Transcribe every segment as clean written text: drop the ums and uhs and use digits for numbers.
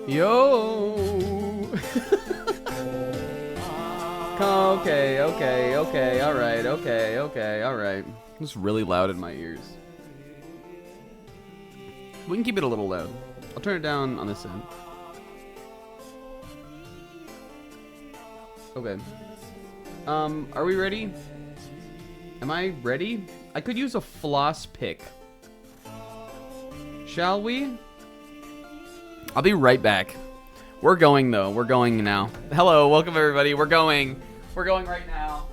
Yo. Okay. All right. All right. It's really loud in my ears. We can keep it a little loud. I'll turn it down on this end. Okay. Are we ready? Am I ready? I could use a floss pick. Shall we? I'll be right back. We're going though. We're going now. Hello, welcome everybody. We're going. We're going right now.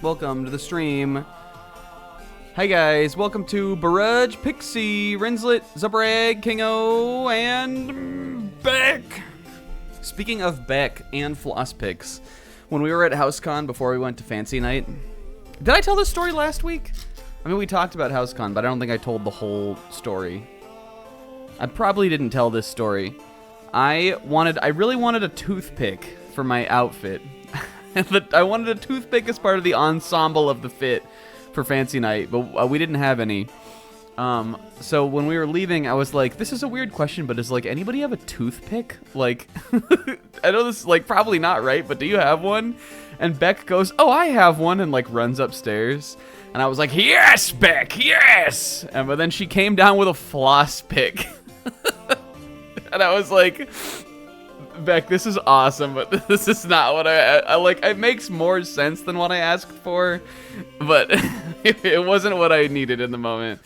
Welcome to the stream. Hi guys, welcome to Barudge, Pixie, Rinslet, Zubrag, Kingo, and Beck. Speaking of Beck and floss picks, when we were at HouseCon before we went to Fancy Night, did I tell this story last week? I mean, we talked about HouseCon, but I don't think I told the whole story. I probably didn't tell this story. I really wanted a toothpick for my outfit. I wanted a toothpick as part of the ensemble of the fit for Fancy Night, but we didn't have any. So when we were leaving, I was like, this is a weird question, but does, like, anybody have a toothpick? Like, I know this is, like, probably not right, but do you have one? And Beck goes, oh, I have one, and, like, runs upstairs. And I was like, yes, Beck, yes! But then she came down with a floss pick. And I was like, Beck, this is awesome, but this is not what I like. It makes more sense than what I asked for, but it wasn't what I needed in the moment.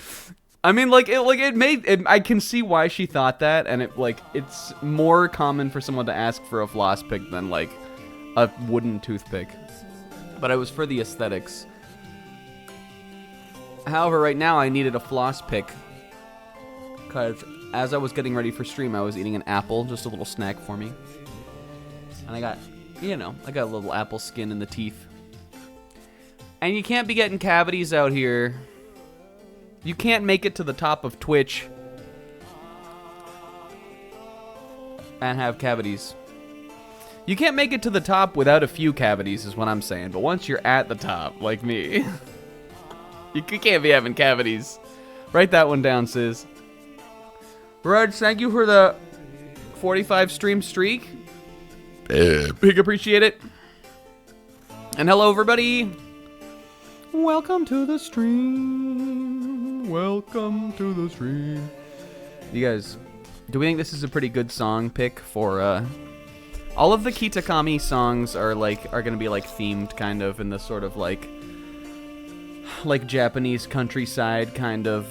I mean, I can see why she thought that, and it's more common for someone to ask for a floss pick than, like, a wooden toothpick. But it was for the aesthetics. However, right now I needed a floss pick, because as I was getting ready for stream, I was eating an apple, just a little snack for me. And I got a little apple skin in the teeth. And you can't be getting cavities out here. You can't make it to the top of Twitch and have cavities. You can't make it to the top without a few cavities, is what I'm saying. But once you're at the top, like me, you can't be having cavities. Write that one down, sis. Raj, thank you for the 45 stream streak. Big appreciate it. And hello, everybody. Welcome to the stream. Welcome to the stream. You guys, do we think this is a pretty good song pick for, all of the Kitakami songs are gonna be, like, themed, kind of, in the sort of, like Japanese countryside kind of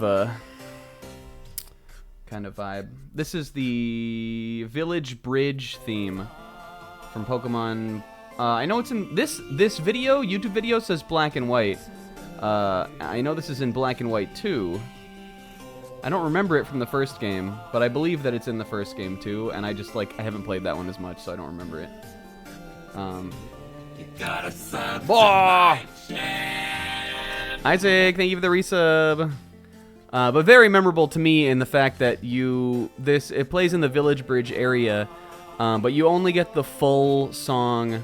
vibe. This is the Village Bridge theme from Pokemon. I know it's in this video. YouTube video says black and white. I know this is in black and white too. I don't remember it from the first game, but I believe that it's in the first game too. And I haven't played that one as much, so I don't remember it. Isaac, thank you for the resub. But very memorable to me in the fact that it plays in the Village Bridge area, but you only get the full song.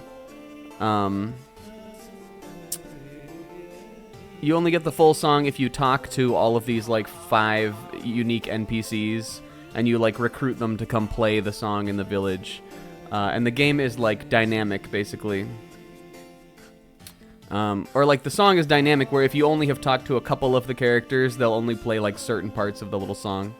You only get the full song if you talk to all of these 5 unique NPCs, and you recruit them to come play the song in the village. And the game is dynamic, basically. Or the song is dynamic, where if you only have talked to a couple of the characters, they'll only play certain parts of the little song.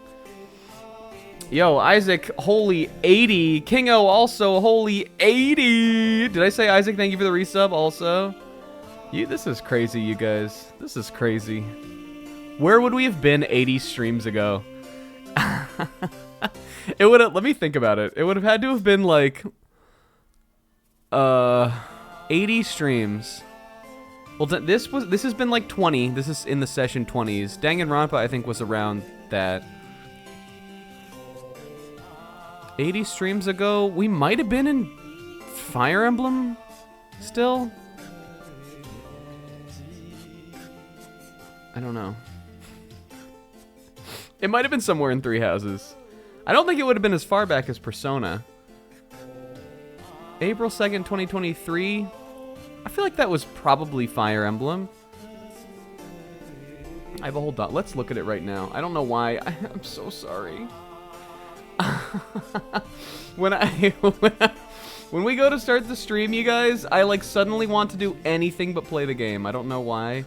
Yo, Isaac, holy 80. Kingo, also holy 80. Did I say Isaac? Thank you for the resub, also. This is crazy, you guys. This is crazy. Where would we have been 80 streams ago? Let me think about it. It would have had to have been 80 streams. Well, this has been 20. This is in the session 20s. Danganronpa, I think, was around that. 80 streams ago, we might have been in Fire Emblem Still? I don't know. It might have been somewhere in Three Houses. I don't think it would have been as far back as Persona. April 2nd, 2023. I feel like that was probably Fire Emblem. I have a whole dot. Let's look at it right now. I don't know why. I'm so sorry. When we go to start the stream, you guys, I like suddenly want to do anything but play the game. I don't know why.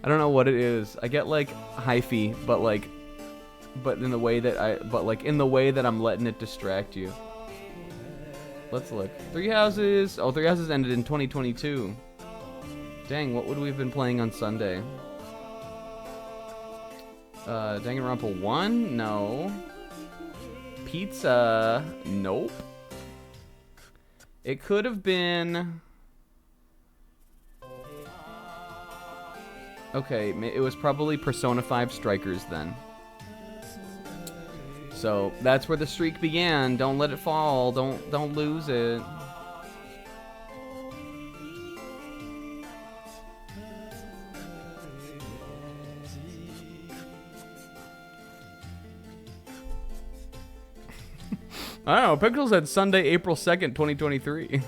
I don't know what it is. I get like hyphy, but in the way that I'm letting it distract you. Let's look. Three Houses. Oh, Three Houses ended in 2022. Dang, what would we have been playing on Sunday? Danganronpa 1? No. Pizza? Nope. It could have been... Okay, it was probably Persona 5 Strikers then. So, that's where the streak began. Don't let it fall. Don't lose it. I don't know. Pixels had Sunday, April 2nd, 2023.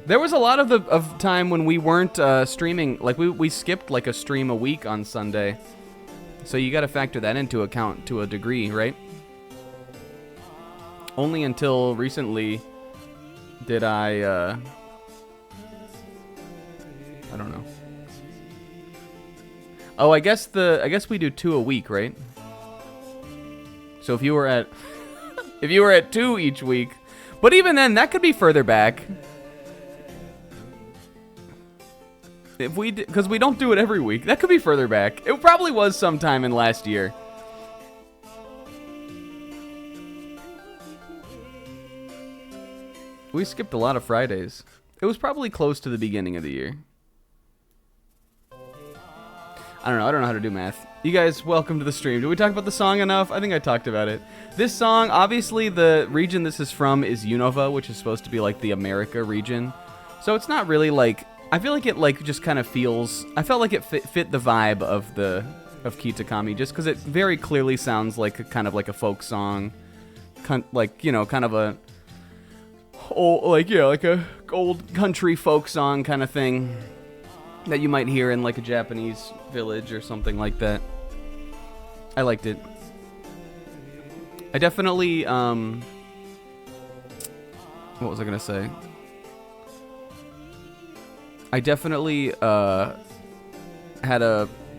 There was a lot of time when we weren't streaming. Like, we skipped like a stream a week on Sunday. So you got to factor that into account to a degree, right? Only until recently did I don't know. Oh, I guess we do 2 a week, right? So if you were at if you were at 2 each week, but even then that could be further back. If we because we don't do it every week. That could be further back. It probably was sometime in last year. We skipped a lot of Fridays. It was probably close to the beginning of the year. I don't know how to do math. You guys, welcome to the stream. Did we talk about the song enough? I think I talked about it. This song, obviously the region this is from is Unova, which is supposed to be like the America region. So it's not really like, I feel like it like just kind of feels, I felt like it fit the vibe of Kitakami just because it very clearly sounds like a kind of like a folk song. Like, you know, kind of a old, like, yeah, like a old country folk song kind of thing that you might hear in like a Japanese village or something like that. I liked it. I definitely, what was I gonna say? I definitely had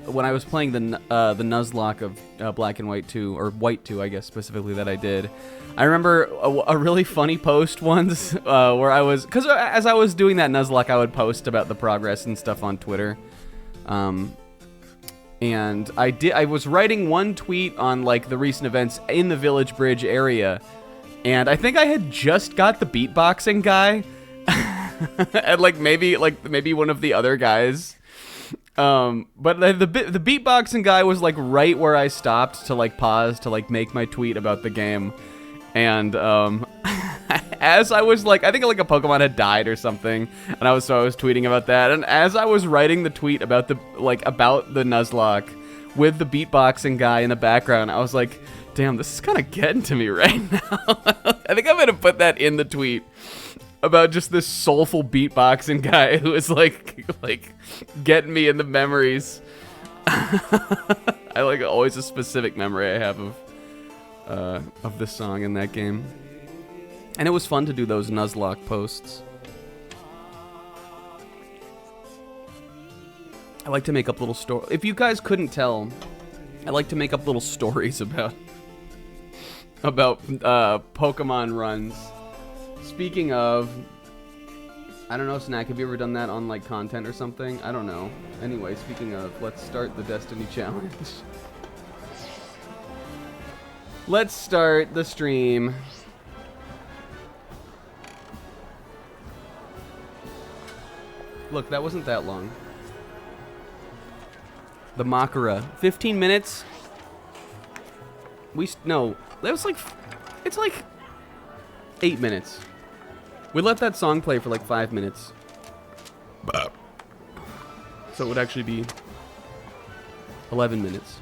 when I was playing the Nuzlocke of Black and White 2, or White 2, I guess specifically that I did. I remember a really funny post once where I was, because as I was doing that Nuzlocke, I would post about the progress and stuff on Twitter. And I was writing one tweet on like the recent events in the Village Bridge area, and I think I had just got the beatboxing guy, and like maybe one of the other guys. But the beatboxing guy was like right where I stopped to like pause to like make my tweet about the game. And as I was like, I think like a Pokemon had died or something, and I was tweeting about that. And as I was writing the tweet about the Nuzlocke with the beatboxing guy in the background, I was like, damn, this is kind of getting to me right now. I think I'm gonna put that in the tweet about just this soulful beatboxing guy who is like getting me in the memories. I like always a specific memory I have of this song in that game. And it was fun to do those Nuzlocke posts. I like to make up little stories. If you guys couldn't tell, I like to make up little stories about Pokemon runs. Speaking of, I don't know, Snack, have you ever done that on like content or something? I don't know. Anyway, speaking of, let's start the Destiny challenge. Let's start the stream. Look, that wasn't that long. The Makara. 15 minutes? No, that was like, it's like 8 minutes. We let that song play for like 5 minutes. So it would actually be 11 minutes.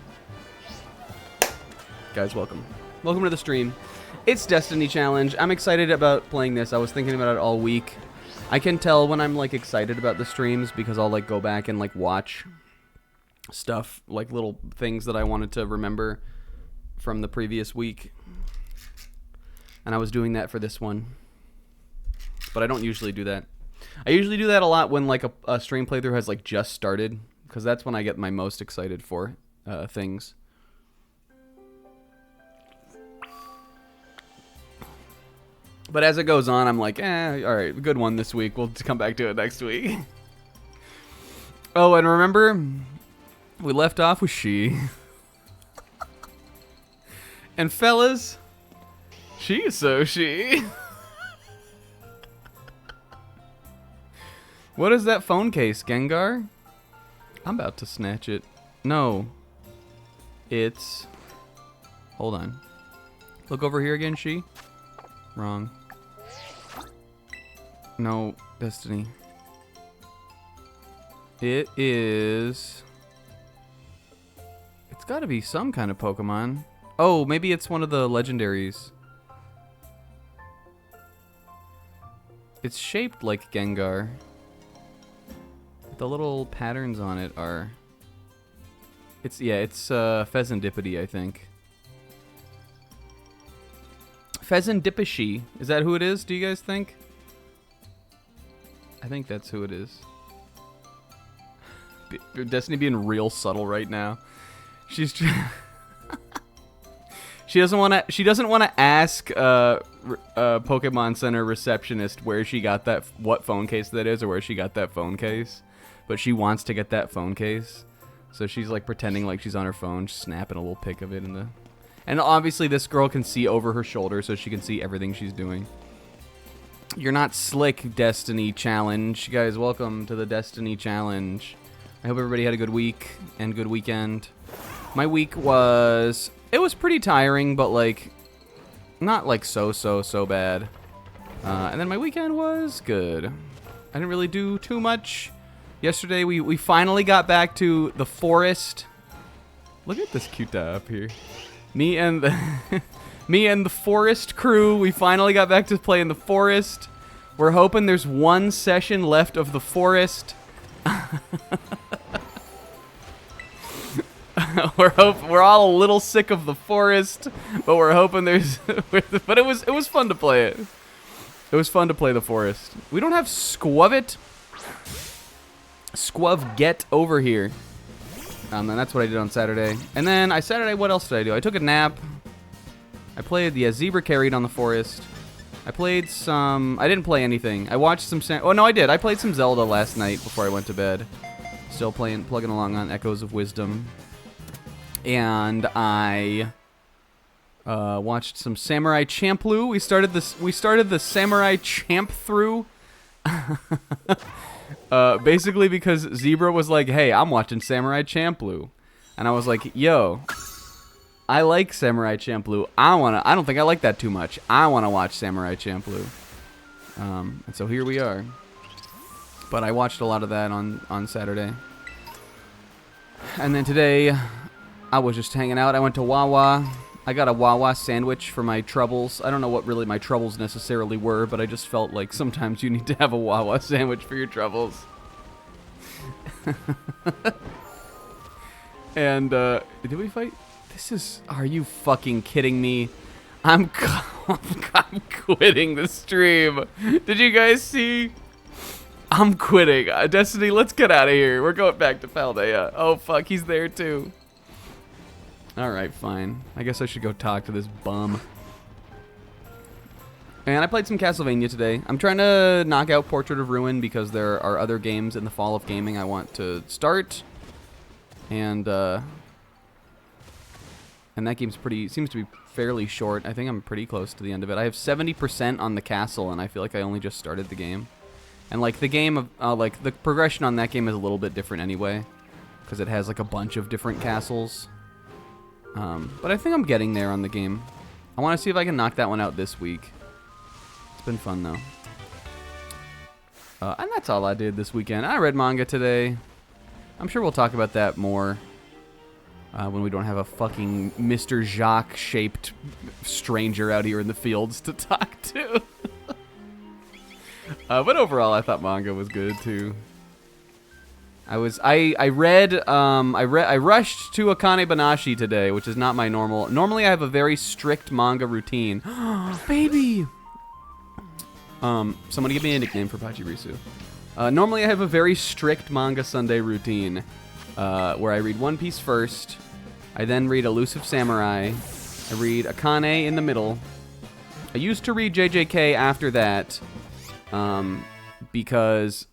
Guys, welcome. Welcome to the stream. It's Destiny Challenge. I'm excited about playing this. I was thinking about it all week. I can tell when I'm like excited about the streams because I'll like go back and like watch stuff, like little things that I wanted to remember from the previous week. And I was doing that for this one. But I don't usually do that. I usually do that a lot when like a stream playthrough has like just started, because that's when I get my most excited for things. But as it goes on, I'm like, alright, good one this week. We'll come back to it next week. Oh, and remember, we left off with she. And fellas, she's so she. What is that phone case, Gengar? I'm about to snatch it. No. It's... Hold on. Look over here again, she. Wrong. No, Destiny. It is... It's gotta be some kind of Pokemon. Oh, maybe it's one of the legendaries. It's shaped like Gengar. The little patterns on it are... It's Pheasantipity, I think. Pheasantipity. Is that who it is, do you guys think? I think that's who it is. Destiny being real subtle right now. She's she doesn't want to ask Pokemon Center receptionist where she got that, what phone case that is, or where she got that phone case. But she wants to get that phone case. So she's like pretending like she's on her phone, snapping a little pic of it in the... And obviously this girl can see over her shoulder, so she can see everything she's doing. You're not slick, Destiny Challenge. Guys, welcome to the Destiny Challenge. I hope everybody had a good week and good weekend. My week was... It was pretty tiring, but like... Not like so bad. And then my weekend was good. I didn't really do too much. Yesterday, we finally got back to the forest. Look at this cute guy up here. Me and the forest crew, we finally got back to play in the forest. We're hoping there's one session left of the forest. We're all a little sick of the forest, but we're hoping there's... But it was fun to play it. It was fun to play the forest. We don't have Squavit. Squav, get over here. And that's what I did on Saturday. And then what else did I do? I took a nap. I played, Zebra carried on the forest. I played some, I didn't play anything. I watched some, oh no I did. I played some Zelda last night before I went to bed. Still plugging along on Echoes of Wisdom. And I watched some Samurai Champloo. We started the Samurai Champ through. Basically because Zebra was like, hey, I'm watching Samurai Champloo. And I was like, yo, I like Samurai Champloo. I don't think I like that too much. I want to watch Samurai Champloo. And so here we are. But I watched a lot of that on Saturday. And then today, I was just hanging out. I went to Wawa. I got a Wawa sandwich for my troubles. I don't know what really my troubles necessarily were, but I just felt like sometimes you need to have a Wawa sandwich for your troubles. And, did we fight? Are you fucking kidding me? I'm quitting the stream. Did you guys see? I'm quitting. Destiny, let's get out of here. We're going back to Paldea. Oh, fuck, he's there too. Alright, fine. I guess I should go talk to this bum. And I played some Castlevania today. I'm trying to knock out Portrait of Ruin because there are other games in the fall of gaming I want to start. And that game's seems to be fairly short. I think I'm pretty close to the end of it. I have 70% on the castle, and I feel like I only just started the game. And like the game of, like the progression on that game is a little bit different anyway, because it has like a bunch of different castles. But I think I'm getting there on the game. I want to see if I can knock that one out this week. It's been fun, though. And that's all I did this weekend. I read manga today. I'm sure we'll talk about that more when we don't have a fucking Mr. Jacques-shaped stranger out here in the fields to talk to. But overall, I thought manga was good too. I rushed to Akane Banashi today, which is not my normal. Normally, I have a very strict manga routine. Baby. Somebody give me a nickname for Pachirisu. Normally, I have a very strict manga Sunday routine, where I read One Piece first. I then read Elusive Samurai. I read Akane in the middle. I used to read JJK after that, because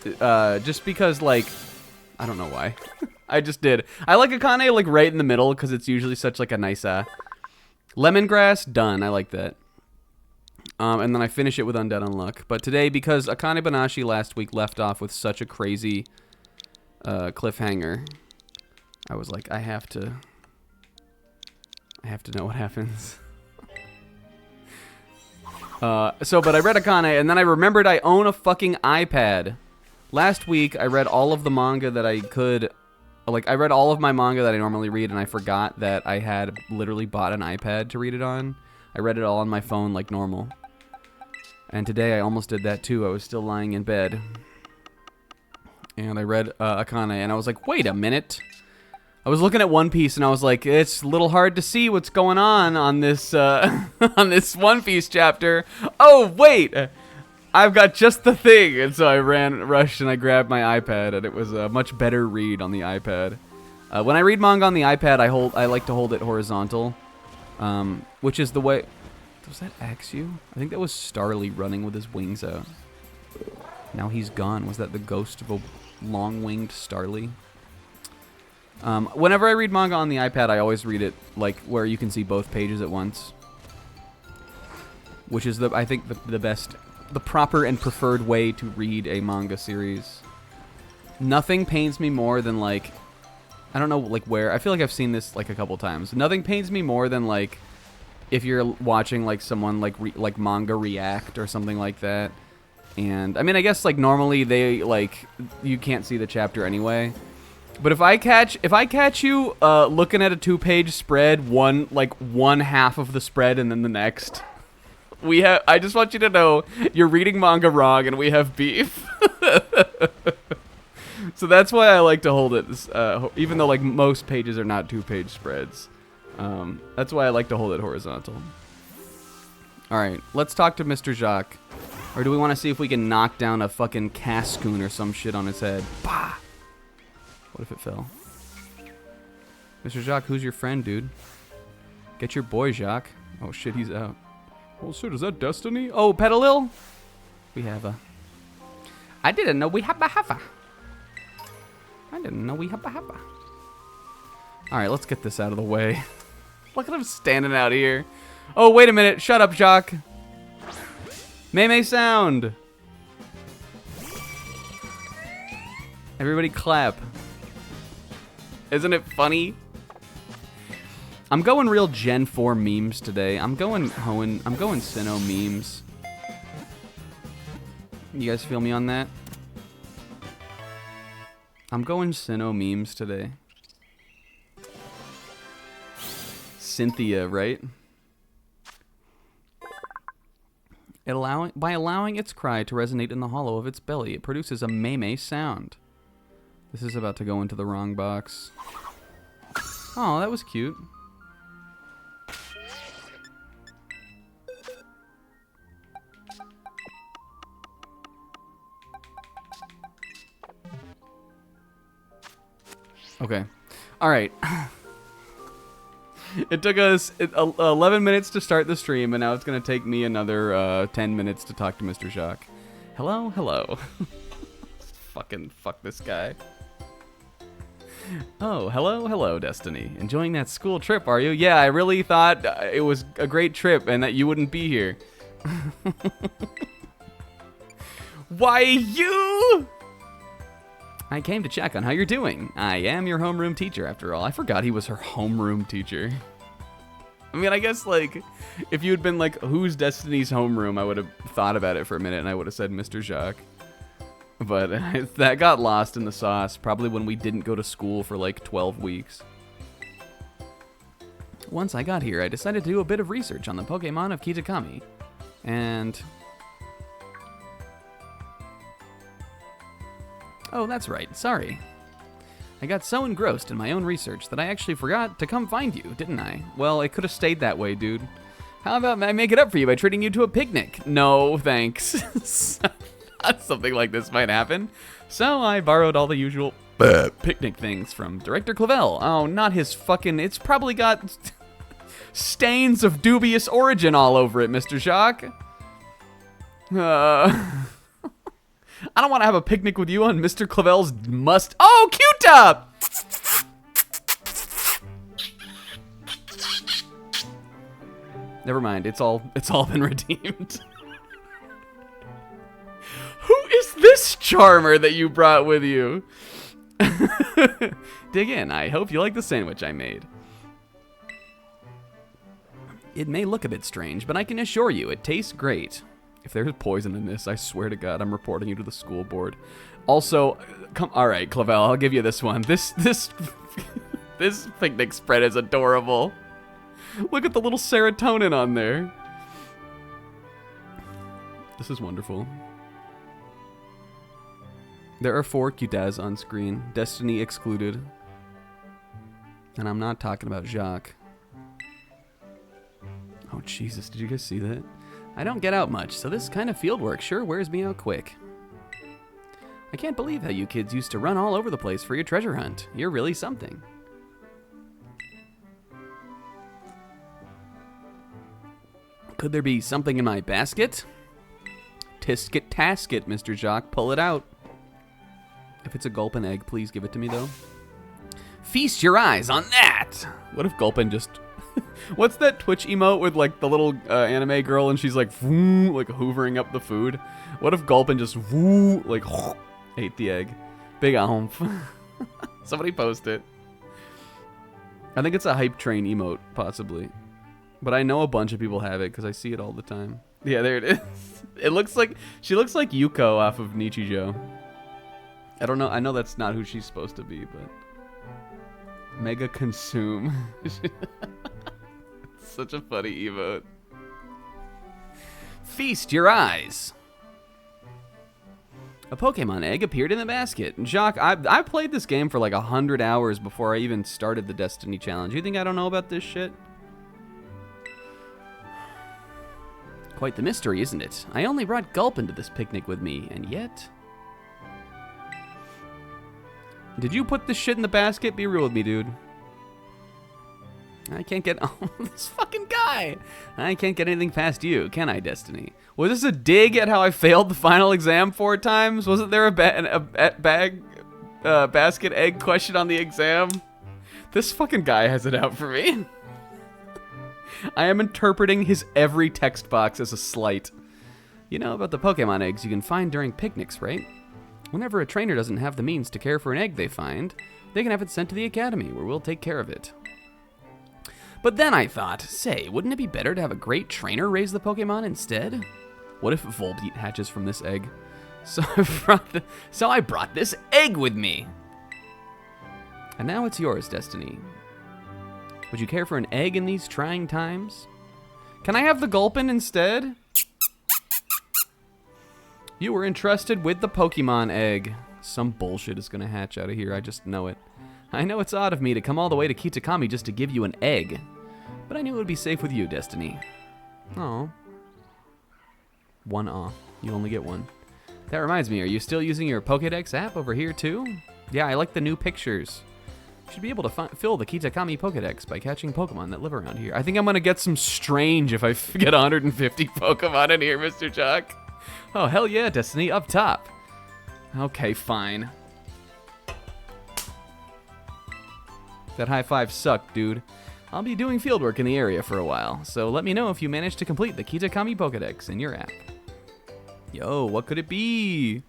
just because, like, I don't know why. I just did. I like Akane, like, right in the middle, because it's usually such, like, a nice, Lemongrass, done. I like that. And then I finish it with Undead Unluck. But today, because Akane Banashi last week left off with such a crazy cliffhanger, I was like, I have to know what happens. But I read Akane, and then I remembered I own a fucking iPad. Last week, I read all of the manga that I could... Like, I read all of my manga that I normally read, and I forgot that I had literally bought an iPad to read it on. I read it all on my phone like normal. And today, I almost did that, too. I was still lying in bed. And I read Akane, and I was like, wait a minute. I was looking at One Piece, and I was like, it's a little hard to see what's going on this, on this One Piece chapter. Oh, wait! I've got just the thing! And so I rushed, and I grabbed my iPad, and it was a much better read on the iPad. When I read manga on the iPad, I like to hold it horizontal, which is the way... Was that Axew? I think that was Starly running with his wings out. Now he's gone. Was that the ghost of a long-winged Starly? Whenever I read manga on the iPad, I always read it like where you can see both pages at once, which is I think the best, the proper and preferred way to read a manga series. Nothing pains me more than, like, I don't know, like, where I feel like I've seen this like a couple times. Nothing pains me more than, like, if you're watching like someone like manga react or something like that. And I mean, I guess like normally they like you can't see the chapter anyway. But if I catch you looking at a 2-page spread, one half of the spread and then the next, I just want you to know you're reading manga wrong and we have beef. So that's why I like to hold it, even though like most pages are not 2-page spreads. That's why I like to hold it horizontal. All right, let's talk to Mr. Jacques. Or do we want to see if we can knock down a fucking Cascoon or some shit on his head? Bah! What if it fell? Mr. Jacques, who's your friend, dude? Get your boy, Jacques. Oh shit, he's out. Oh shit, is that Destiny? Oh, Petalil? We have a... I didn't know we have a hava. I didn't know we have a hava. All right, let's get this out of the way. Look at him standing out here. Oh, wait a minute. Shut up, Jacques. Meme sound. Everybody clap. Isn't it funny? I'm going real Gen 4 memes today. I'm going Sinnoh memes. You guys feel me on that? I'm going Sinnoh memes today. Cynthia, right? By allowing its cry to resonate in the hollow of its belly, it produces a meme sound. This is about to go into the wrong box. Oh, that was cute. Okay. All right. It took us 11 minutes to start the stream, and now it's going to take me another 10 minutes to talk to Mr. Jacques. Hello, hello. Fucking fuck this guy. Oh, hello, hello, Destiny. Enjoying that school trip, are you? Yeah, I really thought it was a great trip and that you wouldn't be here. Why, you? I came to check on how you're doing. I am your homeroom teacher, after all. I forgot he was her homeroom teacher. I mean, I guess, like, if you had been like, who's Destiny's homeroom, I would have thought about it for a minute, and I would have said Mr. Jacques. But that got lost in the sauce, probably when we didn't go to school for, like, 12 weeks. Once I got here, I decided to do a bit of research on the Pokemon of Kitakami. And... oh, that's right, sorry. I got so engrossed in my own research that I actually forgot to come find you, didn't I? Well, it could have stayed that way, dude. How about I make it up for you by treating you to a picnic? No, thanks. Something like this might happen. So I borrowed all the usual picnic things from Director Clavel. Oh, not his fucking... it's probably got stains of dubious origin all over it, Mr. Jacques. I don't want to have a picnic with you on Mr. Clavel's must... oh, Q-Tub! Never mind, it's all been redeemed. Who is this charmer that you brought with you? Dig in, I hope you like the sandwich I made. It may look a bit strange, but I can assure you it tastes great. If there's poison in this, I swear to God, I'm reporting you to the school board. Also, all right, Clavel, I'll give you this one. This picnic spread is adorable. Look at the little serotonin on there. This is wonderful. There are 4 Cutaz on screen, Destiny excluded. And I'm not talking about Jacques. Oh, Jesus, did you guys see that? I don't get out much, so this kind of field work sure wears me out quick. I can't believe how you kids used to run all over the place for your treasure hunt. You're really something. Could there be something in my basket? Tisket tasket, Mr. Jacques, pull it out. If it's a Gulpin egg, please give it to me, though. Feast your eyes on that! What if Gulpin just... what's that Twitch emote with, like, the little anime girl and she's, like, woo, like, hoovering up the food? What if Gulpin just, woo, like, ate the egg? Big oomph. Somebody post it. I think it's a hype train emote, possibly. But I know a bunch of people have it because I see it all the time. Yeah, there it is. It looks like, she looks like Yuko off of Nichijou. I don't know, I know that's not who she's supposed to be, but... Mega consume. Such a funny emote. Feast your eyes. A Pokemon egg appeared in the basket. Jacques, I played this game for like 100 hours before I even started the Destiny challenge. You think I don't know about this shit? Quite the mystery, isn't it? I only brought Gulpin to this picnic with me, and yet... Did you put this shit in the basket? Be real with me, dude. I can't get... oh, this fucking guy! I can't get anything past you, can I, Destiny? Was this a dig at how I failed the final exam 4 times? Wasn't there a basket egg question on the exam? This fucking guy has it out for me. I am interpreting his every text box as a slight. You know about the Pokemon eggs you can find during picnics, right? Whenever a trainer doesn't have the means to care for an egg they find, they can have it sent to the academy, where we'll take care of it. But then I thought, say, wouldn't it be better to have a great trainer raise the Pokemon instead? What if Volbeat hatches from this egg? So I brought this egg with me. And now it's yours, Destiny. Would you care for an egg in these trying times? Can I have the Gulpin instead? You were entrusted with the Pokemon egg. Some bullshit is gonna hatch out of here, I just know it. I know it's odd of me to come all the way to Kitakami just to give you an egg, but I knew it would be safe with you, Destiny. Oh. 1 aw. You only get 1. That reminds me, are you still using your Pokédex app over here too? Yeah, I like the new pictures. You should be able to fill the Kitakami Pokédex by catching Pokemon that live around here. I think I'm gonna get some strange if I get 150 Pokemon in here, Mr. Chuck. Oh, hell yeah, Destiny, up top. Okay, fine. That high five sucked, dude. I'll be doing fieldwork in the area for a while, so let me know if you manage to complete the Kitakami Pokédex in your app. Yo, what could it be?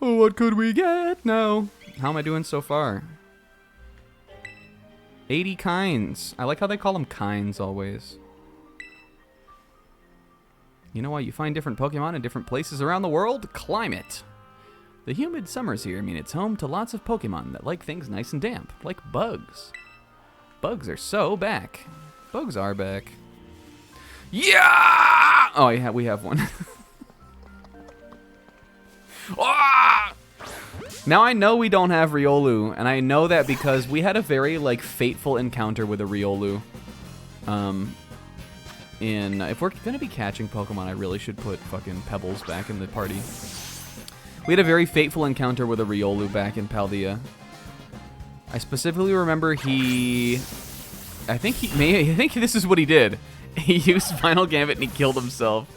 Oh, what could we get now? How am I doing so far? 80 kinds. I like how they call them kinds always. You know why you find different Pokemon in different places around the world? Climate. The humid summers here mean it's home to lots of Pokemon that like things nice and damp, like bugs. Bugs are so back. Bugs are back. Yeah! Oh, yeah, we have one. Ah! Now I know we don't have Riolu, and I know that because we had a very, like, fateful encounter with a Riolu. If we're gonna be catching Pokemon, I really should put fucking Pebbles back in the party. We had a very fateful encounter with a Riolu back in Paldea. I specifically remember I think this is what he did. He used Final Gambit and he killed himself.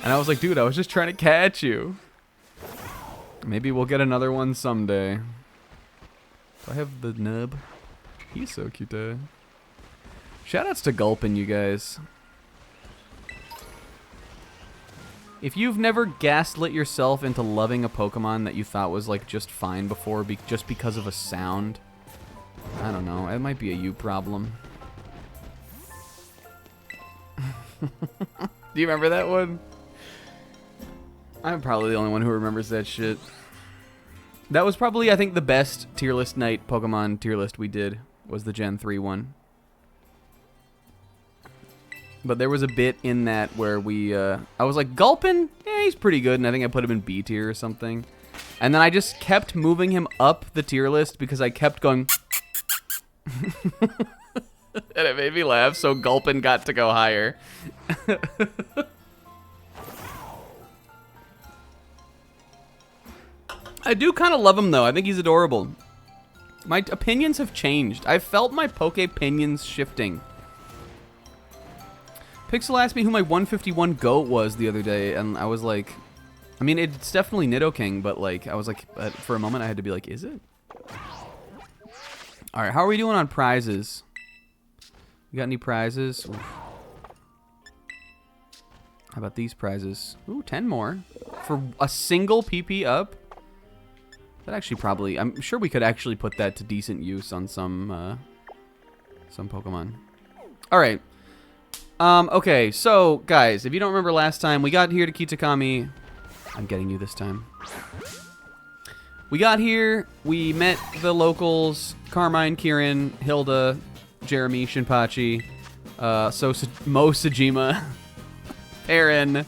And I was like, dude, I was just trying to catch you. Maybe we'll get another one someday. Do I have the nub? He's so cute. Shoutouts to Gulpin, you guys. If you've never gaslit yourself into loving a Pokemon that you thought was like just fine before just because of a sound, I don't know. It might be a you problem. Do you remember that one? I'm probably the only one who remembers that shit. That was probably, I think, the best tier list night Pokemon tier list we did was the Gen 3 one. But there was a bit in that where I was like, Gulpin? Yeah, he's pretty good, and I think I put him in B tier or something. And then I just kept moving him up the tier list because I kept going... And it made me laugh, so Gulpin got to go higher. I do kind of love him, though. I think he's adorable. My opinions have changed. I've felt my Poke opinions shifting. Pixel asked me who my 151 GOAT was the other day, and I was like... I mean, it's definitely Nidoking, but, like, I was like... for a moment, I had to be like, is it? Alright, how are we doing on prizes? You got any prizes? Oof. How about these prizes? Ooh, 10 more. For a single PP up? That actually probably... I'm sure we could actually put that to decent use on some Pokemon. Alright. Okay, so, guys, if you don't remember last time, we got here to Kitakami. I'm getting you this time. We got here, we met the locals, Carmine, Kieran, Hilda, Jeremy, Shinpachi, Mo Sajima, Aaron.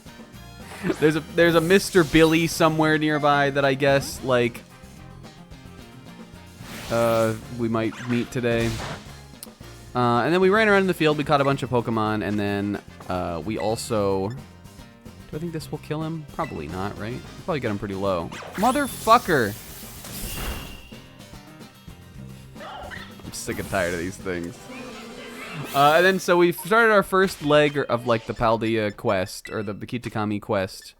There's a Mr. Billy somewhere nearby that I guess, like, we might meet today. And then we ran around in the field, we caught a bunch of Pokemon, and then we also... Do I think this will kill him? Probably not, right? We'll probably get him pretty low. Motherfucker! I'm sick and tired of these things. And then, so we started our first leg of, like, the Paldea quest, or the Kitakami quest,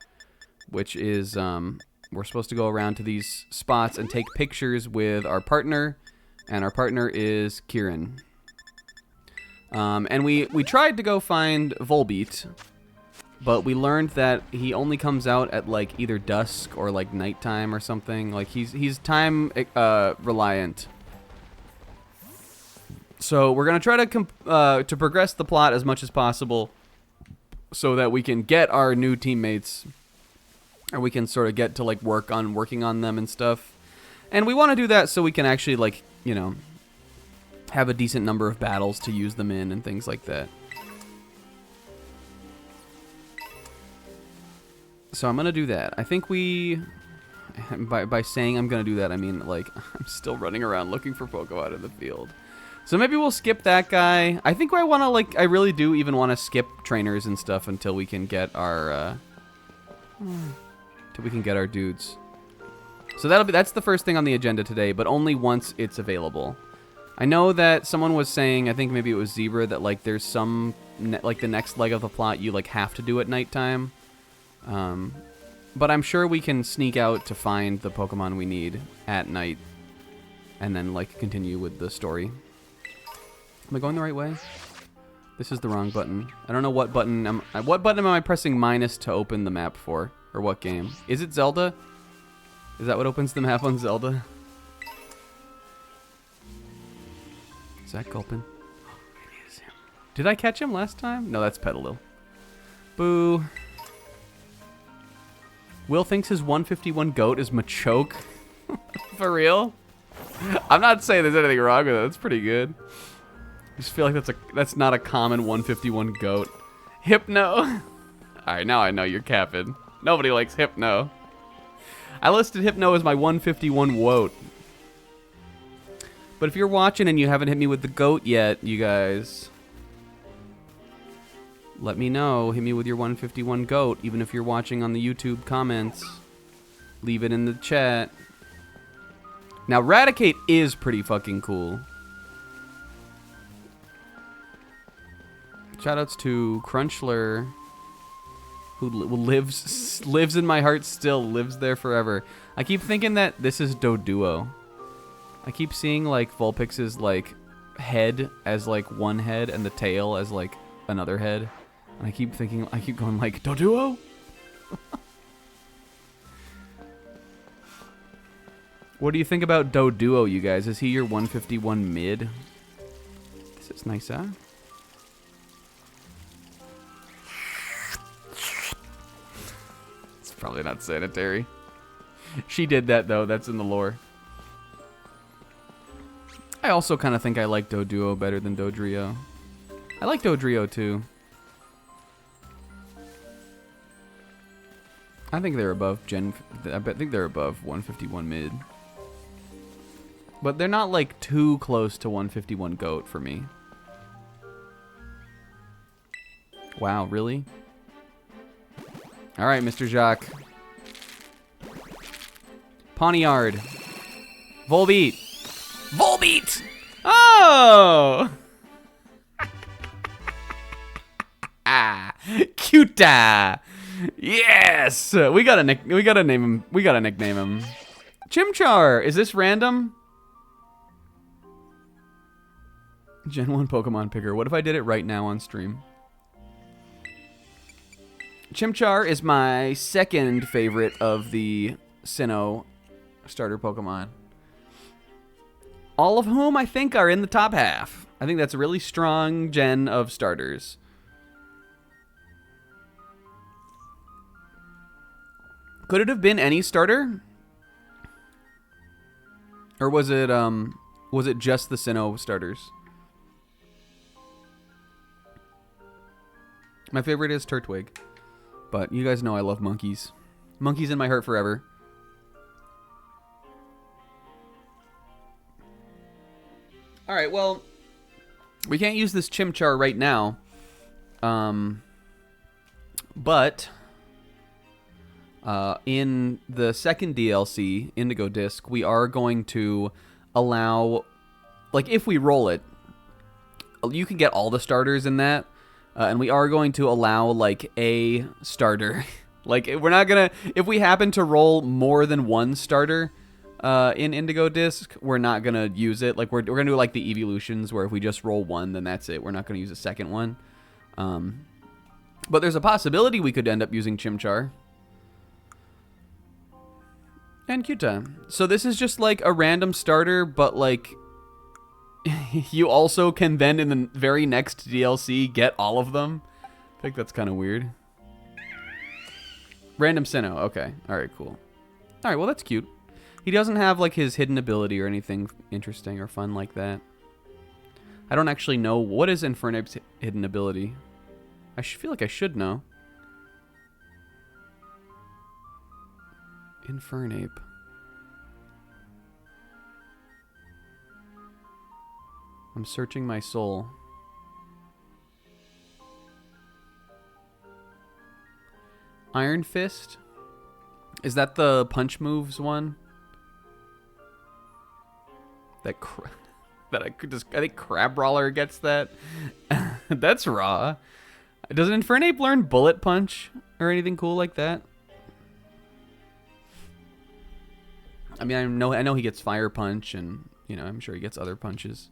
which is, we're supposed to go around to these spots and take pictures with our partner, and our partner is Kieran. And we tried to go find Volbeat, but we learned that he only comes out at, like, either dusk or, like, nighttime or something. Like, he's time reliant. So we're gonna try to progress the plot as much as possible, so that we can get our new teammates, or we can sort of get to, like, working on them and stuff. And we want to do that so we can actually, like, you know, have a decent number of battles to use them in and things like that. So I'm gonna do that. I think by saying I'm gonna do that, I mean, like, I'm still running around looking for Pokemon in the field. So maybe we'll skip that guy. I think I want to, like, I really do even want to skip trainers and stuff until we can get our, dudes. So that's the first thing on the agenda today, but only once it's available. I know that someone was saying, I think maybe it was Zebra, that, like, there's some, like, the next leg of the plot you, like, have to do at nighttime. But I'm sure we can sneak out to find the Pokemon we need at night and then, like, continue with the story. Am I going the right way? This is the wrong button. I don't know what button am I pressing minus to open the map for? Or what game? Is it Zelda? Is that what opens the map on Zelda? Is that Gulpin? It is him. Did I catch him last time? No, that's Petalil. Boo. Will thinks his 151 goat is Machoke. For real? I'm not saying there's anything wrong with it. That's pretty good. I just feel like that's not a common 151 goat. Hypno. Alright, now I know you're capping. Nobody likes Hypno. I listed Hypno as my 151 woat. But if you're watching and you haven't hit me with the goat yet, you guys, let me know. Hit me with your 151 goat, even if you're watching on the YouTube comments. Leave it in the chat. Now, Raticate is pretty fucking cool. Shoutouts to Crunchler, who lives in my heart still, lives there forever. I keep thinking that this is Doduo. I keep seeing like Vulpix's like head as like one head and the tail as like another head. And I keep going like, Doduo? What do you think about Doduo, you guys? Is he your 151 mid? This is nice, huh? It's probably not sanitary. She did that, though. That's in the lore. I also kind of think I like Doduo better than Dodrio. I like Dodrio, too. I think they're above I think they're above 151 mid. But they're not like too close to 151 goat for me. Wow, really? Alright, Mr. Jacques. Pawniard. Volbeat. Volbeat! Oh! Ah, cuta! Yes! We gotta name him. We gotta nickname him. Chimchar! Is this random? Gen 1 Pokemon picker. What if I did it right now on stream? Chimchar is my second favorite of the Sinnoh starter Pokemon. All of whom I think are in the top half. I think that's a really strong gen of starters. Could it have been any starter? Or was it just the Sinnoh starters? My favorite is Turtwig. But you guys know I love monkeys. Monkeys in my heart forever. Alright, well, we can't use this Chimchar right now. But in the second DLC, Indigo Disc, we are going to allow, like, if we roll it, you can get all the starters in that. And we are going to allow, like, a starter. Like, we're not going to... If we happen to roll more than one starter in Indigo Disc, we're not going to use it. Like, we're going to do, like, the evolutions, where if we just roll one, then that's it. We're not going to use a second one. But there's a possibility we could end up using Chimchar. And Cuta. So this is just, like, a random starter, but, like... You also can then, in the very next DLC, get all of them. I think that's kind of weird. Random Sinnoh. Okay. Alright, cool. Alright, well, that's cute. He doesn't have, like, his hidden ability or anything interesting or fun like that. I don't actually know. What is Infernape's hidden ability? I feel like I should know. Infernape. I'm searching my soul. Iron Fist? Is that the punch moves one? I think Crab Brawler gets that. That's raw. Doesn't Infernape learn Bullet Punch or anything cool like that? I mean, I know he gets Fire Punch, and you know, I'm sure he gets other punches.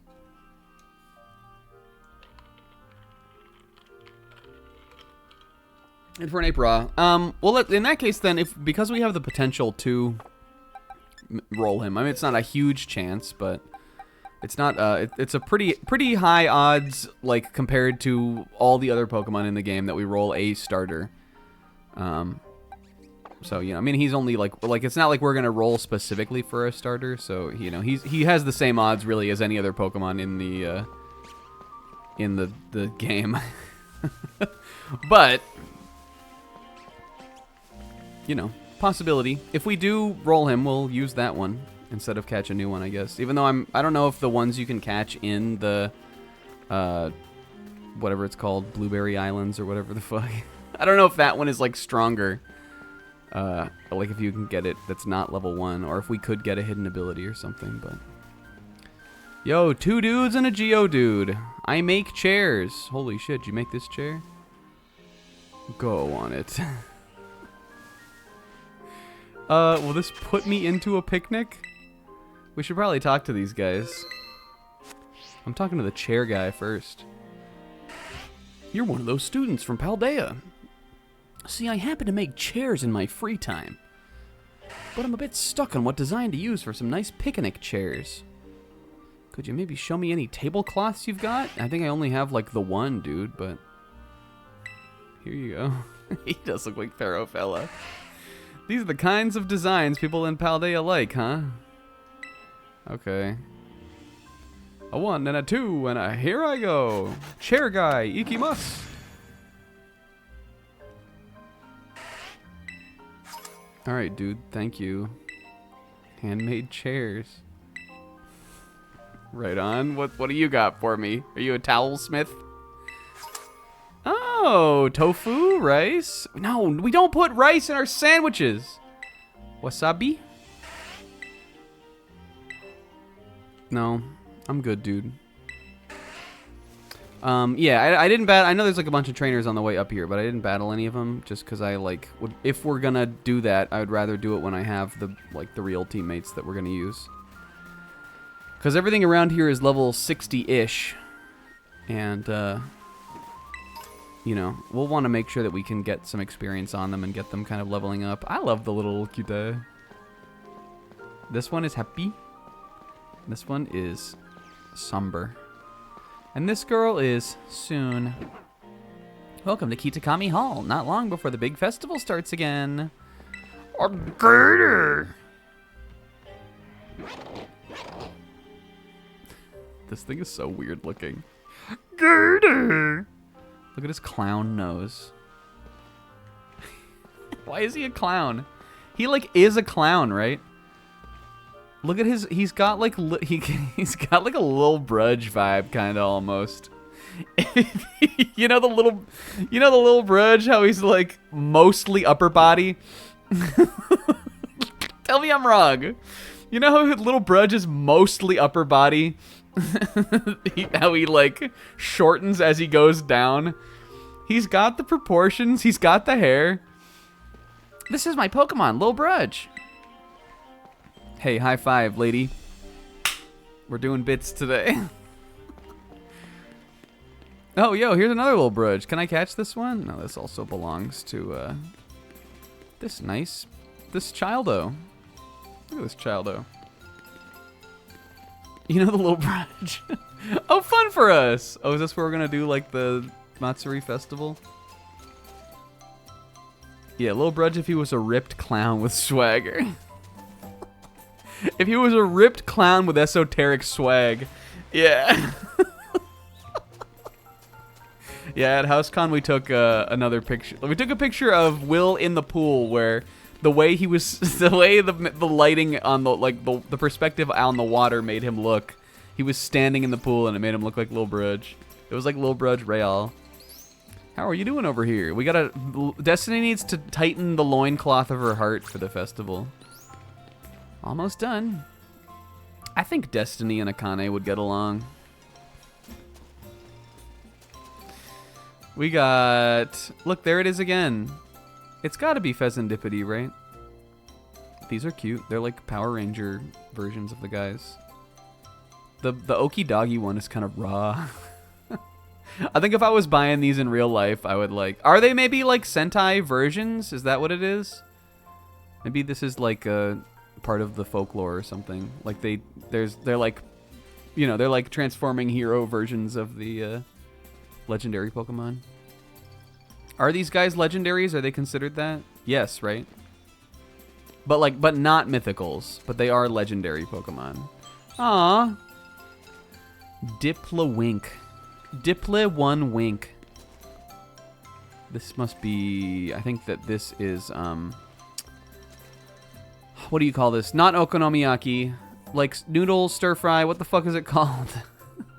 Infernape raw. Well, in that case, then, because we have the potential to roll him, I mean, it's not a huge chance, but It's not. It's a pretty high odds, like compared to all the other Pokemon in the game, that we roll a starter. So I mean, he's only like it's not like we're gonna roll specifically for a starter. So he has the same odds really as any other Pokemon in the game. But possibility. If we do roll him, we'll use that one instead of catch a new one, I guess. Even though I don't know if the ones you can catch in the whatever it's called, Blueberry Islands or whatever the fuck. I don't know if that one is like stronger. Like if you can get it that's not level 1, or if we could get a hidden ability or something. But yo, 2 dudes and a Geodude. I make chairs. Holy shit, did you make this chair? Go on it. Will this put me into a picnic? We should probably talk to these guys. I'm talking to the chair guy first. You're one of those students from Paldea. See, I happen to make chairs in my free time. But I'm a bit stuck on what design to use for some nice picnic chairs. Could you maybe show me any tablecloths you've got? I think I only have like the one, dude, but... Here you go. He does look like Pharaoh Fella. These are the kinds of designs people in Paldea like, huh? Okay. A 1 and a 2 and a here I go. Chair guy, ikimasu. Alright, dude, thank you. Handmade chairs. Right on. What do you got for me? Are you a towel smith? Oh, tofu, rice. No, we don't put rice in our sandwiches. Wasabi? No, I'm good, dude. Yeah, I didn't battle. I know there's like a bunch of trainers on the way up here, but I didn't battle any of them just because I like would. If we're gonna do that, I would rather do it when I have the real teammates that we're gonna use. Because everything around here is level 60-ish, and we'll want to make sure that we can get some experience on them and get them kind of leveling up. I love the little cute. This one is happy. This one is somber. And this girl is soon. Welcome to Kitakami Hall. Not long before the big festival starts again. A gator! This thing is so weird looking. Gator! Look at his clown nose. Why is he a clown? He like is a clown, right? Look at his. He's got like he's got like a little Brudge vibe, kind of almost. You know the little Brudge, how he's like mostly upper body. Tell me I'm wrong. You know how little Brudge is mostly upper body. How he like shortens as he goes down. He's got the proportions. He's got the hair. This is my Pokemon, Lil Brudge. Hey, high five, lady. We're doing bits today. Oh, yo, here's another little Brudge. Can I catch this one? No, this also belongs to this Childo. Look at this Childo. You know the little Brudge. Oh, fun for us. Oh, is this where we're gonna do like the Matsuri festival? Yeah, little Brudge if he was a ripped clown with swagger. If he was a ripped clown with esoteric swag. Yeah. Yeah, at HouseCon we took another picture. We took a picture of Will in the pool where the way he was, the way the lighting on the perspective on the water made him look. He was standing in the pool and it made him look like Lil Brudge. It was like Lil Brudge Real. How are you doing over here? Destiny needs to tighten the loincloth of her heart for the festival. Almost done. I think Destiny and Akane would get along. We got... Look, there it is again. It's got to be Pheasantipity, right? These are cute. They're like Power Ranger versions of the guys. The Okie one is kind of raw. I think if I was buying these in real life, I would like... Are they maybe like Sentai versions? Is that what it is? Maybe this is like a part of the folklore or something. Like they're like you know, they're like transforming hero versions of the legendary Pokemon. Are these guys legendaries? Are they considered that? Yes, right? But not mythicals. But they are legendary Pokemon. Aww. Diplawink. Dipla1Wink. This must be... I think that this is... what do you call this? Not okonomiyaki. Like noodle stir fry. What the fuck is it called?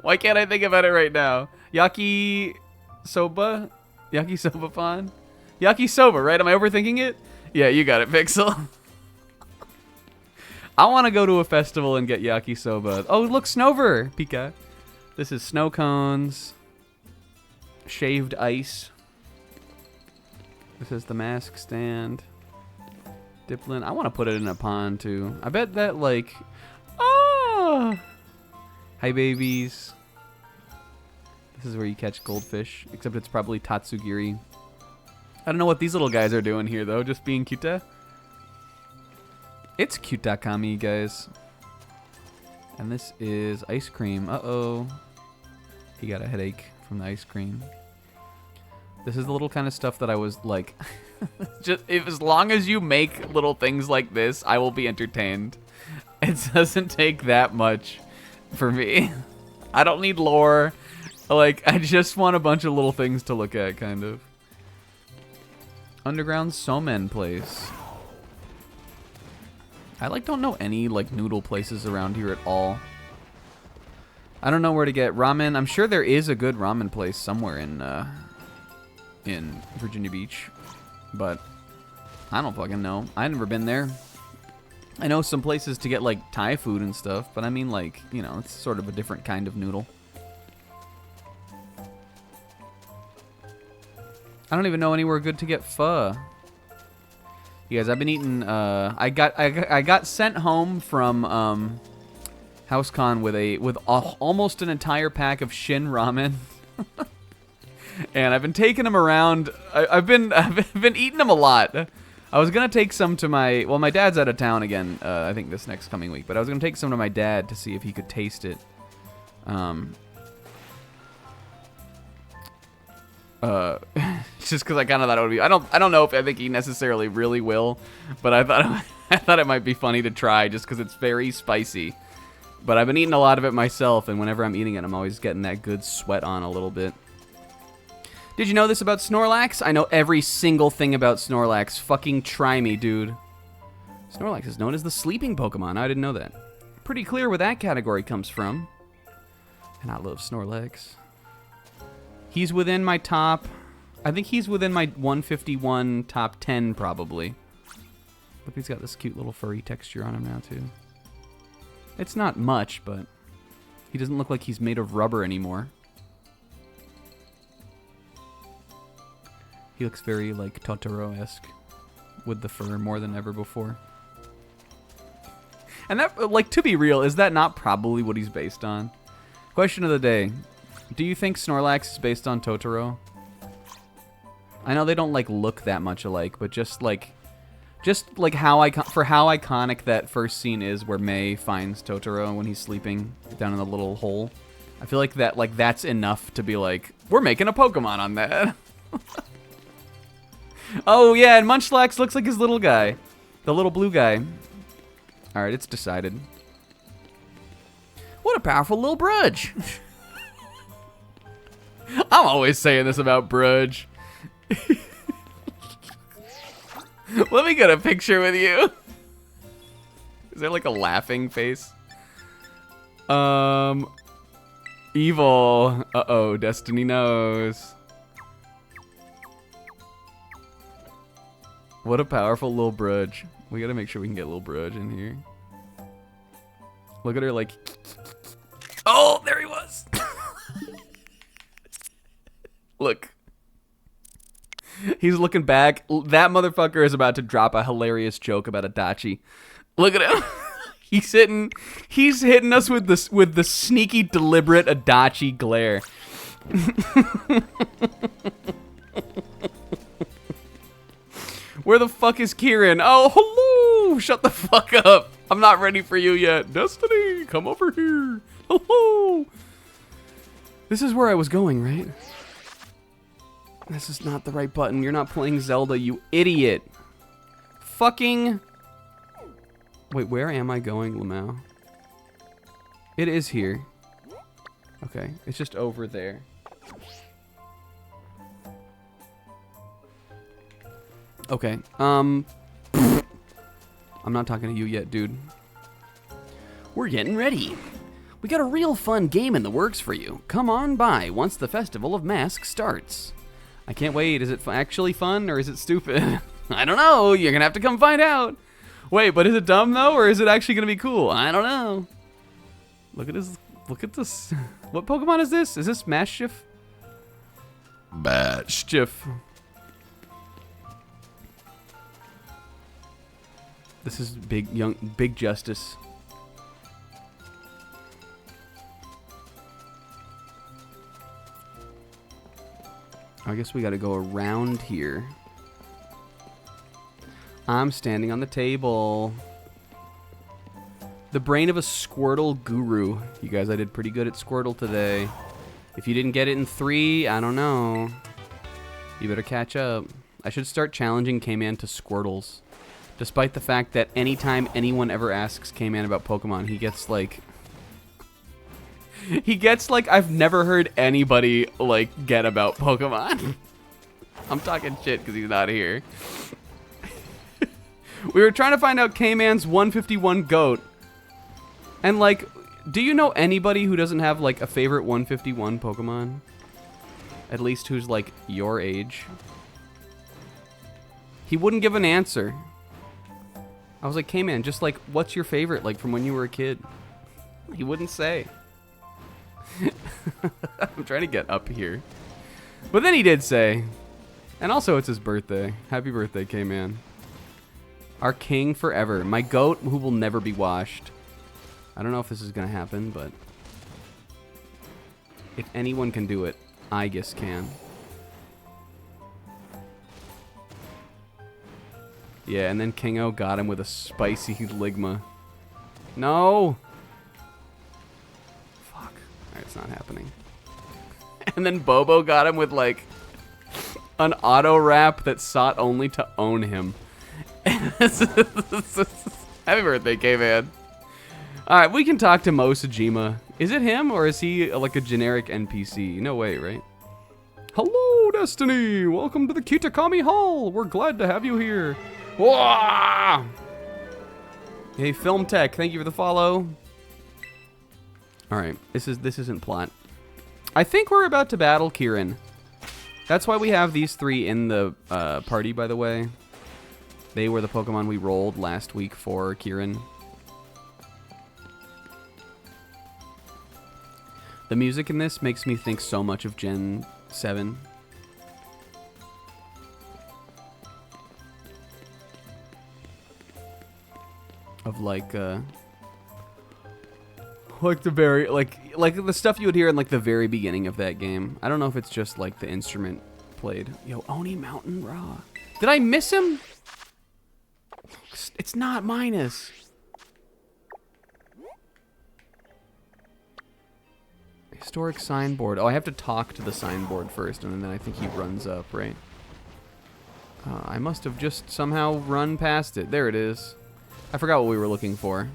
Why can't I think about it right now? Yaki soba? Yakisoba pon? Yakisoba, right? Am I overthinking it? Yeah, you got it, Pixel. I want to go to a festival and get yakisoba. Oh, look, Snover! Pika. This is snow cones. Shaved ice. This is the mask stand. Diplin. I want to put it in a pond, too. I bet that, like... Oh! Hi, babies. This is where you catch goldfish. Except it's probably Tatsugiri. I don't know what these little guys are doing here, though. Just being cute. It's Cutakami, guys. And this is ice cream. Uh-oh. He got a headache from the ice cream. This is the little kind of stuff that I was like... just as long as you make little things like this, I will be entertained. It doesn't take that much for me. I don't need lore. Like, I just want a bunch of little things to look at, kind of. Underground Somen place. I don't know any noodle places around here at all. I don't know where to get ramen. I'm sure there is a good ramen place somewhere in Virginia Beach, but I don't fucking know. I've never been there. I know some places to get Thai food and stuff, but I mean you know, it's sort of a different kind of noodle. I don't even know anywhere good to get pho. You guys, I've been eating. I got sent home from HouseCon with almost an entire pack of Shin ramen, and I've been taking them around. I've been eating them a lot. I was gonna take some to my dad's out of town again. I think this next coming week, but I was gonna take some to my dad to see if he could taste it. Just because I kind of thought it would be. I don't know if I think he necessarily really will, but I thought it might be funny to try just because it's very spicy. But I've been eating a lot of it myself, and whenever I'm eating it, I'm always getting that good sweat on a little bit. Did you know this about Snorlax? I know every single thing about Snorlax. Fucking try me, dude. Snorlax is known as the sleeping Pokemon. I didn't know that. Pretty clear where that category comes from. And I love Snorlax. He's within my top... I think he's within my 151 top 10, probably. Look, he's got this cute little furry texture on him now, too. It's not much, but he doesn't look like he's made of rubber anymore. He looks very, Totoro-esque with the fur more than ever before. And that, to be real, is that not probably what he's based on? Question of the day. Do you think Snorlax is based on Totoro? I know they don't look that much alike, but just how how iconic that first scene is where May finds Totoro when he's sleeping down in the little hole. I feel like that's enough to be we're making a Pokemon on that. Oh yeah, and Munchlax looks like his little guy, the little blue guy. All right, it's decided. What a powerful little Brudge. I'm always saying this about Brudge. Let me get a picture with you. Is there a laughing face? Evil. Uh-oh, Destiny knows. What a powerful little Brudge. We gotta make sure we can get little Brudge in here. Look at her Oh, there he was. Look. He's looking back. That motherfucker is about to drop a hilarious joke about Adachi. Look at him. He's hitting us with the sneaky, deliberate Adachi glare. Where the fuck is Kieran? Oh, hello! Shut the fuck up. I'm not ready for you yet. Destiny, come over here. Oh, this is where I was going, right? This is not the right button. You're not playing Zelda, you idiot. Fucking... Wait, where am I going, Lamau? It is here. Okay, it's just over there. Okay, I'm not talking to you yet, dude. We're getting ready. We got a real fun game in the works for you. Come on by once the Festival of Masks starts. I can't wait. Is it actually fun or is it stupid? I don't know. You're gonna have to come find out. Wait, but is it dumb though, or is it actually gonna be cool? I don't know. Look at this. Look at this. What Pokemon is this? Is this Maschiff? Maschiff. This is Big Justice. I guess we gotta go around here. I'm standing on the table. The brain of a Squirtle guru. You guys, I did pretty good at Squirtle today. If you didn't get it in 3, I don't know. You better catch up. I should start challenging K-Man to Squirtles. Despite the fact that anytime anyone ever asks K-Man about Pokemon, he gets like... I've never heard anybody, like, get about Pokemon. I'm talking shit because he's not here. We were trying to find out K-Man's 151 goat. And, like, do you know anybody who doesn't have, like, a favorite 151 Pokemon? At least who's, like, your age. He wouldn't give an answer. I was like, K-Man, just, like, what's your favorite, like, from when you were a kid? He wouldn't say. I'm trying to get up here. But then he did say. And also, it's his birthday. Happy birthday, K-Man. Our king forever. My goat who will never be washed. I don't know if this is going to happen, but... if anyone can do it, I guess can. Yeah, and then King-O got him with a spicy Ligma. No! Fuck. Alright, it's not happening. And then Bobo got him with, like, an auto-wrap that sought only to own him. Happy birthday, K-Man. Alright, we can talk to Mosajima. Is it him, or is he, like, a generic NPC? No way, right? Hello, Destiny! Welcome to the Kitakami Hall! We're glad to have you here. Whoa! Hey, Film Tech, thank you for the follow. Alright, this isn't plot. I think we're about to battle Kieran. That's why we have these 3 in the party, by the way. They were the Pokemon we rolled last week for Kieran. The music in this makes me think so much of Gen 7. Of like the very like the stuff you would hear in like the very beginning of that game. I don't know if it's just like the instrument played. Yo, Oni Mountain Raw. Did I miss him? It's not minus. Historic signboard. Oh, I have to talk to the signboard first, and then I think he runs up, right? I must have just somehow run past it. There it is. I forgot what we were looking for.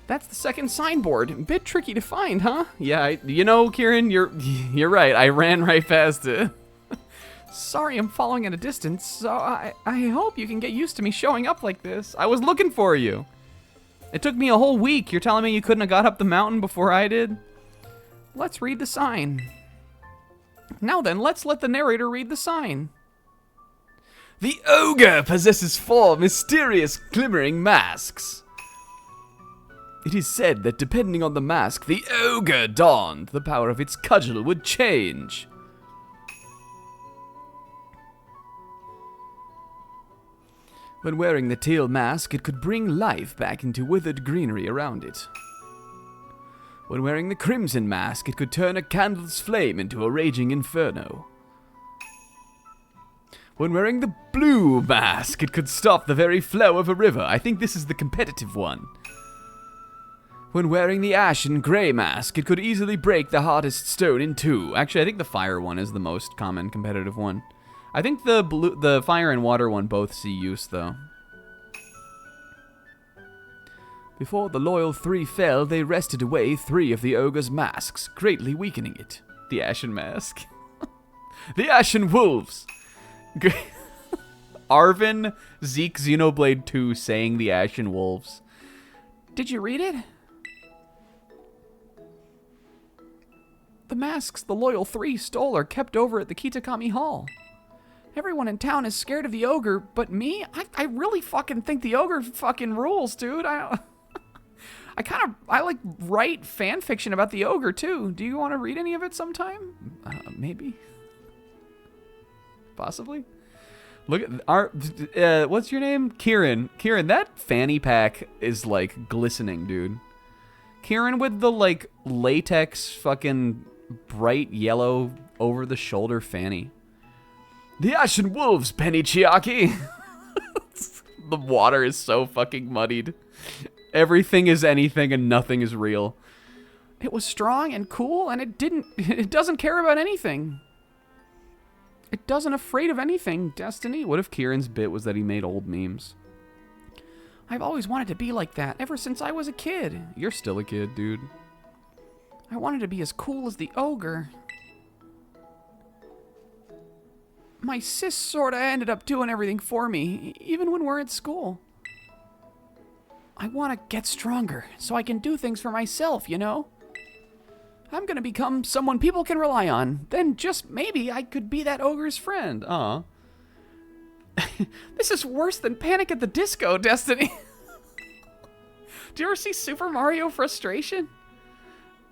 That's the second signboard. A bit tricky to find, huh? Yeah, you know, Kieran, you're right. I ran right past it. Sorry, I'm following at a distance, so I hope you can get used to me showing up like this. I was looking for you. It took me a whole week. You're telling me you couldn't have got up the mountain before I did? Let's read the sign. Now then, let's let the narrator read the sign. The ogre possesses 4 mysterious glimmering masks. It is said that depending on the mask the ogre donned, the power of its cudgel would change. When wearing the teal mask, it could bring life back into withered greenery around it. When wearing the crimson mask, it could turn a candle's flame into a raging inferno. When wearing the blue mask, it could stop the very flow of a river. I think this is the competitive one. When wearing the ashen gray mask, it could easily break the hardest stone in two. Actually, I think the fire one is the most common competitive one. I think the fire and water one both see use, though. Before the loyal three fell, they wrested away 3 of the ogre's masks, greatly weakening it. The ashen mask. The ashen wolves. Arvin, Zeke, Xenoblade 2 saying the ashen wolves. Did you read it? The masks the loyal 3 stole are kept over at the Kitakami Hall. Everyone in town is scared of the ogre, but me? I really fucking think the ogre fucking rules, dude. I like write fan fiction about the ogre, too. Do you want to read any of it sometime? Maybe. Possibly. Look at our, what's your name? Kieran. Kieran, that fanny pack is, like, glistening, dude. Kieran with the, like, latex fucking bright yellow over-the-shoulder fanny. The Ashen Wolves, Penny Chiaki. The water is so fucking muddied. Everything is anything and nothing is real. It was strong and cool, and it doesn't care about anything. It doesn't afraid of anything, Destiny. What if Kieran's bit was that he made old memes? I've always wanted to be like that, ever since I was a kid. You're still a kid, dude. I wanted to be as cool as the ogre. My sis sorta ended up doing everything for me, even when we're at school. I want to get stronger, so I can do things for myself, you know? I'm gonna become someone people can rely on. Then just maybe I could be that ogre's friend. Aw. This is worse than Panic at the Disco, Destiny. Do you ever see Super Mario Frustration?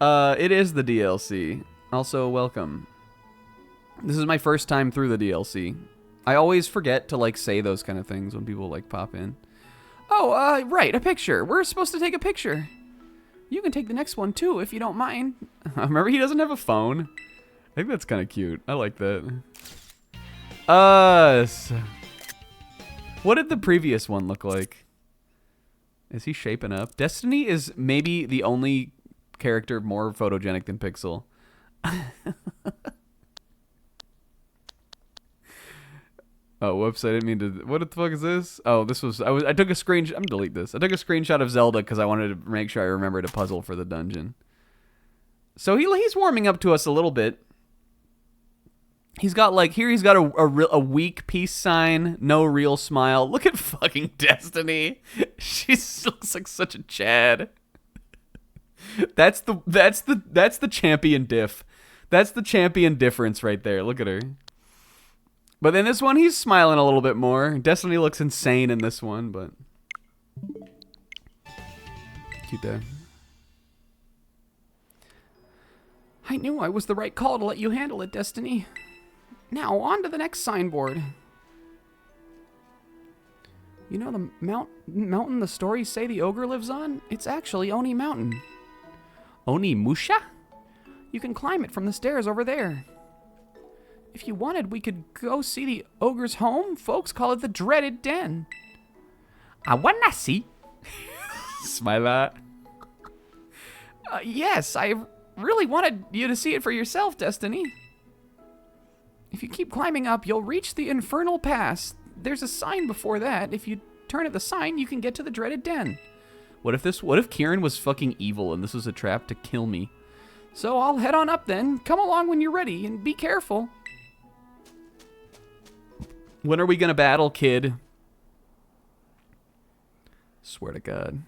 It is the DLC. Also, welcome. This is my first time through the DLC. I always forget to, like, say those kind of things when people, like, pop in. Oh, right, a picture. We're supposed to take a picture. You can take the next one, too, if you don't mind. Remember, he doesn't have a phone. I think that's kind of cute. I like that. What did the previous one look like? Is he shaping up? Destiny is maybe the only character more photogenic than Pixel. Oh, whoops, I didn't mean to. What the fuck is this? Oh, this was. I took a screenshot. I'm gonna delete this. I took a screenshot of Zelda because I wanted to make sure I remembered a puzzle for the dungeon. So he's warming up to us a little bit. He's got, like, he's got a weak peace sign, no real smile. Look at fucking Destiny. She looks like such a Chad. That's the champion diff. That's the champion difference right there. Look at her. But in this one, he's smiling a little bit more. Destiny looks insane in this one, but cute there. I knew I was the right call to let you handle it, Destiny. Now, on to the next signboard. You know the mountain the stories say the ogre lives on? It's actually Oni Mountain. Oni Musha? You can climb it from the stairs over there. If you wanted, we could go see the ogre's home. Folks call it the Dreaded Den. I wanna see. Smile. Yes, I really wanted you to see it for yourself, Destiny. If you keep climbing up, you'll reach the Infernal Pass. There's a sign before that. If you turn at the sign, you can get to the Dreaded Den. What if Kieran was fucking evil and this was a trap to kill me? So I'll head on up then. Come along when you're ready and be careful. When are we gonna battle, kid? Swear to God.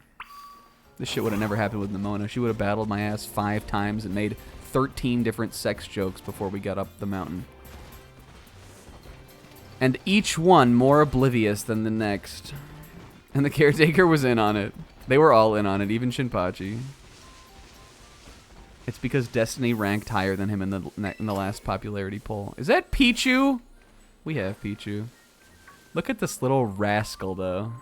This shit would have never happened with Nimona. She would have battled my ass 5 times and made 13 different sex jokes before we got up the mountain. And each one more oblivious than the next. And the caretaker was in on it. They were all in on it, even Shinpachi. It's because Destiny ranked higher than him in the last popularity poll. Is that Pichu? We have Pichu. Look at this little rascal, though.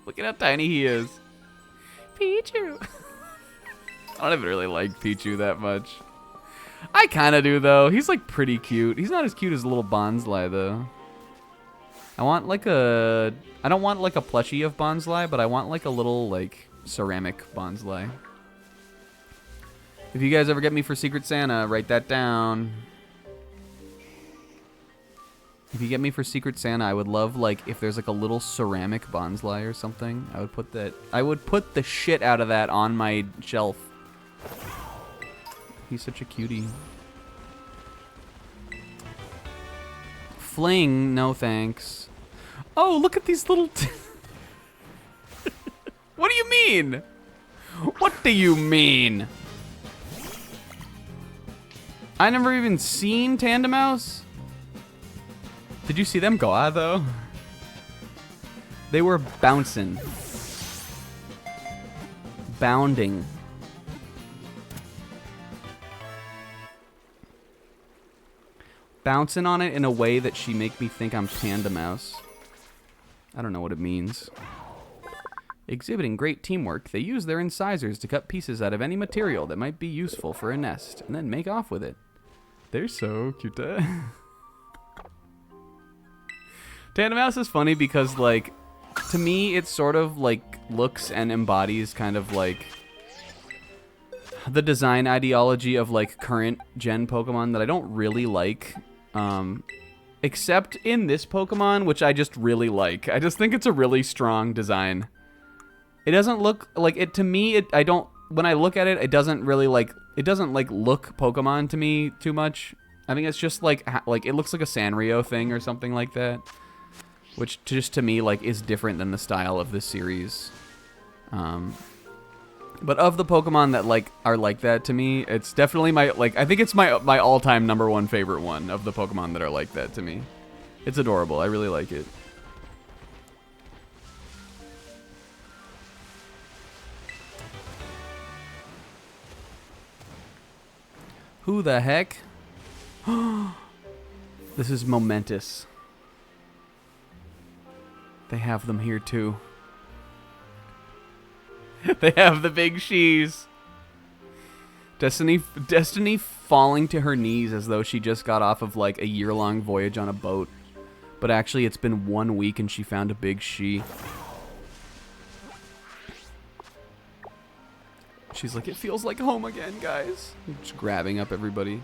Look at how tiny he is. Pichu. I don't even really like Pichu that much. I kind of do, though. He's, like, pretty cute. He's not as cute as little Bonsly, though. I want, like, a... I don't want, like, a plushie of Bonsly, but I want, like, a little, like, ceramic Bonsly. If you guys ever get me for Secret Santa, write that down. If you get me for Secret Santa, I would love, like, if there's, like, a little ceramic Bonsly or something. I would put that... I would put the shit out of that on my shelf. He's such a cutie. Fling, no thanks. Oh, look at these little... What do you mean? What do you mean? I never even seen Tandemouse. Did you see them go out, though? They were bouncing. Bounding. Bouncing on it in a way that she make me think I'm Tandemouse. I don't know what it means. Exhibiting great teamwork, they use their incisors to cut pieces out of any material that might be useful for a nest, and then make off with it. They're so cute. Tandemouse is funny because, like, to me, it sort of, like, looks and embodies kind of, like, the design ideology of, like, current gen Pokemon that I don't really like. Except in this Pokemon, which I just really like. I just think it's a really strong design. It doesn't look like it to me. I don't. When I look at it, it doesn't really like. It doesn't like look Pokemon to me too much. I think it's just like it looks like a Sanrio thing or something like that, which just to me like is different than the style of this series. But of the Pokemon that like are like that to me, it's definitely my like. I think it's my all-time #1 favorite one of the Pokemon that are like that to me. It's adorable. I really like it. Who the heck? This is momentous. They have them here too. They have the big shees. Destiny falling to her knees as though she just got off of like a year-long voyage on a boat. But actually it's been 1 week and she found a big she. She's like, it feels like home again, guys. Just grabbing up everybody.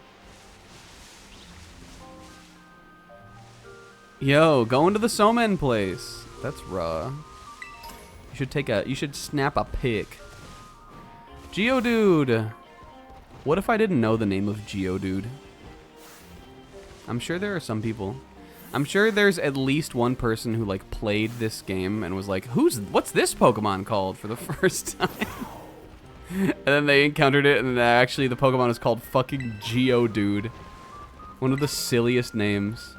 Yo, going to the Somen place. That's raw. You should snap a pic. Geodude. What if I didn't know the name of Geodude? I'm sure there are some people. I'm sure there's at least one person who like played this game and was like, what's this Pokemon called for the first time? And then they encountered it, and then actually the Pokemon is called fucking Geodude. One of the silliest names.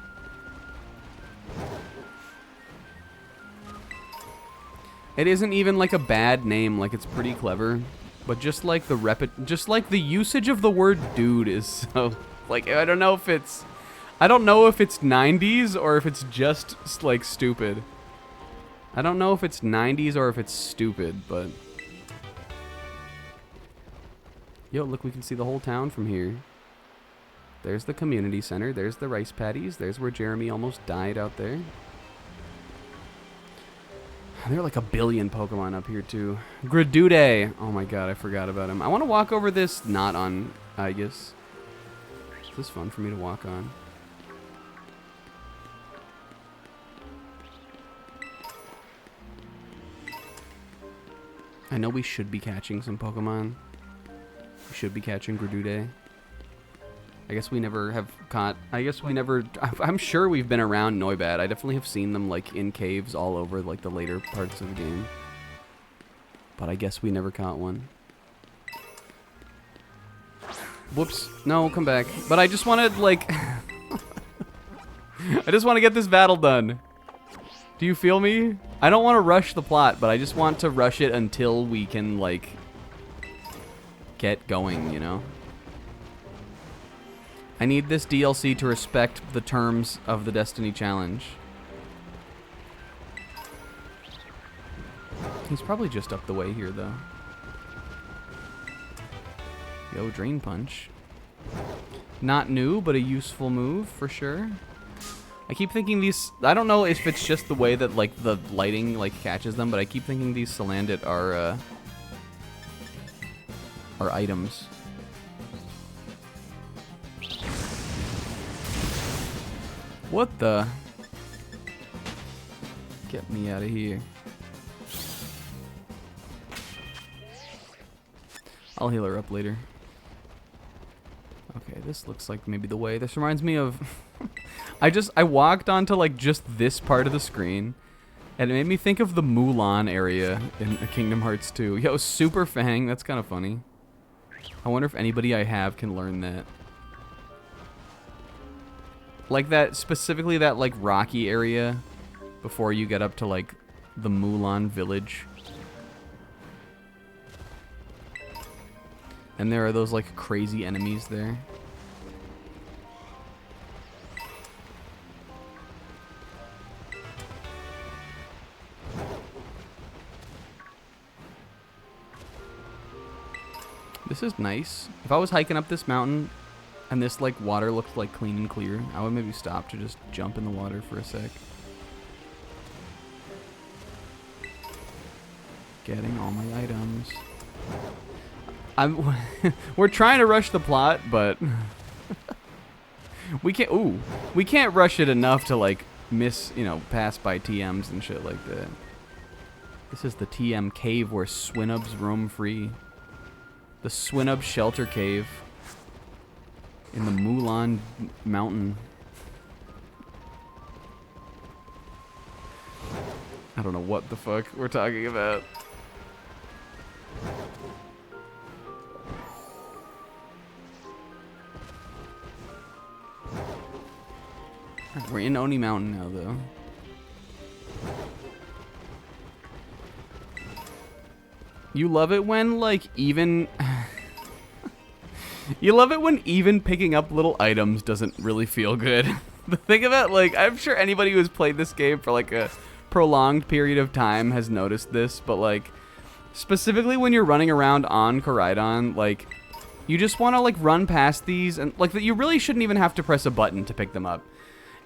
It isn't even like a bad name, like it's pretty clever, but just like the usage of the word dude is so like I don't know if it's 90s or if it's just like stupid. I don't know if it's 90s or if it's stupid, but yo, look, we can see the whole town from here. There's the community center, there's the rice paddies, there's where Jeremy almost died out there. There are like a billion Pokemon up here too. Gradude. Oh my god, I forgot about him. I want to walk over this not on Aegis. This is fun for me to walk on. I know we should be catching some Pokemon. We should be catching Gradude. I guess we never have caught... I'm sure we've been around Noibat. I definitely have seen them, like, in caves all over, like, the later parts of the game. But I guess we never caught one. Whoops. No, come back. But I just want to, like... I just want to get this battle done. Do you feel me? I don't want to rush the plot, but I just want to rush it until we can, like... get going, you know? I need this DLC to respect the terms of the Destiny Challenge. He's probably just up the way here, though. Yo, Drain Punch. Not new, but a useful move for sure. I keep thinking these, I don't know if it's just the way that like the lighting like catches them, but I keep thinking these Salandit are items. What the? Get me out of here. I'll heal her up later. Okay, this looks like maybe the way. This reminds me of... I walked onto like just this part of the screen, and it made me think of the Mulan area in Kingdom Hearts 2. Yo, Super Fang, that's kind of funny. I wonder if anybody I have can learn that. Like that, specifically that like rocky area before you get up to like the Mulan village. And there are those like crazy enemies there. This is nice. If I was hiking up this mountain and this like water looked like clean and clear, I would maybe stop to just jump in the water for a sec. Getting all my items. We're trying to rush the plot, but we can't. Ooh, we can't rush it enough to like miss, you know, pass by TMs and shit like that. This is the TM cave where Swinubs roam free. The Swinub shelter cave in the Mulan mountain. I don't know what the fuck we're talking about. We're in Oni Mountain now, though. You love it when, like, even... you love it when even picking up little items doesn't really feel good. The thing about, like, I'm sure anybody who's played this game for, like, a prolonged period of time has noticed this, but, like, specifically when you're running around on Koraidon, like, you just want to, like, run past these, and, like, you really shouldn't even have to press a button to pick them up.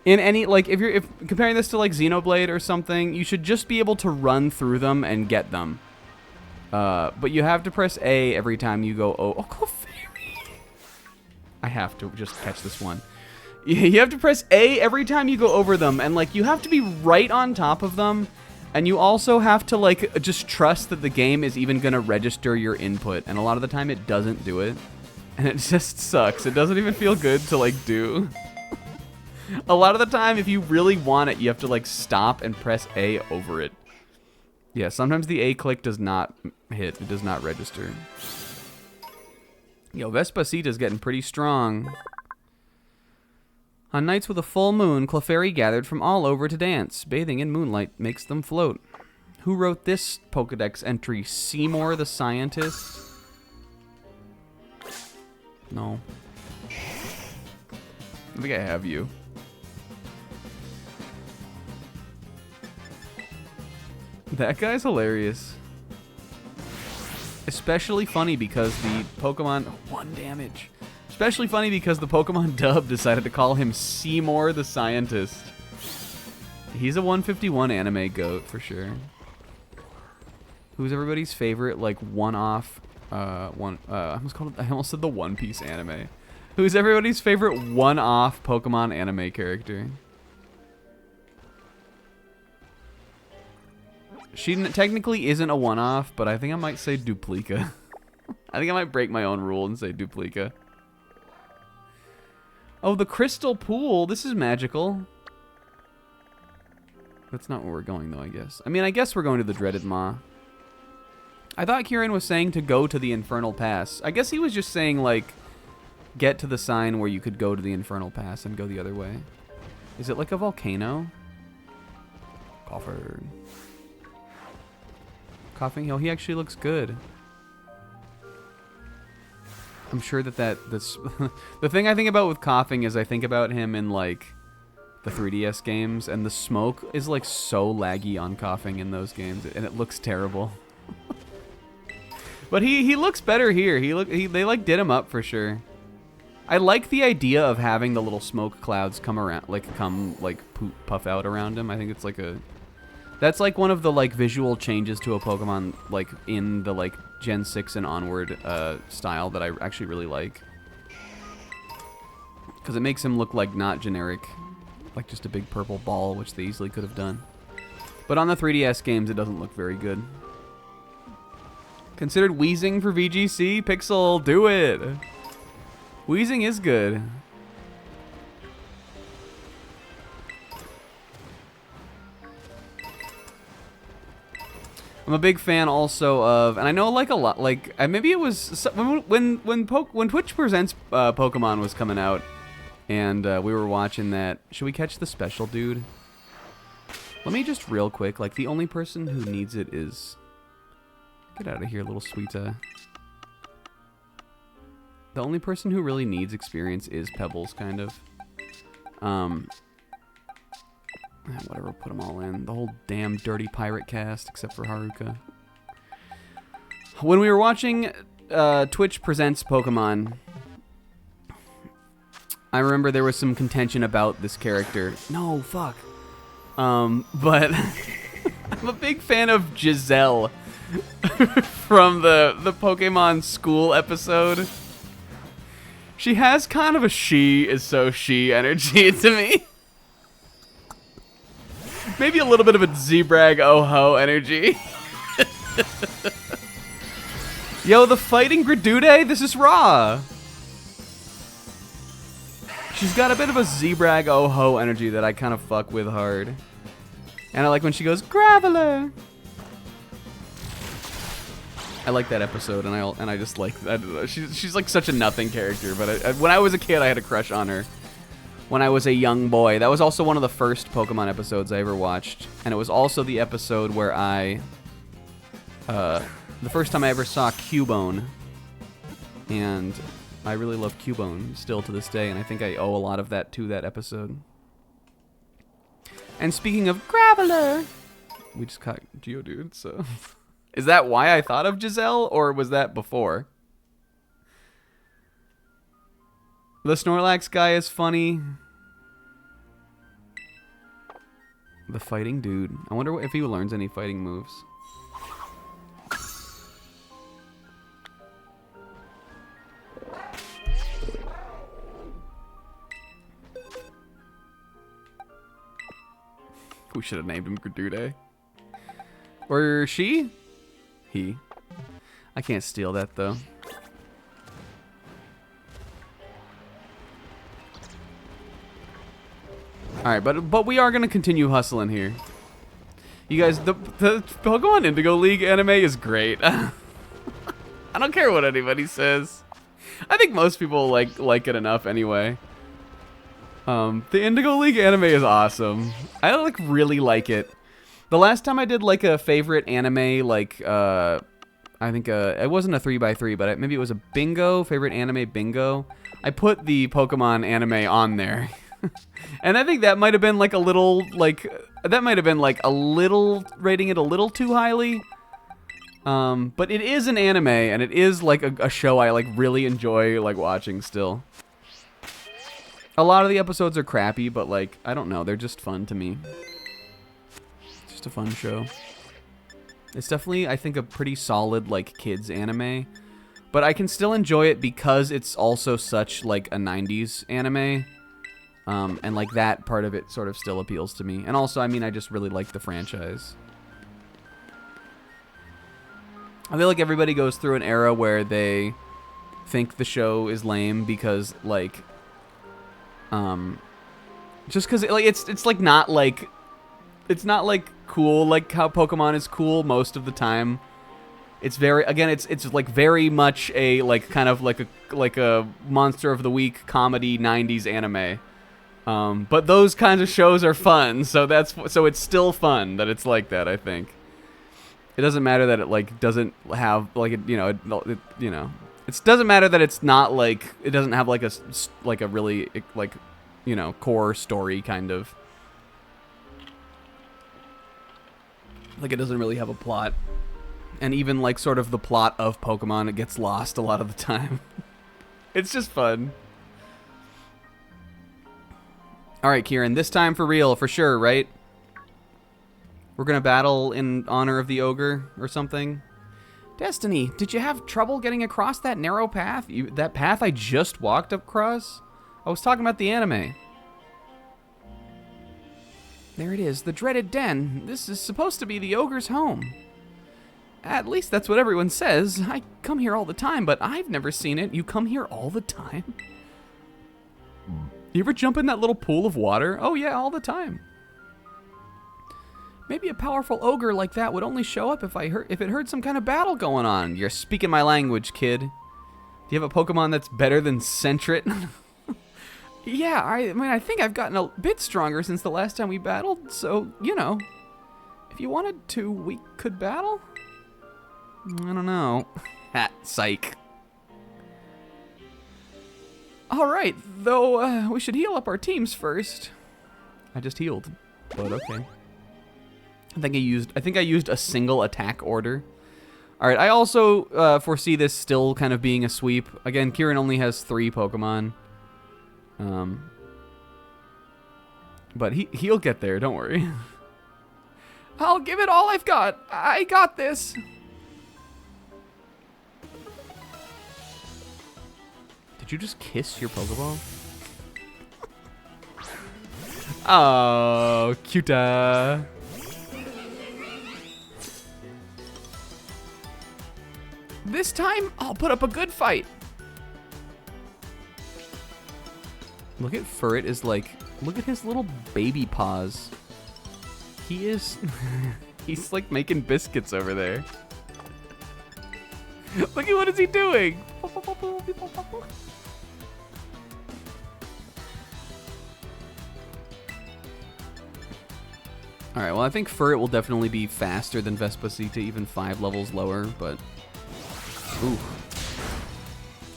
In any, like, if comparing this to, like, Xenoblade or something, you should just be able to run through them and get them. But you have to press A every time you go, oh, Clefairy. I have to just catch this one. You have to press A every time you go over them, and, like, you have to be right on top of them, and you also have to, like, just trust that the game is even gonna register your input, and a lot of the time it doesn't do it, and it just sucks. It doesn't even feel good to, like, do. A lot of the time, if you really want it, you have to, like, stop and press A over it. Yeah, sometimes the A click does not hit. It does not register. Yo, Vespacita's getting pretty strong. On nights with a full moon, Clefairy gathered from all over to dance. Bathing in moonlight makes them float. Who wrote this Pokedex entry? Seymour the Scientist? No. I think I have you. That guy's hilarious. Especially funny because the Pokemon... 1 damage. Especially funny because the Pokemon dub decided to call him Seymour the Scientist. He's a 151 anime goat for sure. Who's everybody's favorite, like, one-off... I almost said the One Piece anime. Who's everybody's favorite one-off Pokemon anime character? She technically isn't a one-off, but I think I might say Duplica. I think I might break my own rule and say Duplica. Oh, the Crystal Pool. This is magical. That's not where we're going, though, I guess. I mean, I guess we're going to the Dreaded Maw. I thought Kieran was saying to go to the Infernal Pass. I guess he was just saying, like, get to the sign where you could go to the Infernal Pass and go the other way. Is it like a volcano? Coffered. Coughing Hill, he actually looks good. I'm sure that's the thing I think about with Coughing is I think about him in like the 3DS games, and the smoke is like so laggy on Coughing in those games, and it looks terrible. But he looks better here. They like did him up for sure. I like the idea of having the little smoke clouds come around, puff out around him. I think it's like that's like one of the like visual changes to a Pokemon like in the like Gen 6 and onward style that I actually really like. Because it makes him look like not generic, like just a big purple ball, which they easily could have done. But on the 3DS games, it doesn't look very good. Considered Wheezing for VGC? Pixel, do it! Wheezing is good. I'm a big fan also of, and I know like a lot, like maybe it was when Twitch Presents Pokemon was coming out, and we were watching that. Should we catch the special dude? Let me just real quick, like the only person who needs it is, get out of here, little sweeta. The only person who really needs experience is Pebbles, kind of. Whatever, put them all in. The whole damn dirty pirate cast, except for Haruka. When we were watching Twitch Presents Pokemon, I remember there was some contention about this character. No, fuck. But I'm a big fan of Giselle from the Pokemon School episode. She has kind of a she is so she energy to me. Maybe a little bit of a Zebrag oh-ho energy. Yo, the fighting Gradude, this is raw. She's got a bit of a Zebrag oh-ho energy that I kind of fuck with hard. And I like when she goes, Graveler. I like that episode, and I just like, I don't know, she's like such a nothing character, but when I was a kid, I had a crush on her. When I was a young boy. That was also one of the first Pokemon episodes I ever watched, and it was also the episode where the first time I ever saw Cubone, and I really love Cubone still to this day, and I think I owe a lot of that to that episode. And speaking of Graveler, we just caught Geodude, so... Is that why I thought of Giselle, or was that before? The Snorlax guy is funny. The fighting dude. I wonder if he learns any fighting moves. We should have named him Gradude. Or she? He. I can't steal that though. Alright, but we are gonna continue hustling here. You guys, the Pokemon Indigo League anime is great. I don't care what anybody says. I think most people like it enough anyway. The Indigo League anime is awesome. I really like it. The last time I did like a favorite anime, I think it wasn't a 3x3, but maybe it was a bingo, favorite anime bingo. I put the Pokemon anime on there. And I think that might have been like a little, rating it a little too highly. But it is an anime, and it is like a show I really enjoy watching still. A lot of the episodes are crappy, but I don't know, they're just fun to me. It's just a fun show. It's definitely, I think, a pretty solid kids anime, but I can still enjoy it because it's also such a 90s anime. And that part of it sort of still appeals to me. And also, I mean, I just really like the franchise. I feel like everybody goes through an era where they think the show is lame because just because it's not cool how Pokemon is cool most of the time. It's very, again, it's very much a kind of a Monster of the Week comedy 90s anime. But those kinds of shows are fun, so it's still fun that it's like that, I think. It doesn't matter that it doesn't have it doesn't matter that it's not it doesn't have a really core story kind of. It doesn't really have a plot. And even sort of the plot of Pokemon, it gets lost a lot of the time. It's just fun. All right, Kieran, this time for real, for sure, right? We're gonna battle in honor of the ogre or something. Destiny, did you have trouble getting across that narrow path? That path I just walked across? I was talking about the anime. There it is, the dreaded den. This is supposed to be the ogre's home. At least that's what everyone says. I come here all the time, but I've never seen it. You come here all the time? You ever jump in that little pool of water? Oh yeah, all the time. Maybe a powerful ogre like that would only show up if it heard some kind of battle going on. You're speaking my language, kid. Do you have a Pokemon that's better than Sentret? Yeah, I mean, I think I've gotten a bit stronger since the last time we battled, so, you know, if you wanted to, we could battle? I don't know. Psych. Alright, though, we should heal up our teams first. I just healed, but okay. I think I used a single attack order. Alright, I also foresee this still kind of being a sweep. Again, Kieran only has 3 Pokemon. But he'll get there, don't worry. I'll give it all I've got. I got this. Did you just kiss your Pokeball? Oh, cuta. This time, I'll put up a good fight. Look at Furret is like, look at his little baby paws. He is, he's like making biscuits over there. Look at what is he doing? Alright, well I think Furret will definitely be faster than Vespacita, even 5 levels lower, but... Ooh.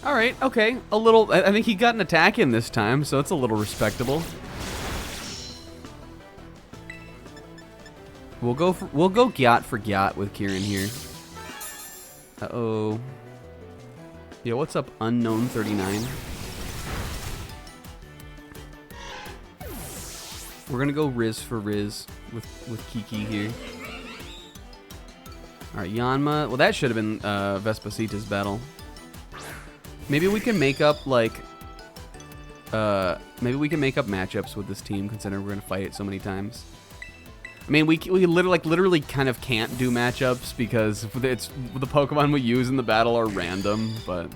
Alright, okay. A little... I think he got an attack in this time, so it's a little respectable. We'll go Gyat for Gyat with Kieran here. Uh-oh. Yeah, what's up, Unknown 39? We're gonna go Riz for Riz with Kiki here. Alright, Yanma. Well, that should have been Vespacita's battle. Maybe we can make up, like... maybe we can make up matchups with this team, considering we're gonna fight it so many times. I mean, we literally kind of can't do matchups because it's the Pokemon we use in the battle are random, but...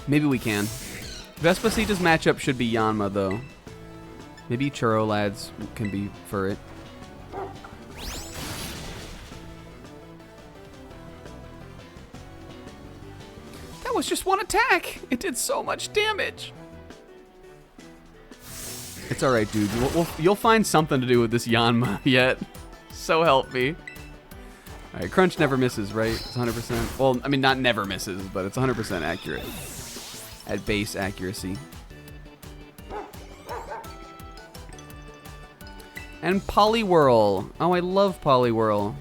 Maybe we can. Vespacita's matchup should be Yanma, though. Maybe Churro Lads can be Furret. That was just one attack! It did so much damage! It's alright, dude. You'll find something to do with this Yanma yet. So help me. Alright, Crunch never misses, right? It's 100%. Well, I mean, not never misses, but it's 100% accurate. At base accuracy. And Poliwhirl. Oh, I love Poliwhirl.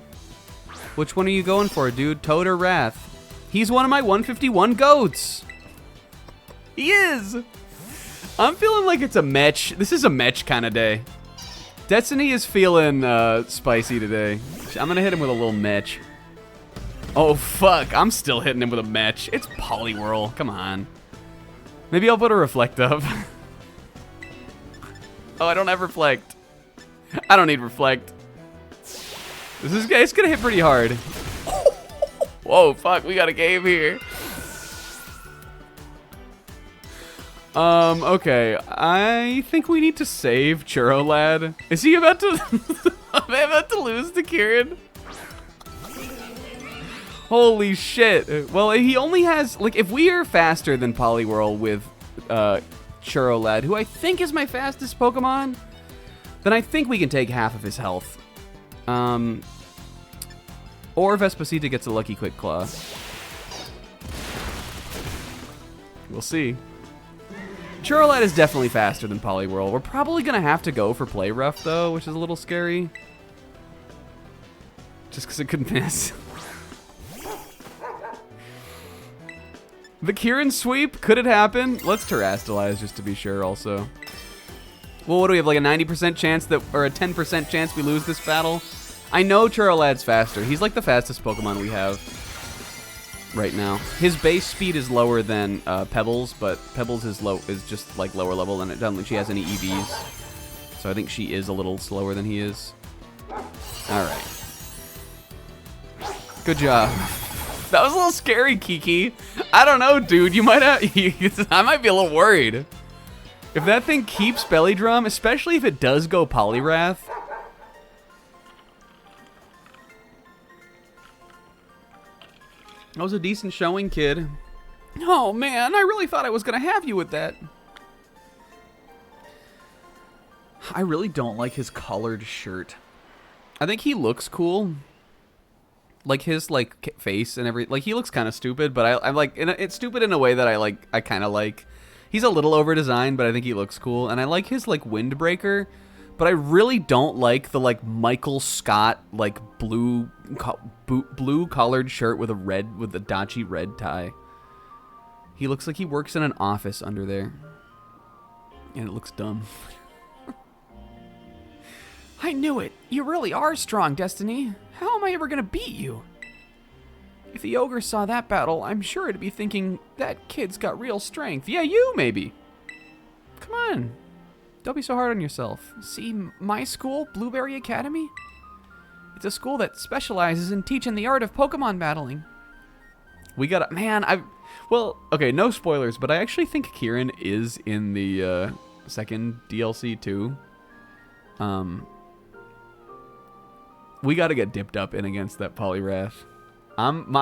Which one are you going for, dude? Toad or Wrath? He's one of my 151 goats. He is. I'm feeling like it's a match. This is a match kind of day. Destiny is feeling spicy today. I'm going to hit him with a little match. Oh, fuck. I'm still hitting him with a match. It's Poliwhirl. Come on. Maybe I'll put a Reflect up. Oh, I don't have Reflect. I don't need Reflect. It's going to hit pretty hard. Whoa, fuck. We got a game here. Okay. I think we need to save Churro Lad. Is he about to... Am I about to lose to Kieran? Holy shit. Well, he only has... Like, if we are faster than Poliwhirl with Churro Lad, who I think is my fastest Pokemon, then I think we can take half of his health. Or Vespacita gets a lucky Quick Claw. We'll see. Churro Lad is definitely faster than Poliwhirl. We're probably going to have to go for Play Rough, though, which is a little scary. Just because it could miss. The Kieran sweep, could it happen? Let's terrestrialize just to be sure also. Well, what do we have, like a 90% chance that, or a 10% chance we lose this battle? I know Churalad's faster. He's like the fastest Pokemon we have right now. His base speed is lower than Pebbles, but Pebbles is just like lower level, and it doesn't think she has any EVs. So I think she is a little slower than he is. All right. Good job. That was a little scary, Kiki. I don't know, dude. You might have. I might be a little worried. If that thing keeps Belly Drum, especially if it does go Poliwrath. That was a decent showing, kid. Oh, man. I really thought I was going to have you with that. I really don't like his colored shirt. I think he looks cool. Like his like face and like he looks kind of stupid, but I'm like it's stupid in a way that I kind of like. He's a little over designed, but I think he looks cool, and I like his like windbreaker, but I really don't like the like Michael Scott like blue collared shirt with a Dachi red tie. He looks like he works in an office under there, and it looks dumb. I knew it. You really are strong, Destiny. How am I ever gonna beat you? If the ogre saw that battle, I'm sure it'd be thinking, that kid's got real strength. Yeah, you, maybe. Come on. Don't be so hard on yourself. See, my school, Blueberry Academy? It's a school that specializes in teaching the art of Pokemon battling. We gotta... Man, well, okay, no spoilers, but I actually think Kieran is in the second DLC, too. We gotta get dipped up in against that Poliwrath. I'm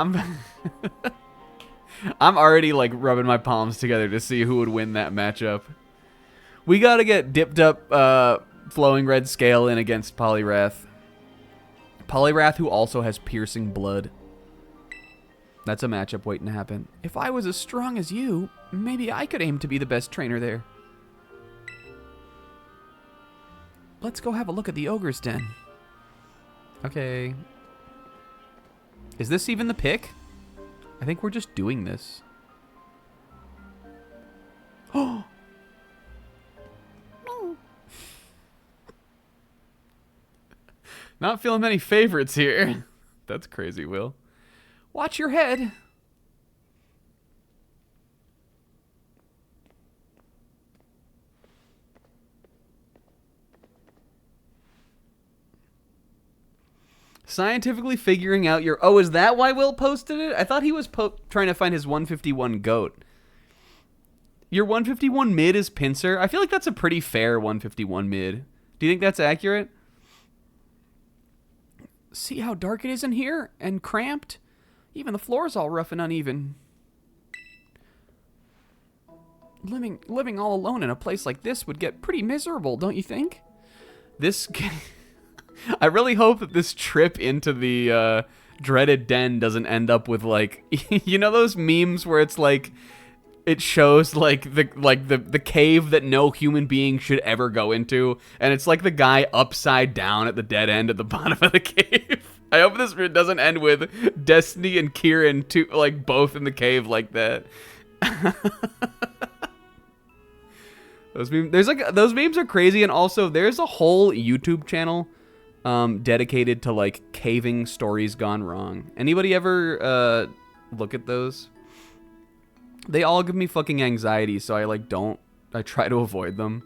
already like rubbing my palms together to see who would win that matchup. We gotta get dipped up Flowing Red Scale in against Poliwrath. Poliwrath who also has piercing blood. That's a matchup waiting to happen. If I was as strong as you, maybe I could aim to be the best trainer there. Let's go have a look at the ogre's den. Okay. Is this even the pick? I think we're just doing this. Oh! No. Not feeling many favorites here. That's crazy, Will. Watch your head. Scientifically figuring out your... Oh, is that why Will posted it? I thought he was trying to find his 151 goat. Your 151 mid is Pinsir? I feel like that's a pretty fair 151 mid. Do you think that's accurate? See how dark it is in here? And cramped? Even the floor's all rough and uneven. Living all alone in a place like this would get pretty miserable, don't you think? This... I really hope that this trip into the dreaded den doesn't end up with like, you know those memes where it's like, it shows like the cave that no human being should ever go into, and it's like the guy upside down at the dead end at the bottom of the cave. I hope this doesn't end with Destiny and Kieran like both in the cave like that. Those memes are crazy, and also there's a whole YouTube channel dedicated to like caving stories gone wrong. Anybody ever look at those? They all give me fucking anxiety, so I try to avoid them.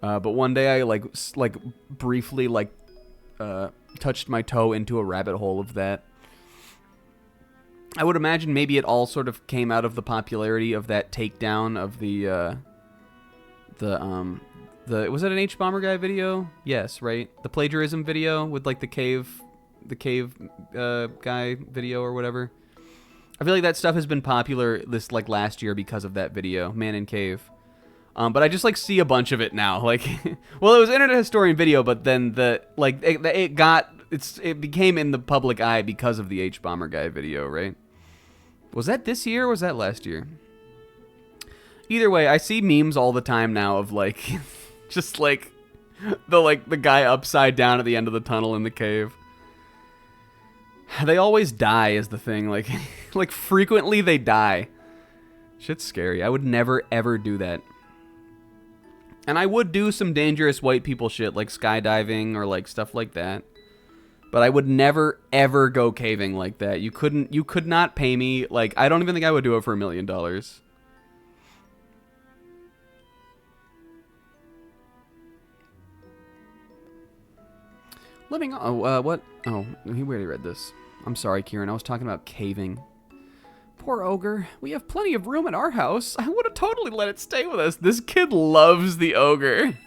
But one day I like briefly touched my toe into a rabbit hole of that. I would imagine maybe it all sort of came out of the popularity of that takedown of was it an H-Bomber guy video? Yes, right? The plagiarism video with like the cave guy video or whatever. I feel like that stuff has been popular this like last year because of that video, Man in Cave. But I just like see a bunch of it now. Like, well, it was Internet Historian video, but then it became in the public eye because of the H-Bomber guy video, right? Was that this year or was that last year? Either way, I see memes all the time now of like just like the guy upside down at the end of the tunnel in the cave. They always die is the thing. Like frequently they die. Shit's scary. I would never, ever do that. And I would do some dangerous white people shit, like skydiving or like stuff like that. But I would never, ever go caving like that. You could not pay me. Like, I don't even think I would do it for $1 million. Living on, what? Oh, he already read this. I'm sorry, Kieran. I was talking about caving. Poor ogre. We have plenty of room in our house. I would have totally let it stay with us. This kid loves the ogre.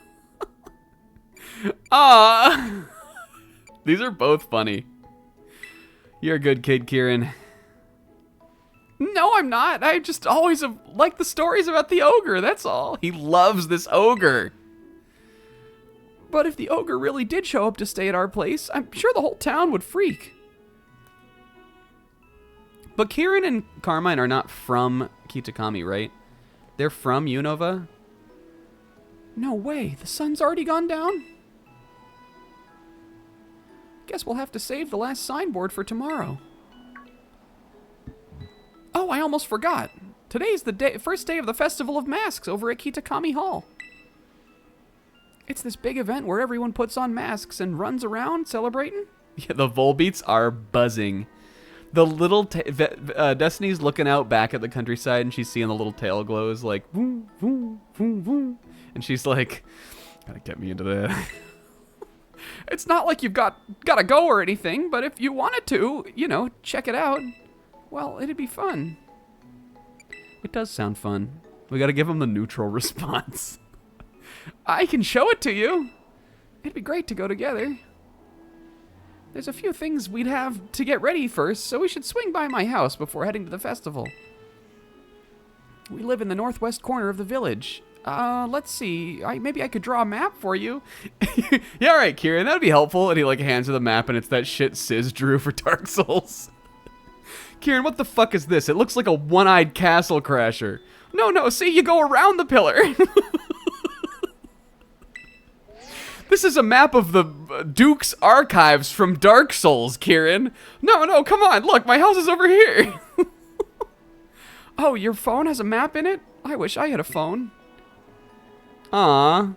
Ah. These are both funny. You're a good kid, Kieran. No, I'm not. I just always have liked the stories about the ogre, that's all. He loves this ogre. But if the ogre really did show up to stay at our place, I'm sure the whole town would freak. But Kieran and Carmine are not from Kitakami, right? They're from Unova? No way, the sun's already gone down? Guess we'll have to save the last signboard for tomorrow. Oh, I almost forgot. Today's the first day of the Festival of Masks over at Kitakami Hall. It's this big event where everyone puts on masks and runs around celebrating. Yeah, the Volbeats are buzzing. The little Destiny's looking out back at the countryside and she's seeing the little tail glows like boom, boom, boom, boom. And she's like, gotta get me into that. It's not like you've gotta go or anything, but if you wanted to, you know, check it out, well, it'd be fun. It does sound fun. We gotta give him the neutral response. I can show it to you. It'd be great to go together. There's a few things we'd have to get ready first, so we should swing by my house before heading to the festival. We live in the northwest corner of the village. Let's see. Maybe I could draw a map for you. Yeah, all right, Kieran, that'd be helpful. And he like hands her the map, and it's that shit Sis drew for Dark Souls. Kieran, what the fuck is this? It looks like a one-eyed castle crasher. No, see, you go around the pillar. This is a map of the Duke's archives from Dark Souls, Kieran. No, come on. Look, my house is over here. Oh, your phone has a map in it? I wish I had a phone. Aw.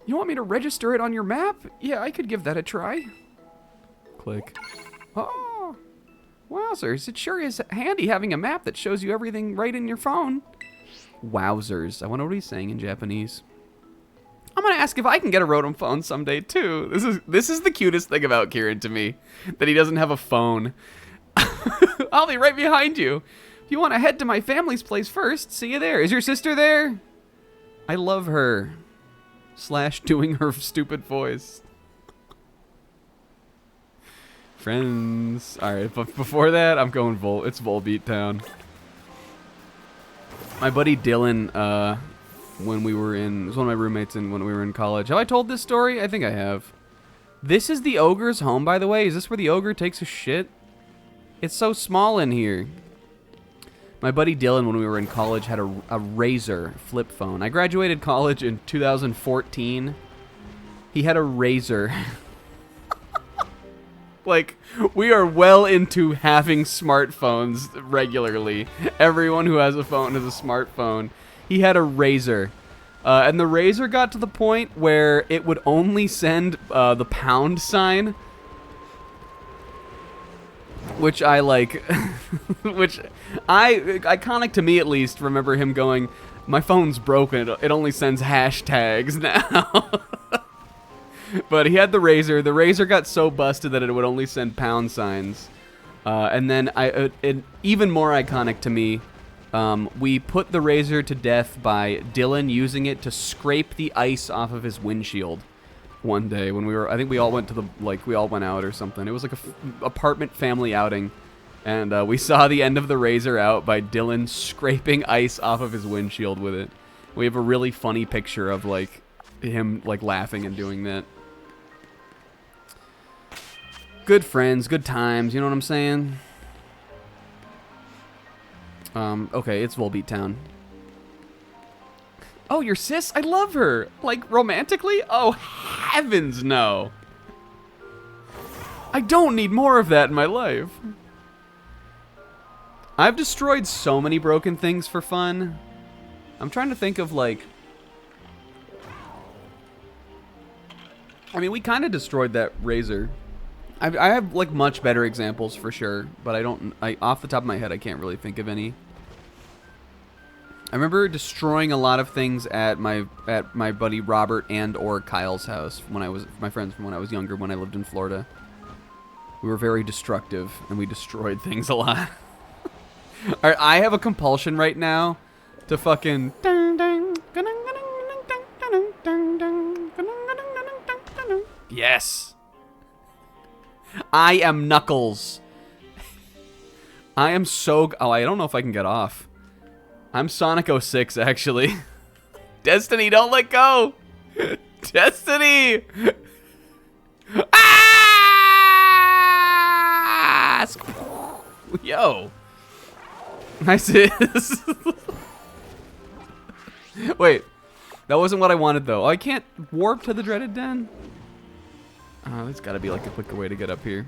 You want me to register it on your map? Yeah, I could give that a try. Click. Oh, wowzers. It sure is handy having a map that shows you everything right in your phone. Wowzers. I wonder what he's saying in Japanese. I'm gonna ask if I can get a Rotom phone someday too. This is the cutest thing about Kieran to me, that he doesn't have a phone. I'll be right behind you. If you want to head to my family's place first, see you there. Is your sister there? I love her. / doing her stupid voice. Friends. All right, but before that, I'm going It's Volbeat Town. My buddy Dylan, when we were in, it was one of my roommates when we were in college. Have I told this story? I think I have. This is the ogre's home, by the way. Is this where the ogre takes a shit? It's so small in here. My buddy Dylan, when we were in college, had a Razr flip phone. I graduated college in 2014. He had a Razr. Like, we are well into having smartphones regularly. Everyone who has a phone has a smartphone. He had a Razr. And the Razr got to the point where it would only send the pound sign. Which I like. Which iconic to me at least, remember him going, my phone's broken. It only sends hashtags now. But he had the Razr. The Razr got so busted that it would only send pound signs. And then even more iconic to me, we put the Razr to death by Dylan using it to scrape the ice off of his windshield one day when I think we all went to we all went out or something. It was like a apartment family outing. And we saw the end of the Razr out by Dylan scraping ice off of his windshield with it. We have a really funny picture of like him like laughing and doing that. Good friends, good times, you know what I'm saying? Okay, it's Volbeat Town. Oh, your sis? I love her. Like, romantically? Oh, heavens no. I don't need more of that in my life. I've destroyed so many broken things for fun. I'm trying to think of, like... I mean, we kind of destroyed that razor. I have, like, much better examples for sure, but off the top of my head, I can't really think of any. I remember destroying a lot of things at my buddy Robert and or Kyle's house when I was my friends from when I was younger, when I lived in Florida. We were very destructive and we destroyed things a lot. All right, I have a compulsion right now to fucking yes. I am Knuckles. I am so oh, I don't know if I can get off. I'm Sonic 06, actually. Destiny, don't let go! Destiny! Ah! Yo. Nice. Wait. That wasn't what I wanted, though. Oh, I can't warp to the dreaded den? Oh, there's gotta be, like, a quicker way to get up here.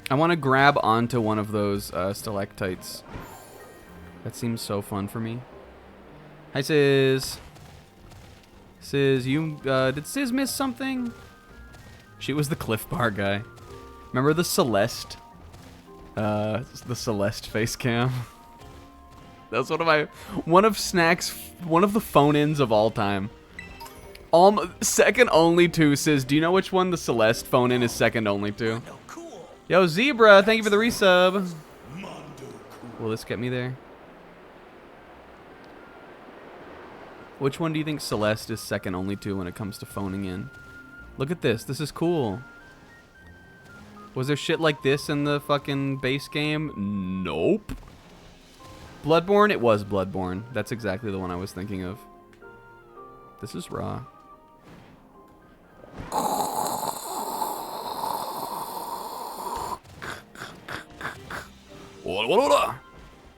I want to grab onto one of those stalactites. That seems so fun for me. Hi, Sis. Sis, you, did Sis miss something? She was the Cliff Bar guy. Remember the Celeste? The Celeste face cam? That was one of the phone-ins of all time. Second only to, Sis, do you know which one the Celeste phone-in is second only to? Yo, Zebra, thank you for the resub. Will this get me there? Which one do you think Celeste is second only to when it comes to phoning in? Look at this. This is cool. Was there shit like this in the fucking base game? Nope. Bloodborne? It was Bloodborne. That's exactly the one I was thinking of. This is raw.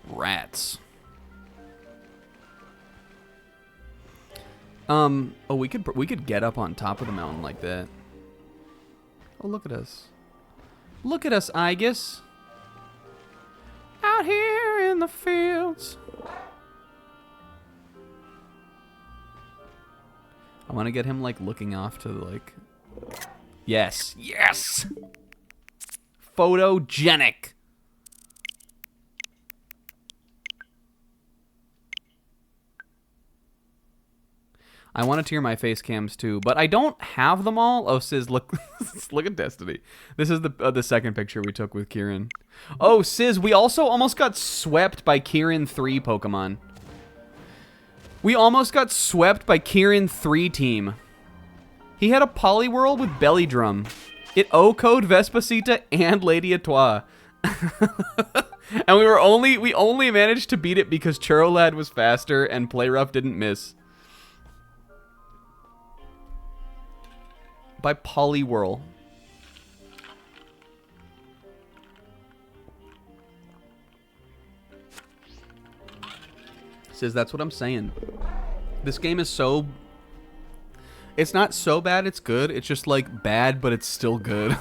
Rats. Oh, we could get up on top of the mountain like that. Oh, look at us. Look at us, Aegis. Out here in the fields. I want to get him, like, looking off to, like... Yes. Yes! Photogenic. I want to tier my face cams too, but I don't have them all. Oh, Sis, look, look at Destiny. This is the second picture we took with Kieran. Oh, Sis, we also almost got swept by Kieran 3 Pokemon. We almost got swept by Kieran 3 team. He had a Poliwhirl with Belly Drum. It O-code Vespacita and Lady Etoile. And we only managed to beat it because Churrolad was faster and Play Rough didn't miss. By Poliwhirl. Says that's what I'm saying. This game is so... It's not so bad it's good. It's just like bad, but it's still good.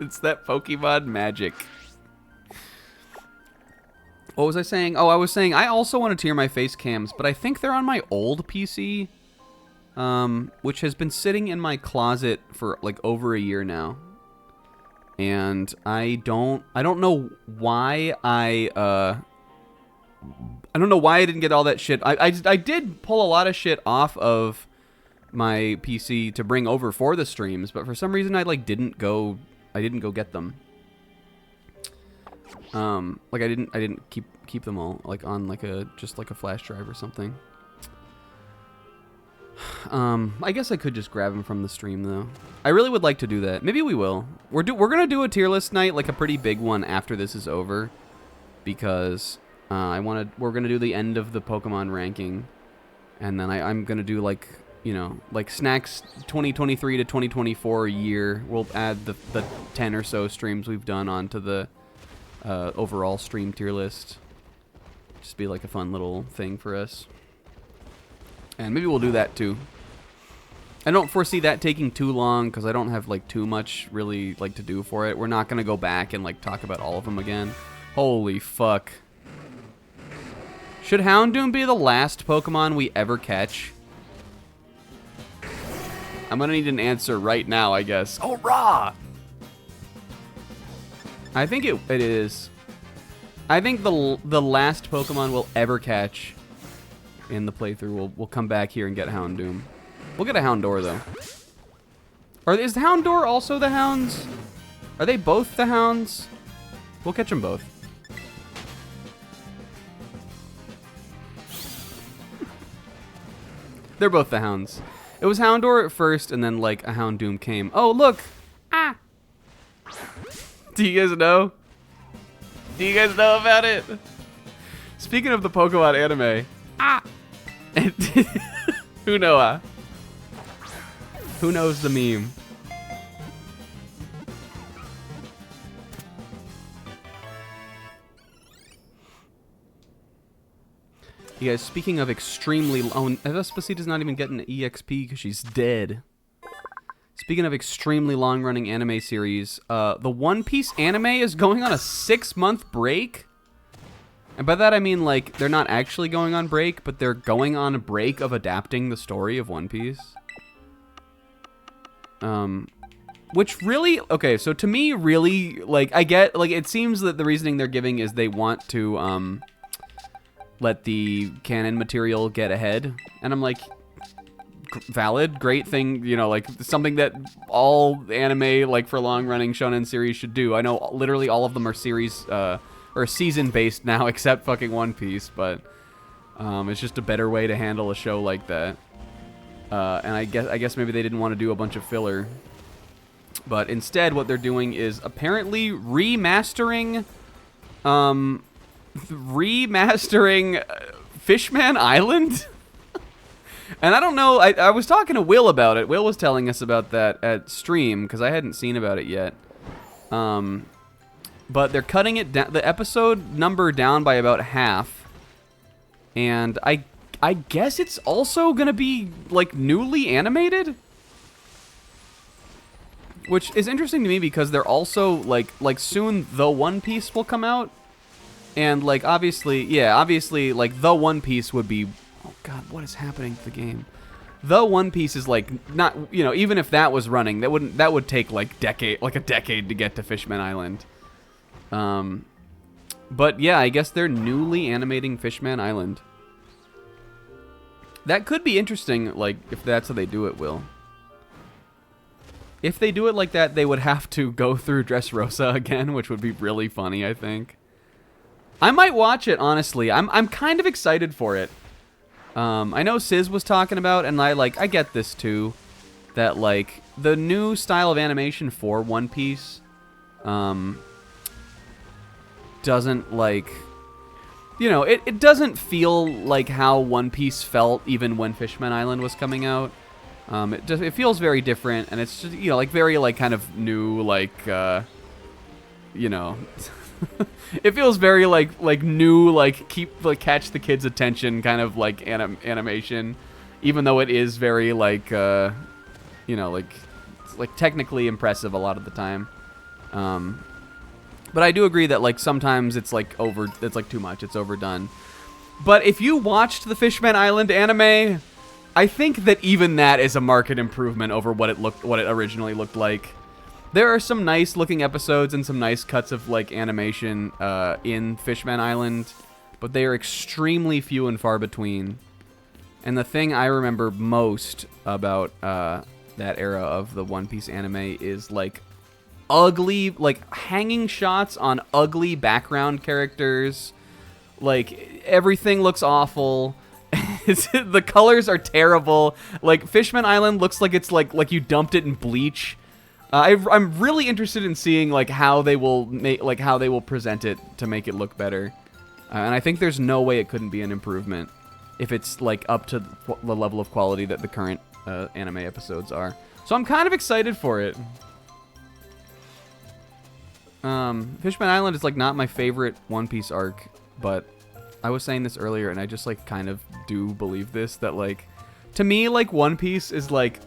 It's that Pokemon magic. What was I saying? Oh, I was saying I also want to tier my face cams, but I think they're on my old PC. Which has been sitting in my closet for like over a year now, and I don't know why I don't know why I didn't get all that shit. I did pull a lot of shit off of my PC to bring over for the streams, but for some reason I didn't go get them. Like I didn't keep them all like on like just like a flash drive or something. I guess I could just grab him from the stream, though. I really would like to do that. Maybe we will. We're gonna do a tier list night, like a pretty big one after this is over, because we're gonna do the end of the Pokemon ranking, and then I'm gonna do like, you know, like Snacks 2023 to 2024 year. We'll add the 10 or so streams we've done onto the overall stream tier list. Just be like a fun little thing for us. And maybe we'll do that too. I don't foresee that taking too long because I don't have like too much really like to do for it. We're not gonna go back and like talk about all of them again. Holy fuck. Should Houndoom be the last Pokemon we ever catch? I'm gonna need an answer right now, I guess. Oh, rah! I think it is. I think the last Pokemon we'll ever catch in the playthrough we'll come back here and get Houndoom. We'll get a Houndour though. Or is the Houndour also the Hounds? Are they both the Hounds? We'll catch them both. They're both the Hounds. It was Houndour at first, and then like a Houndoom came. Oh look! Ah! Do you guys know? Do you guys know about it? Speaking of the Pokemon anime, ah! Who knows? Who knows the meme? You guys, speaking of extremely... Oh, Vespacita's not even getting an EXP because she's dead. Speaking of extremely long-running anime series, the One Piece anime is going on a 6-month break. And by that I mean, like, they're not actually going on break, but they're going on a break of adapting the story of One Piece. Which really... Okay, so to me, really, like, I get... Like, it seems that the reasoning they're giving is they want to, let the canon material get ahead. And I'm like, valid, great thing, you know, like something that all anime, like for long-running shonen series should do. I know literally all of them are series, or season-based now, except fucking One Piece, but it's just a better way to handle a show like that. And I guess maybe they didn't want to do a bunch of filler. But instead, what they're doing is apparently remastering Fishman Island. And I don't know, I was talking to Will about it. Will was telling us about that at stream because I hadn't seen about it yet. But they're cutting it down, the episode number down by about half. And I guess it's also gonna be like newly animated, which is interesting to me because they're also like soon the One Piece will come out. And, like, obviously, like, the One Piece would be... Oh, God, what is happening to the game? The One Piece is, like, not... You know, even if that was running, that would take, like, a decade to get to Fishman Island. But, yeah, I guess they're newly animating Fishman Island. That could be interesting, like, if that's how they do it, Will. If they do it like that, they would have to go through Dressrosa again, which would be really funny, I think. I might watch it, honestly. I'm kind of excited for it. I know Sis was talking about, and I get this too, that like the new style of animation for One Piece doesn't like, you know, it doesn't feel like how One Piece felt even when Fishman Island was coming out. It feels very different, and it's just, you know, like very like kind of new, like you know. It feels very like new, like catch the kids' attention kind of like animation, even though it is very like you know, like technically impressive a lot of the time. But I do agree that like sometimes it's like too much, it's overdone. But if you watched the Fishman Island anime, I think that even that is a marked improvement over what it originally looked like. There are some nice looking episodes and some nice cuts of like animation in Fishman Island, but they are extremely few and far between. And the thing I remember most about that era of the One Piece anime is like ugly, like hanging shots on ugly background characters. Like everything looks awful. The colors are terrible. Like Fishman Island looks like it's like you dumped it in bleach. I'm really interested in seeing like how they will present it to make it look better, and I think there's no way it couldn't be an improvement if it's like up to the level of quality that the current anime episodes are. So I'm kind of excited for it. Fishman Island is like not my favorite One Piece arc, but I was saying this earlier, and I just like kind of do believe this, that like to me like One Piece is like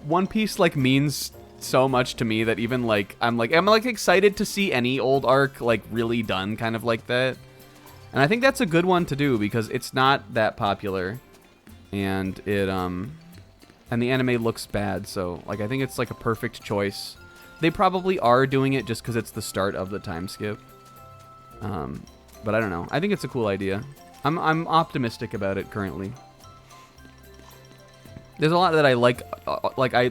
One Piece like means so much to me that even like I'm excited to see any old arc like really done kind of like that. And I think that's a good one to do because it's not that popular, and it and the anime looks bad, so like I think it's like a perfect choice. They probably are doing it just because it's the start of the time skip. But I don't know. I think it's a cool idea. I'm optimistic about it currently. There's a lot that I like.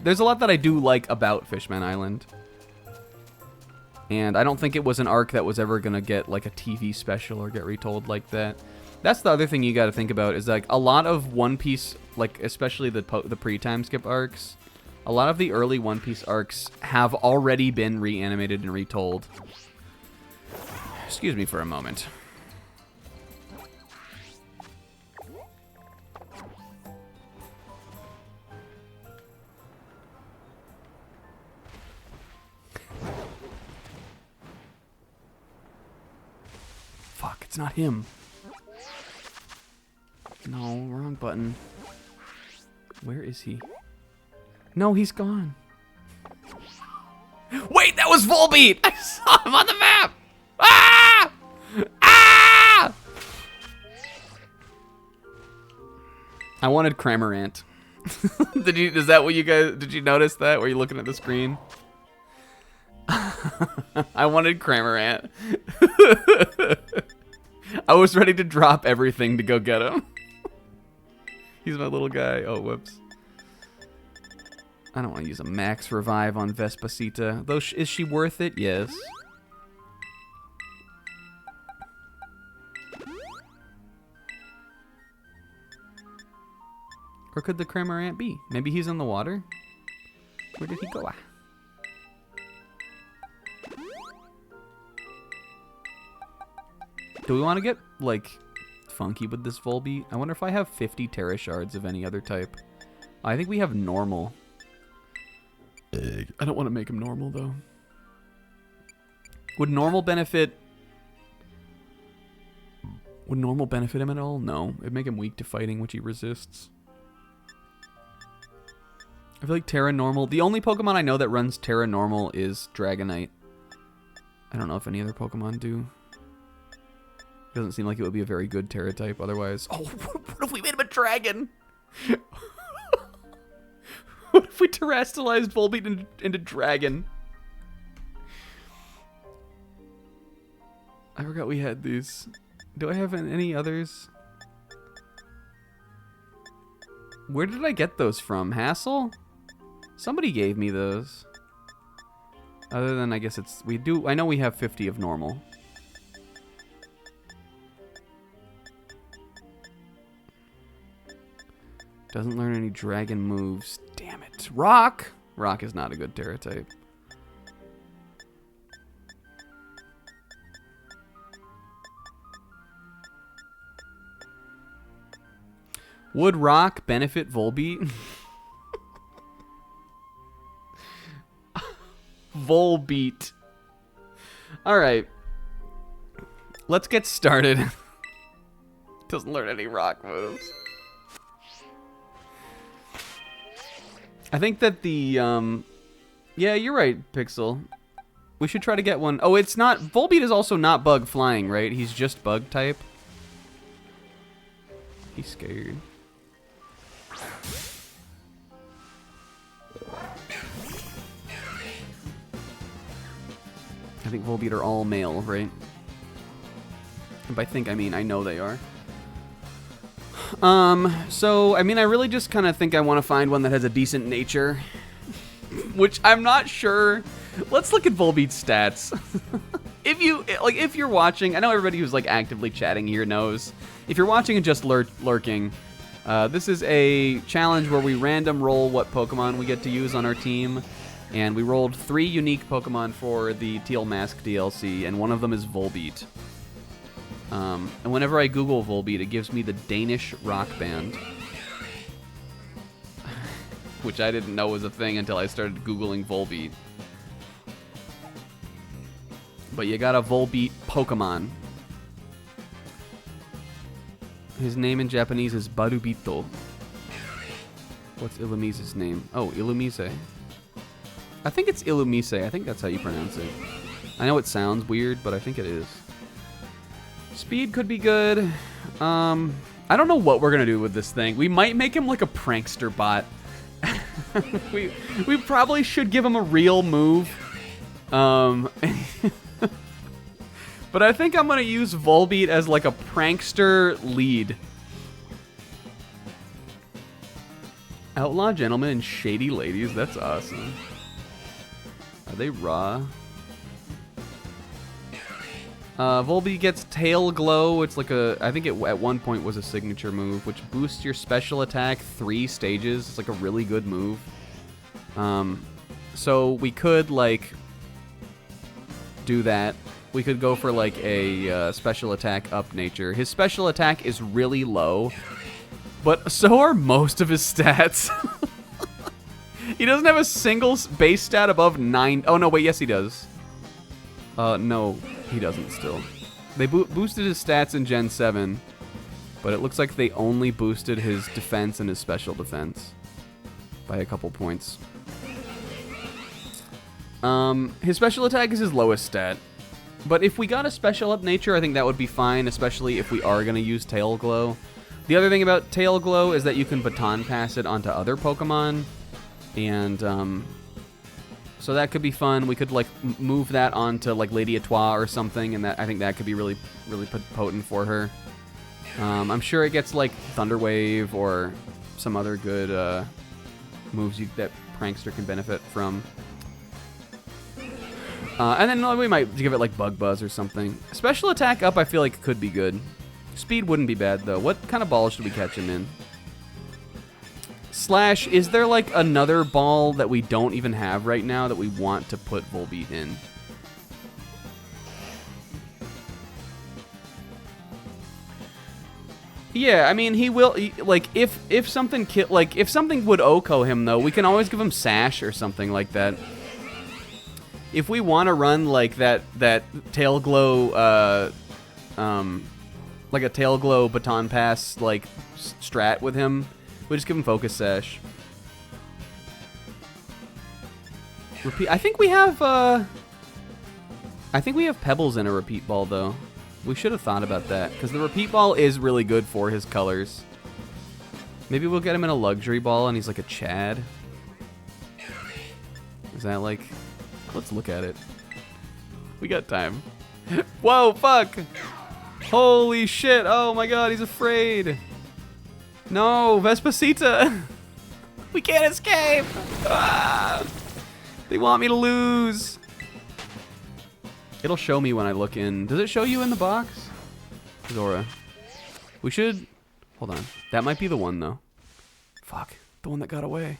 There's a lot that I do like about Fishman Island. And I don't think it was an arc that was ever gonna get like a TV special or get retold like that. That's the other thing you got to think about is like a lot of One Piece, like especially the pre-time skip arcs. A lot of the early One Piece arcs have already been reanimated and retold. Excuse me for a moment. Fuck, it's not him. No, wrong button. Where is he? No, he's gone. Wait, that was Volbeat! I saw him on the map! Ah! Ah! I wanted Cramorant. Is that what you guys, did you notice that? Were you looking at the screen? I wanted Cramorant. I was ready to drop everything to go get him. He's my little guy. Oh, whoops. I don't want to use a max revive on Vespacita. Though, is she worth it? Yes. Or could the Cramorant be? Maybe he's in the water? Where did he go? Do we want to get, like, funky with this Volbeat? I wonder if I have 50 Terra Shards of any other type. I think we have normal. I don't want to make him normal, though. Would normal benefit him at all? No. It'd make him weak to fighting, which he resists. I feel like Terra Normal... The only Pokemon I know that runs Terra Normal is Dragonite. I don't know if any other Pokemon do. Doesn't seem like it would be a very good Terra type otherwise. Oh, what if we made him a dragon? What if we terrestrialized Volbeat into dragon? I forgot we had these. Do I have any others? Where did I get those from? Hassel? Somebody gave me those. Other than, I guess it's... I know we have 50 of normal. Doesn't learn any dragon moves. Damn it. Rock! Rock is not a good Terra type. Would Rock benefit Volbeat? Volbeat. Alright. Let's get started. Doesn't learn any rock moves. I think that the, yeah, you're right, Pixel. We should try to get one. Oh, it's not, Volbeat is also not bug flying, right? He's just bug type. He's scared. I think Volbeat are all male, right? And by think, I mean I know they are. So, I mean, I really just kind of think I want to find one that has a decent nature. Which I'm not sure. Let's look at Volbeat's stats. If you're watching, I know everybody who's, like, actively chatting here knows. If you're watching and just lurking, this is a challenge where we random roll what Pokemon we get to use on our team. And we rolled 3 unique Pokemon for the Teal Mask DLC, and one of them is Volbeat. And whenever I Google Volbeat, it gives me the Danish rock band. Which I didn't know was a thing until I started Googling Volbeat. But you got a Volbeat Pokemon. His name in Japanese is Barubito. What's Illumise's name? Oh, Illumise. I think it's Illumise. I think that's how you pronounce it. I know it sounds weird, but I think it is. Speed could be good. I don't know what we're gonna do with this thing. We might make him like a prankster bot. we probably should give him a real move. But I think I'm gonna use Volbeat as like a prankster lead. Outlaw gentlemen and shady ladies. That's awesome. Are they raw? Volbeat gets Tail Glow. It's like a, I think it at one point was a signature move, which boosts your special attack 3 stages. It's like a really good move. So we could like do that. We could go for like a special attack up nature. His special attack is really low, but so are most of his stats. He doesn't have a single base stat above 9. Oh no, wait, yes he does. No. He doesn't still. They boosted his stats in Gen 7, but it looks like they only boosted his defense and his special defense by a couple points. His special attack is his lowest stat, but if we got a special up nature, I think that would be fine, especially if we are going to use Tail Glow. The other thing about Tail Glow is that you can baton pass it onto other Pokemon, and so that could be fun. We could like move that onto like Lady Etoile or something, and that I think that could be really, really potent for her. I'm sure it gets like Thunder Wave or some other good moves that Prankster can benefit from. And then we might give it like Bug Buzz or something. Special attack up, I feel like could be good. Speed wouldn't be bad though. What kind of ball should we catch him in? Slash, is there like another ball that we don't even have right now that we want to put Volbeat in? Yeah, I mean he will like if something if something would Oko him though, we can always give him Sash or something like that. If we want to run like that Tail Glow like a Tail Glow baton pass like strat with him, we just give him Focus Sash. Repeat. I think we have Pebbles in a Repeat Ball though. We should have thought about that because the Repeat Ball is really good for his colors. Maybe we'll get him in a Luxury Ball and he's like a Chad. Is that like? Let's look at it. We got time. Whoa! Fuck! Holy shit! Oh my God! He's afraid. No, Vespacita! We can't escape! Ah! They want me to lose! It'll show me when I look in. Does it show you in the box? Zora. We should... Hold on. That might be the one, though. Fuck. The one that got away.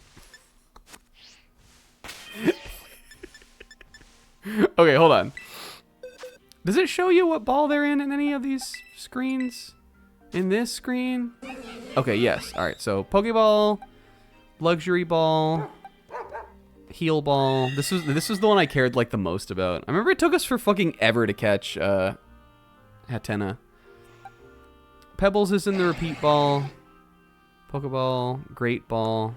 Okay, hold on. Does it show you what ball they're in any of these screens? In this screen? Okay, yes. Alright, so Pokeball, Luxury Ball, Heal Ball. This was the one I cared like the most about. I remember it took us for fucking ever to catch Hatena. Pebbles is in the Repeat Ball. Pokeball, Great Ball.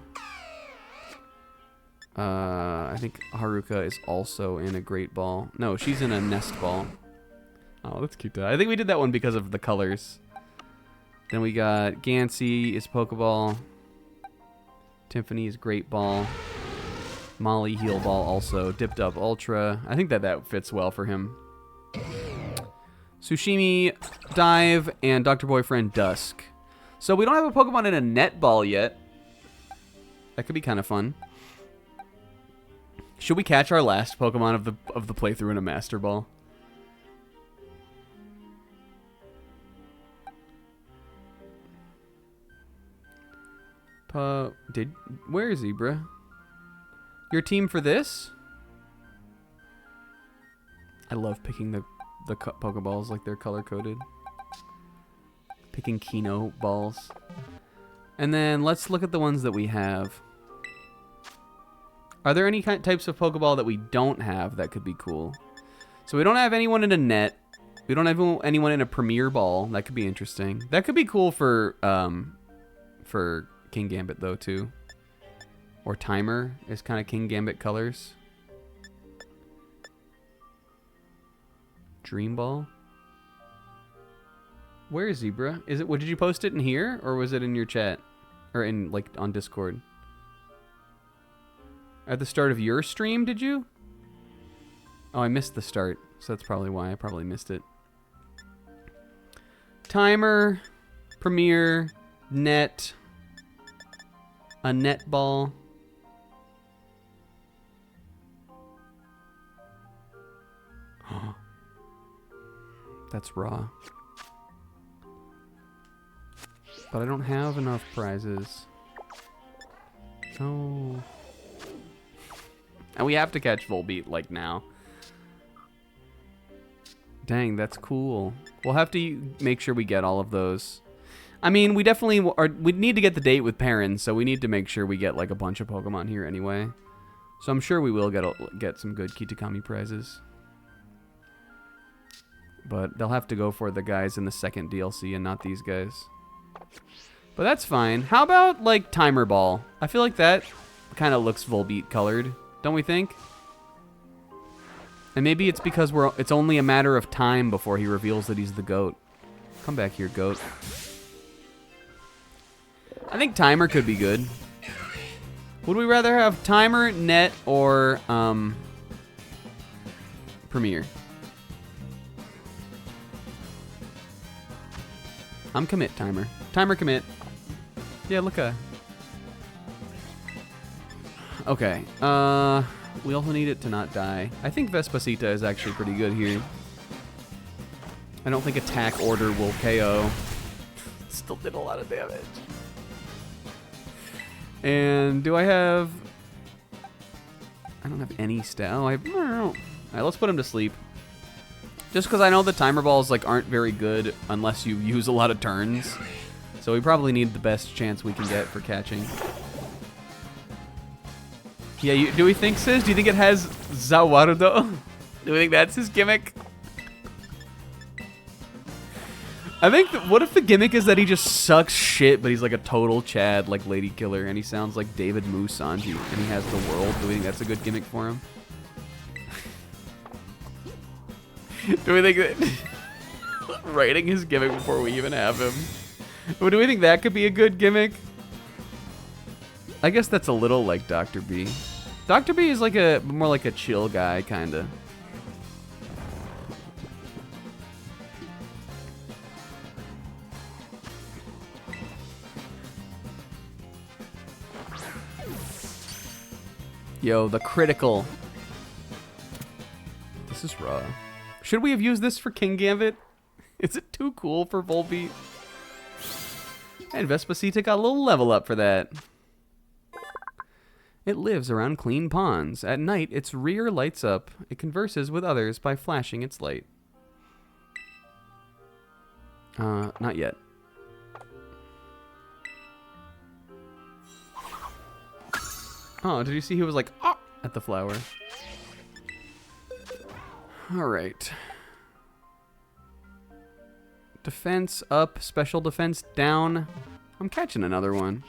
I think Haruka is also in a Great Ball. No, she's in a Nest Ball. Oh, that's cute. I think we did that one because of the colors. Then we got Gansey is Pokeball. Tiffany is Great Ball. Molly Heal Ball also. Dipped Up Ultra. I think that fits well for him. Tsushimi, Dive, and Dr. Boyfriend Dusk. So we don't have a Pokemon in a Net Ball yet. That could be kind of fun. Should we catch our last Pokemon of the playthrough in a Master Ball? Where is Zebra? Your team for this? I love picking the Pokeballs like they're color coded. Picking Kino balls. And then let's look at the ones that we have. Are there any types of Pokeball that we don't have that could be cool? So we don't have anyone in a net. We don't have anyone in a Premier Ball. That could be interesting. That could be cool for King Gambit though too. or Timer is kind of King Gambit colors. Dream Ball. Where is Zebra? Is it? What, did you post it in here, or was it in your chat, or in like on Discord? At the start of your stream, did you? Oh, I missed the start, so that's probably why I probably missed it. Timer, Premiere, Net, a netball. That's raw. But I don't have enough prizes. So... And we have to catch Volbeat, like, now. Dang, that's cool. We'll have to make sure we get all of those. I mean, we definitely we need to get the date with parents, so we need to make sure we get, like, a bunch of Pokemon here anyway. So I'm sure we will get some good Kitakami prizes. But they'll have to go for the guys in the second DLC and not these guys. But that's fine. How about, like, Timer Ball? I feel like that kind of looks Volbeat colored, don't we think? And maybe it's because it's only a matter of time before he reveals that he's the GOAT. Come back here, GOAT. I think Timer could be good. Would we rather have Timer, Net, or Premiere? I'm commit, Timer. Timer commit. Yeah, look Okay. We also need it to not die. I think Vespacita is actually pretty good here. I don't think attack order will KO. Still did a lot of damage. And do I have... I don't have any stat. Oh, I don't know. Alright, let's put him to sleep. Just because I know the Timer Balls like aren't very good unless you use a lot of turns. So we probably need the best chance we can get for catching. Yeah, do we think, Sis? Do you think it has Zawarudo? Do we think that's his gimmick? I think, what if the gimmick is that he just sucks shit, but he's like a total Chad, like Lady Killer, and he sounds like David Musanji, and he has the world? Do we think that's a good gimmick for him? Do we think that writing his gimmick before we even have him? But do we think that could be a good gimmick? I guess that's a little like Dr. B. Dr. B is like more like a chill guy, kinda. Yo, the critical. This is raw. Should we have used this for King Gambit? Is it too cool for Volbeat? And Vespacita got a little level up for that. It lives around clean ponds. At night, its rear lights up. It converses with others by flashing its light. Not yet. Oh, did you see he was like, ah, at the flower? Alright. Defense up, special defense down. I'm catching another one.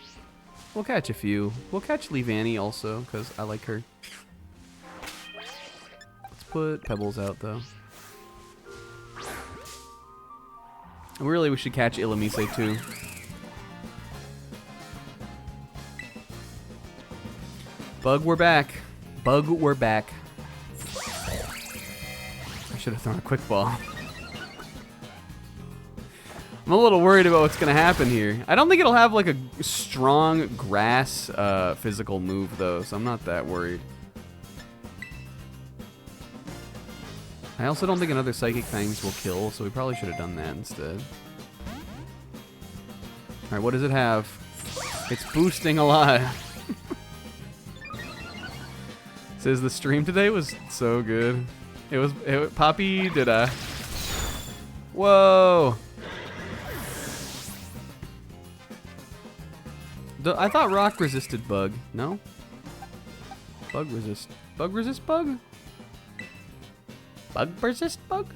We'll catch a few. We'll catch Leavanny also, because I like her. Let's put Pebbles out, though. And really, we should catch Ilamise, too. Bug, we're back. Bug, we're back. I should have thrown a quick ball. I'm a little worried about what's going to happen here. I don't think it'll have like a strong grass physical move though, so I'm not that worried. I also don't think another Psychic Fangs will kill, so we probably should have done that instead. Alright, what does it have? It's boosting a lot. Says the stream today was so good. Poppy did a... Whoa! I thought rock resisted bug. No? Bug resist. Bug resist bug? Bug resist bug?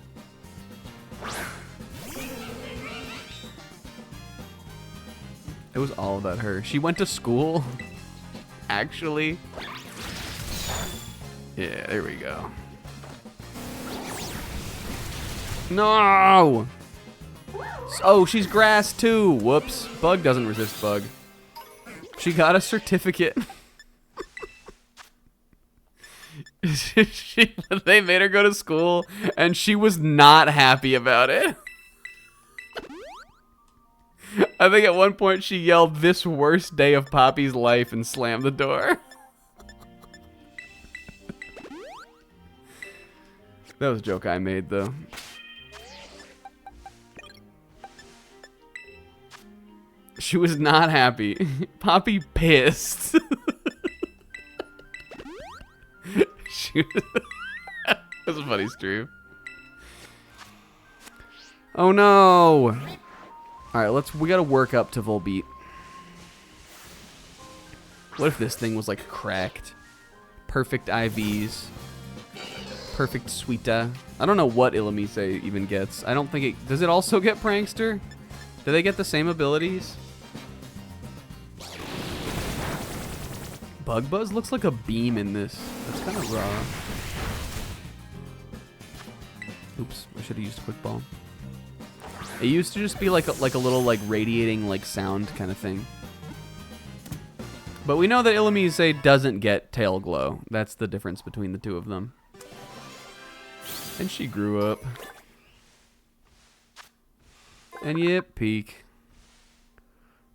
It was all about her. She went to school. Actually. Yeah, there we go. No! Oh, she's grass too. Whoops. Bug doesn't resist bug. She got a certificate. They made her go to school, and she was not happy about it. I think at one point she yelled, "This worst day of Poppy's life," and slammed the door. That was a joke I made, though. She was not happy. Poppy pissed. That was a funny stream. Oh no! Alright, we gotta work up to Volbeat. What if this thing was like cracked? Perfect IVs. Perfect Suita. I don't know what Illumise even gets. I don't think it... Does it also get Prankster? Do they get the same abilities? Bug Buzz looks like a beam in this. That's kind of raw. Oops, I should have used Quick Ball. It used to just be like a little like radiating like sound kind of thing. But we know that Illumise doesn't get Tail Glow. That's the difference between the two of them. And she grew up. And yep, Peak.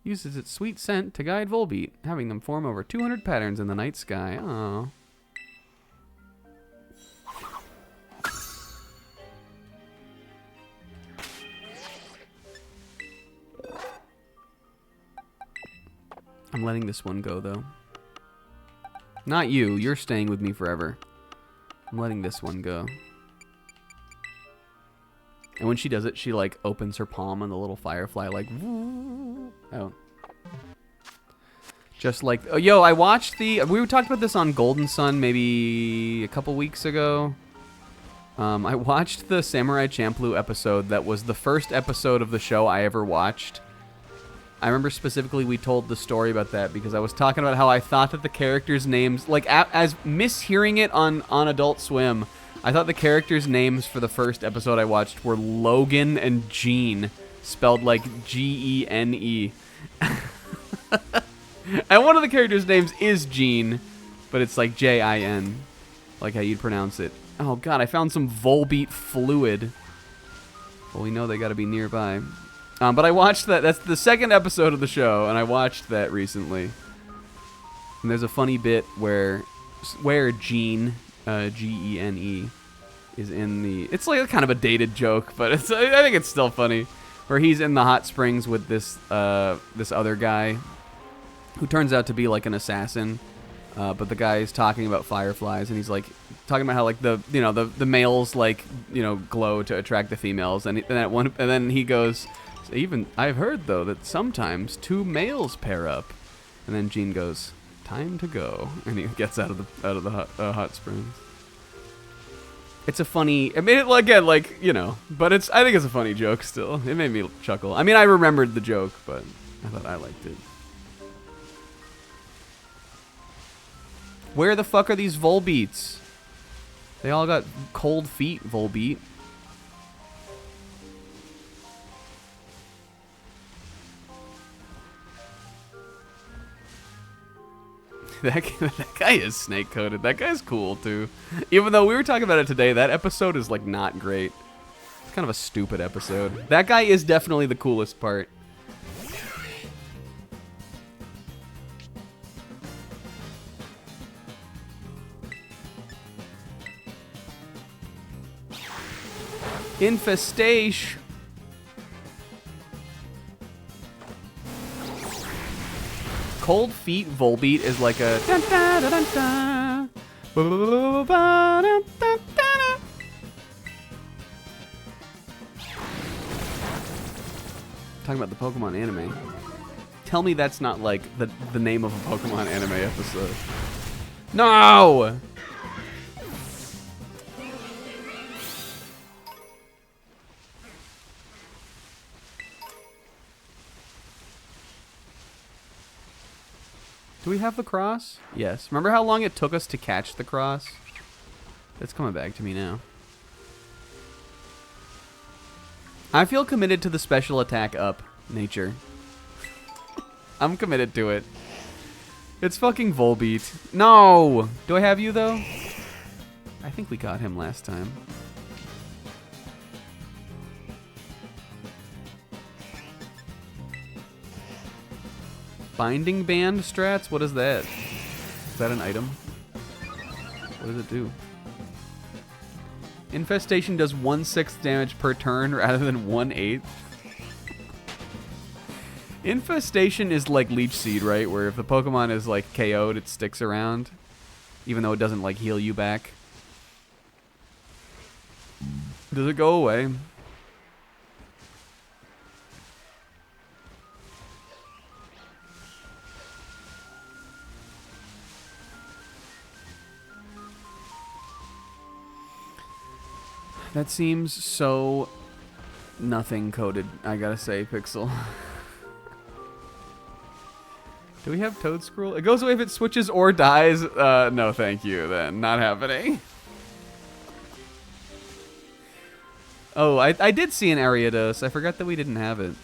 Uses its sweet scent to guide Volbeat, having them form over 200 patterns in the night sky. Aww. I'm letting this one go, though. Not you. You're staying with me forever. I'm letting this one go. And when she does it, she, like, opens her palm and the little firefly, like, woo. Oh. Just like... Oh, yo, I watched the... We talked about this on Golden Sun maybe a couple weeks ago. I watched the Samurai Champloo episode that was the first episode of the show I ever watched. I remember specifically we told the story about that because I was talking about how I thought that the characters' names... Like, as mishearing it on Adult Swim... I thought the characters' names for the first episode I watched were Logan and Gene, spelled like Gene. And one of the characters' names is Gene, but it's like Jin, like how you'd pronounce it. Oh god, I found some Volbeat fluid. Well, we know they gotta be nearby. But I watched that. That's the second episode of the show, and I watched that recently. And there's a funny bit where Gene... Gene is in the... It's like kind of a dated joke, but I think it's still funny. Where he's in the hot springs with this this other guy who turns out to be like an assassin. But the guy is talking about fireflies, and he's like talking about how like the males like glow to attract the females, and then he goes, even I've heard though that sometimes two males pair up, and then Gene goes, time to go, and he gets out of the hot springs. It's a funny... I mean, again, like, but I think it's a funny joke still. It made me chuckle. I mean, I remembered the joke, but I thought I liked it. Where the fuck are these Volbeats? They all got cold feet, Volbeat. That guy is snake-coated. That guy's cool, too. Even though we were talking about it today, that episode is, like, not great. It's kind of a stupid episode. That guy is definitely the coolest part. Infestation. Cold Feet Volbeat is like a... Talking about the Pokemon anime. Tell me that's not like the name of a Pokemon anime episode. No! Do we have the cross? Yes. Remember how long it took us to catch the cross? It's coming back to me now. I feel committed to the special attack up nature. I'm committed to it. It's fucking Volbeat. No! Do I have you, though? I think we got him last time. Binding Band strats? What is that? Is that an item? What does it do? Infestation does 1/6 damage per turn rather than 1/8. Infestation is like Leech Seed, right? Where if the Pokemon is like KO'd, it sticks around, even though it doesn't like heal you back. Does it go away? That seems so nothing coded, I gotta say, Pixel. Do we have Toad Scroll? It goes away if it switches or dies. No, thank you, then. Not happening. Oh, I did see an Ariados. I forgot that we didn't have it.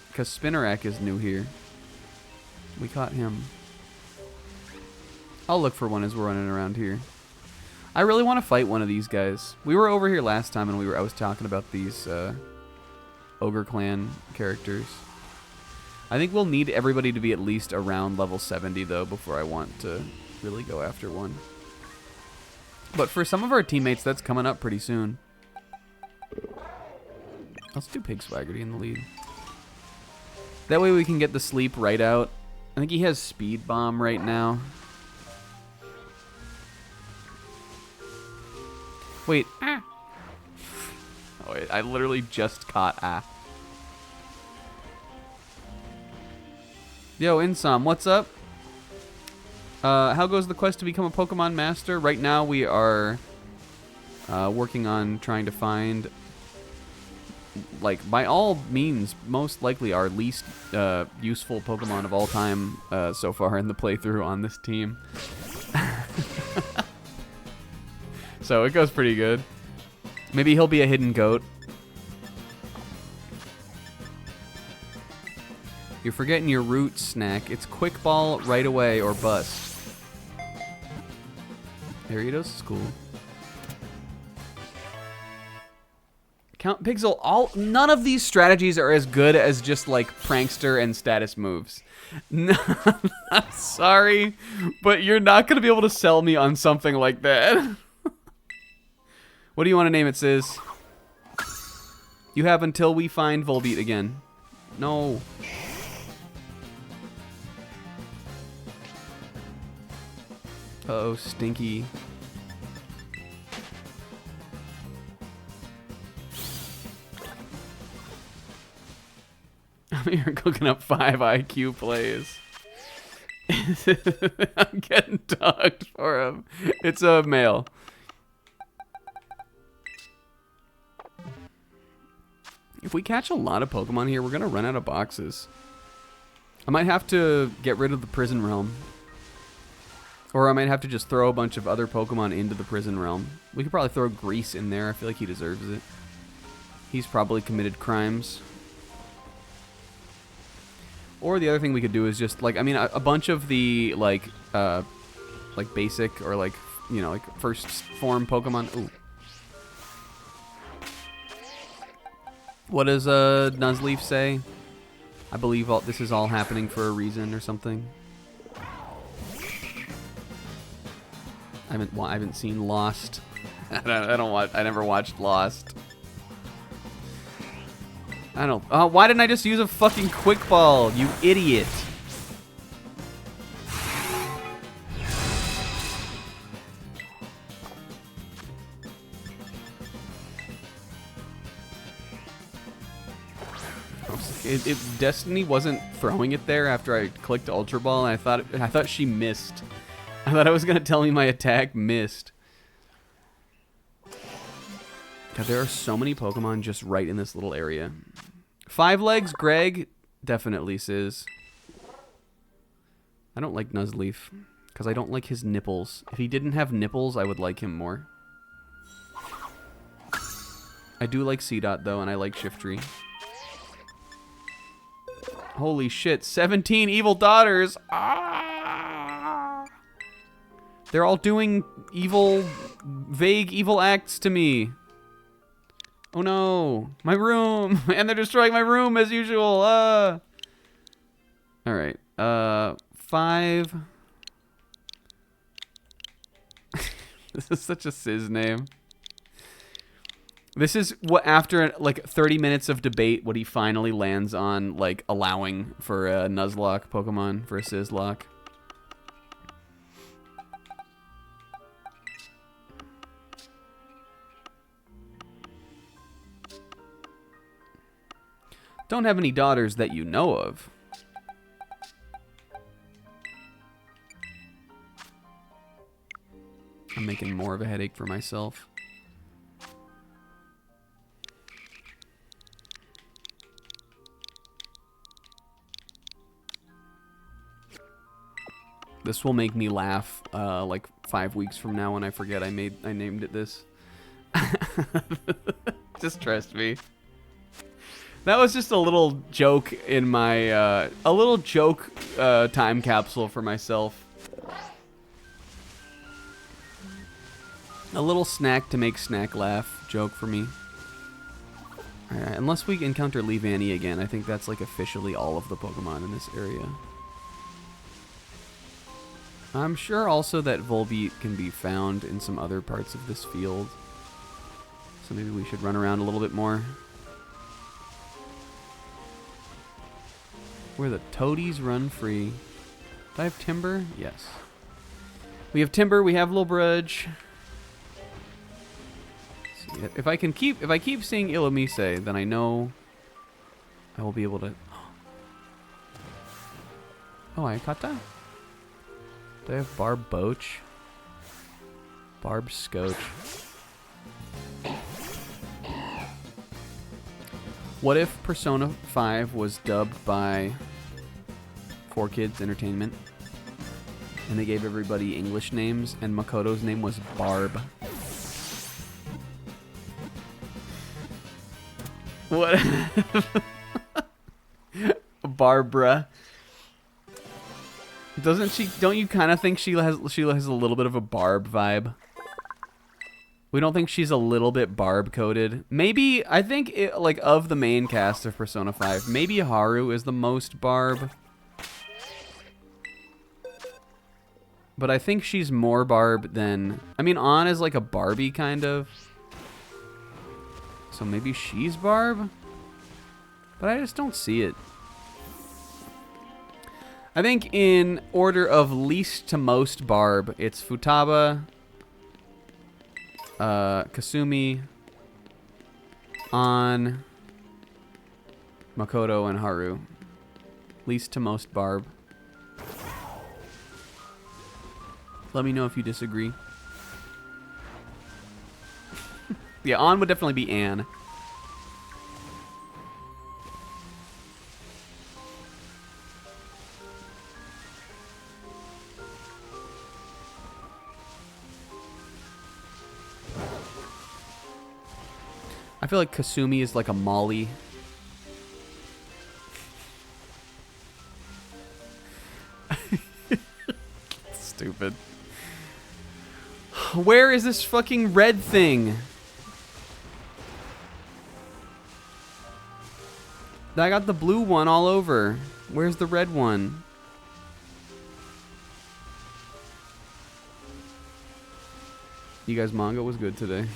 Because Spinarak is new here. We caught him. I'll look for one as we're running around here. I really want to fight one of these guys. We were over here last time and I was talking about these Ogre Clan characters. I think we'll need everybody to be at least around level 70 though before I want to really go after one. But for some of our teammates, that's coming up pretty soon. Let's do Pig Swaggerty in the lead. That way we can get the sleep right out. I think he has Speed Bomb right now. Wait, ah. Oh, wait, I literally just caught ah. Yo, Insom, what's up? How goes the quest to become a Pokemon Master? Right now we are working on trying to find, like, by all means, most likely our least useful Pokemon of all time so far in the playthrough on this team. So it goes pretty good. Maybe he'll be a hidden goat. You're forgetting your root snack. It's Quick Ball right away or bust. Ariados is cool. Count Pixel, none of these strategies are as good as just like Prankster and status moves. No, I'm sorry, but you're not going to be able to sell me on something like that. What do you want to name it, Sis? You have until we find Volbeat again. No. Uh-oh, Stinky. I'm here cooking up 5 IQ plays. I'm getting dogged for him. It's a male. If we catch a lot of Pokemon here, we're going to run out of boxes. I might have to get rid of the Prison Realm. Or I might have to just throw a bunch of other Pokemon into the Prison Realm. We could probably throw Grease in there. I feel like he deserves it. He's probably committed crimes. Or the other thing we could do is just, like, I mean, a bunch of the, like basic or, like, you know, like, first form Pokemon. Ooh. What does Nuzleaf say? I believe this is all happening for a reason or something. I haven't seen Lost. I never watched Lost. I don't. Why didn't I just use a fucking Quick Ball? You idiot. If Destiny wasn't throwing it there after I clicked Ultra Ball, and I thought she missed. I thought it was gonna tell me my attack missed. God, there are so many Pokemon just right in this little area. 5 legs, Greg, definitely Sis. I don't like Nuzleaf because I don't like his nipples. If he didn't have nipples, I would like him more. I do like C-Dot, though, and I like Shiftry. Holy shit, 17 evil daughters! Ah! They're all doing evil, vague evil acts to me. Oh no, my room! And they're destroying my room as usual! Alright, 5. This is such a Sizz name. This is what, after like 30 minutes of debate, what he finally lands on, like, allowing for a Nuzlocke Pokemon, for a Sizzlock. Don't have any daughters that you know of. I'm making more of a headache for myself. This will make me laugh like 5 weeks from now when I forget I named it this. Just trust me. That was just a little joke in my time capsule for myself. A little snack to make Snack laugh joke for me. Alright, unless we encounter Leavanny again, I think that's like officially all of the Pokemon in this area. I'm sure also that Volbeat can be found in some other parts of this field. So maybe we should run around a little bit more. Where the toadies run free. Do I have Timber? Yes. We have Timber, we have Lilbrudge. If I keep seeing Illumise, then I know I will be able to. Oh, Aikata? Do I have Barb Boach? Barb Scotch. What if Persona 5 was dubbed by 4Kids Entertainment and they gave everybody English names and Makoto's name was Barb? What? Barbara. Doesn't she? Don't you kind of think she has a little bit of a Barb vibe? We don't think she's a little bit Barb coded. Maybe I think like of the main cast of Persona 5, maybe Haru is the most Barb. But I think she's more Barb than, I mean, Ann is like a Barbie kind of. So maybe she's Barb? But I just don't see it. I think in order of least to most Barb, it's Futaba, Kasumi, Ann, Makoto, and Haru. Least to most Barb. Let me know if you disagree. Yeah, Ann would definitely be Anne. I feel like Kasumi is like a Molly. Stupid. Where is this fucking red thing? I got the blue one all over. Where's the red one? You guys, manga was good today.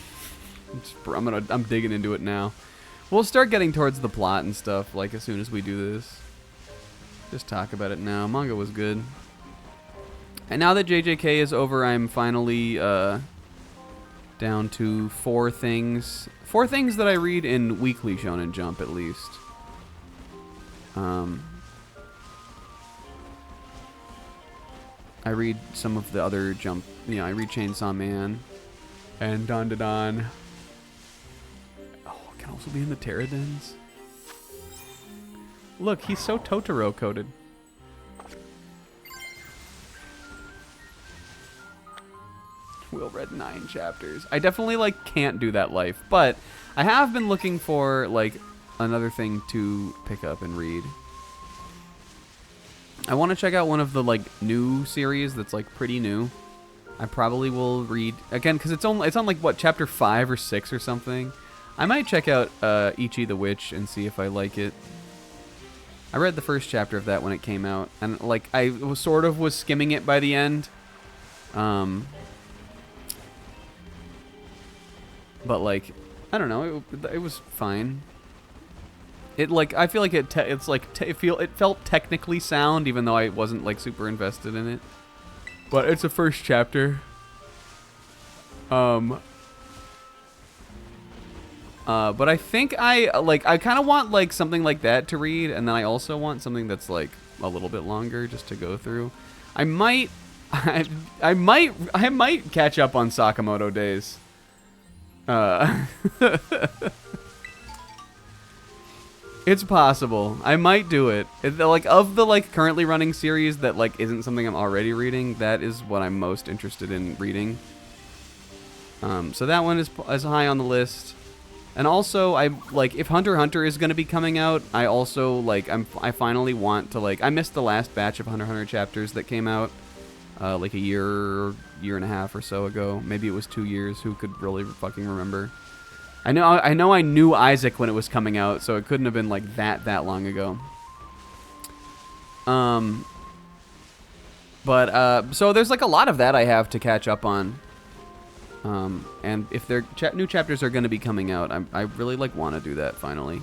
I'm digging into it now. We'll start getting towards the plot and stuff like as soon as we do this. Just talk about it now. Manga was good. And now that JJK is over, I'm finally down to 4 things. 4 things that I read in weekly Shonen Jump at least. I read some of the other Jump. You know, I read Chainsaw Man and Don Da Don. Oh, it can also be in the Pterodons. Look, he's so Totoro coded. Will read 9 chapters. I definitely, like, can't do that life. But I have been looking for, like, another thing to pick up and read. I want to check out one of the, like, new series that's, like, pretty new. I probably will read, again, because it's on, like, what, chapter 5 or 6 or something. I might check out Ichi the Witch and see if I like it. I read the first chapter of that when it came out, and, like, I was sort of skimming it by the end. But, like, I don't know, it was fine. It, like, I feel like it felt technically sound, even though I wasn't, like, super invested in it. But it's the first chapter. But I think I kind of want, like, something like that to read, and then I also want something that's, like, a little bit longer just to go through. I might catch up on Sakamoto Days. It's possible. I might do it. Like, of the, like, currently running series that, like, isn't something I'm already reading, that is what I'm most interested in reading. So that one is high on the list. And also, if Hunter x Hunter is going to be coming out, I also, like, I finally want to, like, I missed the last batch of Hunter x Hunter chapters that came out, like a year and a half or so ago. Maybe it was 2 years. Who could really fucking remember? I know I knew Isaac when it was coming out, so it couldn't have been, like, that long ago. So there's, like, a lot of that I have to catch up on. And if their new chapters are going to be coming out, I really, like, want to do that finally.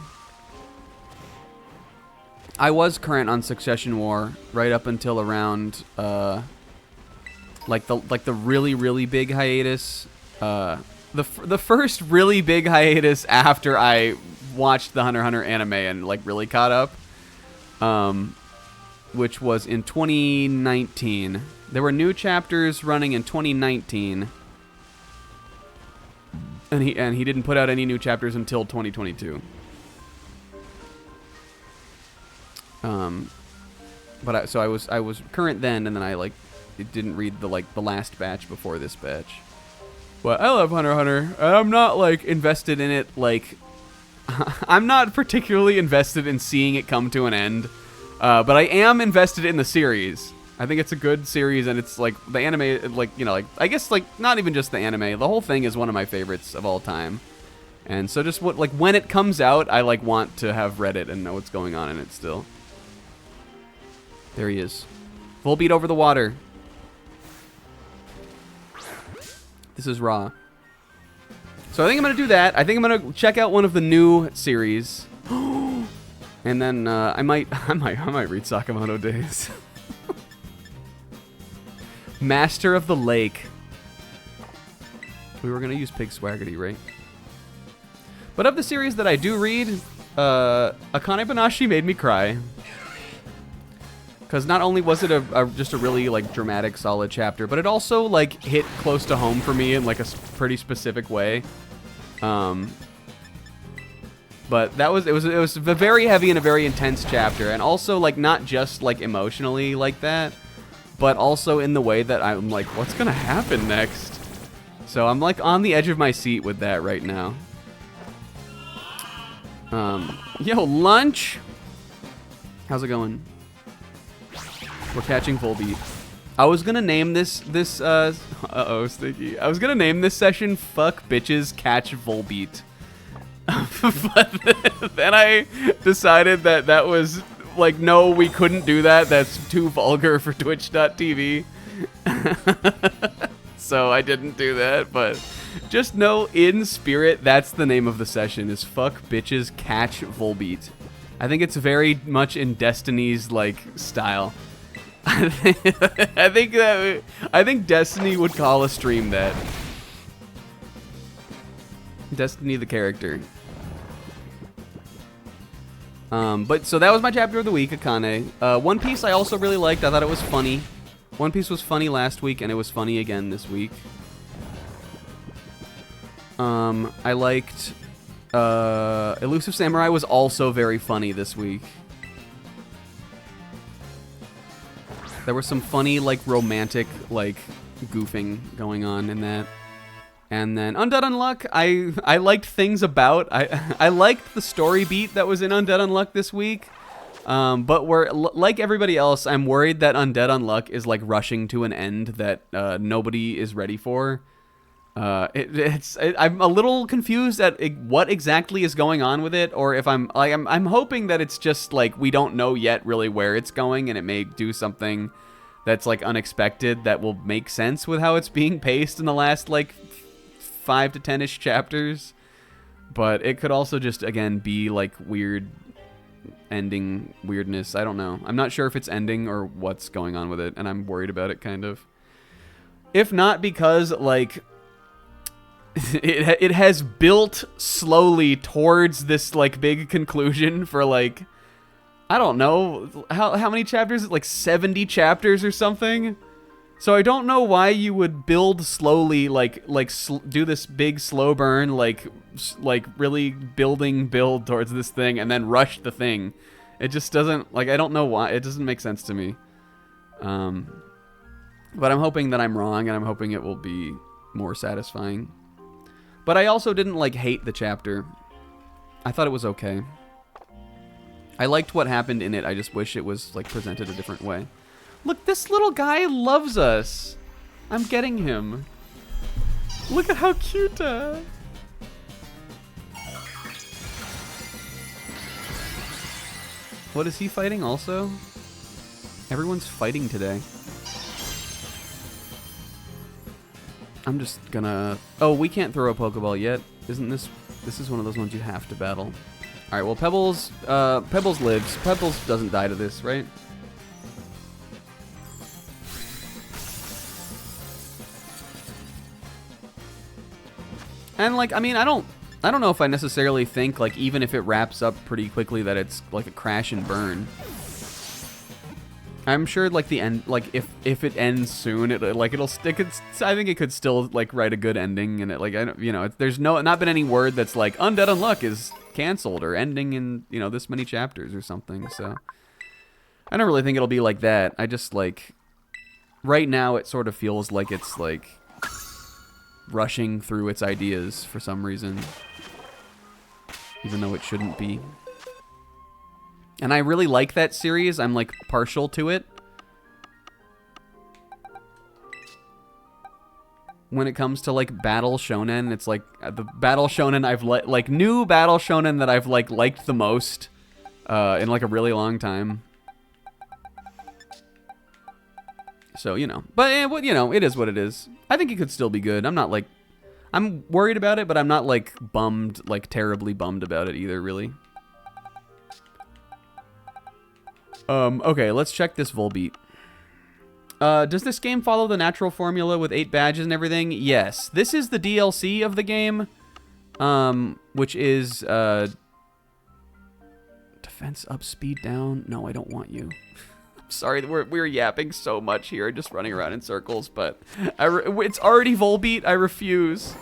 I was current on Succession War right up until around, like the really, really big hiatus, the first really big hiatus after I watched the Hunter x Hunter anime and, like, really caught up, which was in 2019. There were new chapters running in 2019, and he didn't put out any new chapters until 2022. So I was current then, and then I, like, didn't read the last batch before this batch. But I love Hunter x Hunter, and I'm not, like, invested in it, like, I'm not particularly invested in seeing it come to an end, but I am invested in the series. I think it's a good series, and it's, like, the anime, like, you know, like, I guess, like, not even just the anime, the whole thing is one of my favorites of all time. And so just, when it comes out, I, like, want to have read it and know what's going on in it still. There he is. Full beat over the water. This is Raw. So I think I'm going to do that. I think I'm going to check out one of the new series. And then I might read Sakamoto Days. Master of the Lake. We were going to use Pig Swaggerty, right? But of the series that I do read, Akane Banashi made me cry. Because not only was it just a really, like, dramatic, solid chapter, but it also, like, hit close to home for me in, like, a pretty specific way. But it was a very heavy and a very intense chapter, and also, like, not just, like, emotionally like that, but also in the way that I'm like, what's gonna happen next? So I'm, like, on the edge of my seat with that right now. Yo, lunch. How's it going? We're catching full beat. I was gonna name this uh-oh, Sticky. I was gonna name this session "Fuck Bitches Catch Volbeat." But then I decided that was, like, no, we couldn't do that. That's too vulgar for Twitch.tv. So I didn't do that, but just know, in spirit, that's the name of the session, is "Fuck Bitches Catch Volbeat." I think it's very much in Destiny's, like, style. I think Destiny would call a stream that. Destiny the character. But so that was my chapter of the week, Akane. One Piece I also really liked. I thought it was funny. One Piece was funny last week, and it was funny again this week. I liked Elusive Samurai was also very funny this week. There were some funny, like, romantic, like, goofing going on in that. And then Undead Unluck, I liked things about. I liked the story beat that was in Undead Unluck this week. But like everybody else, I'm worried that Undead Unluck is like rushing to an end that nobody is ready for. I'm a little confused at what exactly is going on with it, or if I'm hoping that it's just like we don't know yet really where it's going, and it may do something that's like unexpected that will make sense with how it's being paced in the last like 5 to 10-ish chapters. But it could also just again be like weird ending weirdness. I don't know. I'm not sure if it's ending or what's going on with it, and I'm worried about it kind of. If not because like it has built slowly towards this like big conclusion for like I don't know how many chapters, like 70 chapters or something. So I don't know why you would build slowly, do this big slow burn, like really build towards this thing and then rush the thing. It just doesn't, like, I don't know why. It doesn't make sense to me. But I'm hoping that I'm wrong, and I'm hoping it will be more satisfying. But I also didn't, like, hate the chapter. I thought it was okay. I liked what happened in it. I just wish it was, like, presented a different way. Look, this little guy loves us. I'm getting him. Look at how cute. What is he fighting also? Everyone's fighting today. I'm just gonna... Oh, we can't throw a Pokeball yet. Isn't this... This is one of those ones you have to battle. Alright, well, Pebbles lives. Pebbles doesn't die to this, right? And, like, I mean, I don't know if I necessarily think, like, even if it wraps up pretty quickly that it's, like, a crash and burn. I'm sure, like, the end, like, if it ends soon, it'll stick. I think it could still, like, write a good ending, and it, like, I don't, you know, there's not been any word that's like Undead Unluck is canceled or ending in, you know, this many chapters or something. So I don't really think it'll be like that. I just, like, right now it sort of feels like it's, like, rushing through its ideas for some reason, even though it shouldn't be. And I really like that series. I'm like partial to it. When it comes to like battle shonen, it's like the battle shonen I've like new battle shonen that I've like liked the most in like a really long time. So, you know, but you know, it is what it is. I think it could still be good. I'm not like, I'm worried about it, but I'm not like bummed, like terribly bummed about it either, really. Okay, let's check this Volbeat. Does this game follow the natural formula with 8 badges and everything? Yes. This is the DLC of the game, which is, defense up, speed down. No, I don't want you. Sorry, we're yapping so much here, just running around in circles, but it's already Volbeat. I refuse.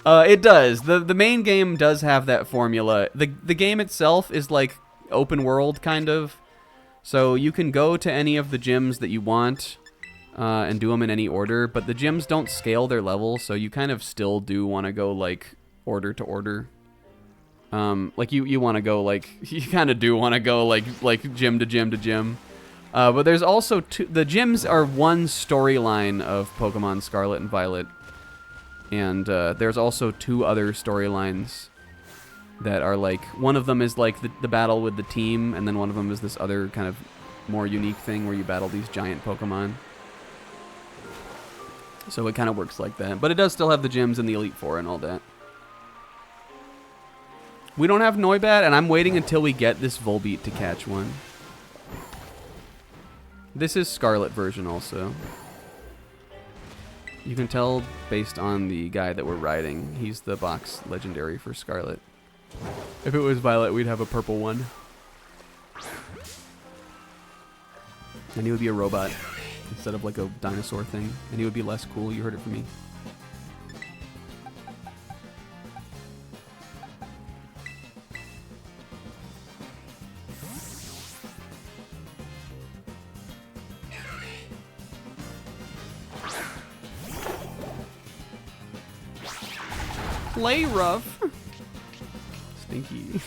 It does. The main game does have that formula. The game itself is like open world kind of, so you can go to any of the gyms that you want and do them in any order, but the gyms don't scale their level, so you kind of still do want to go like order to order. Like you want to go like, you kind of do want to go like gym to gym to gym. But there's also the gyms are one storyline of Pokemon Scarlet and Violet. And there's also 2 other storylines that are like, one of them is like the battle with the team, and then one of them is this other kind of more unique thing where you battle these giant Pokemon. So it kind of works like that. But it does still have the gyms and the Elite Four and all that. We don't have Noibat, and I'm waiting until we get this Volbeat to catch one. This is Scarlet version also. You can tell based on the guy that we're riding. He's the box legendary for Scarlet. If it was Violet, we'd have a purple one. And he would be a robot instead of like a dinosaur thing. And he would be less cool. You heard it from me. play rough. Stinky.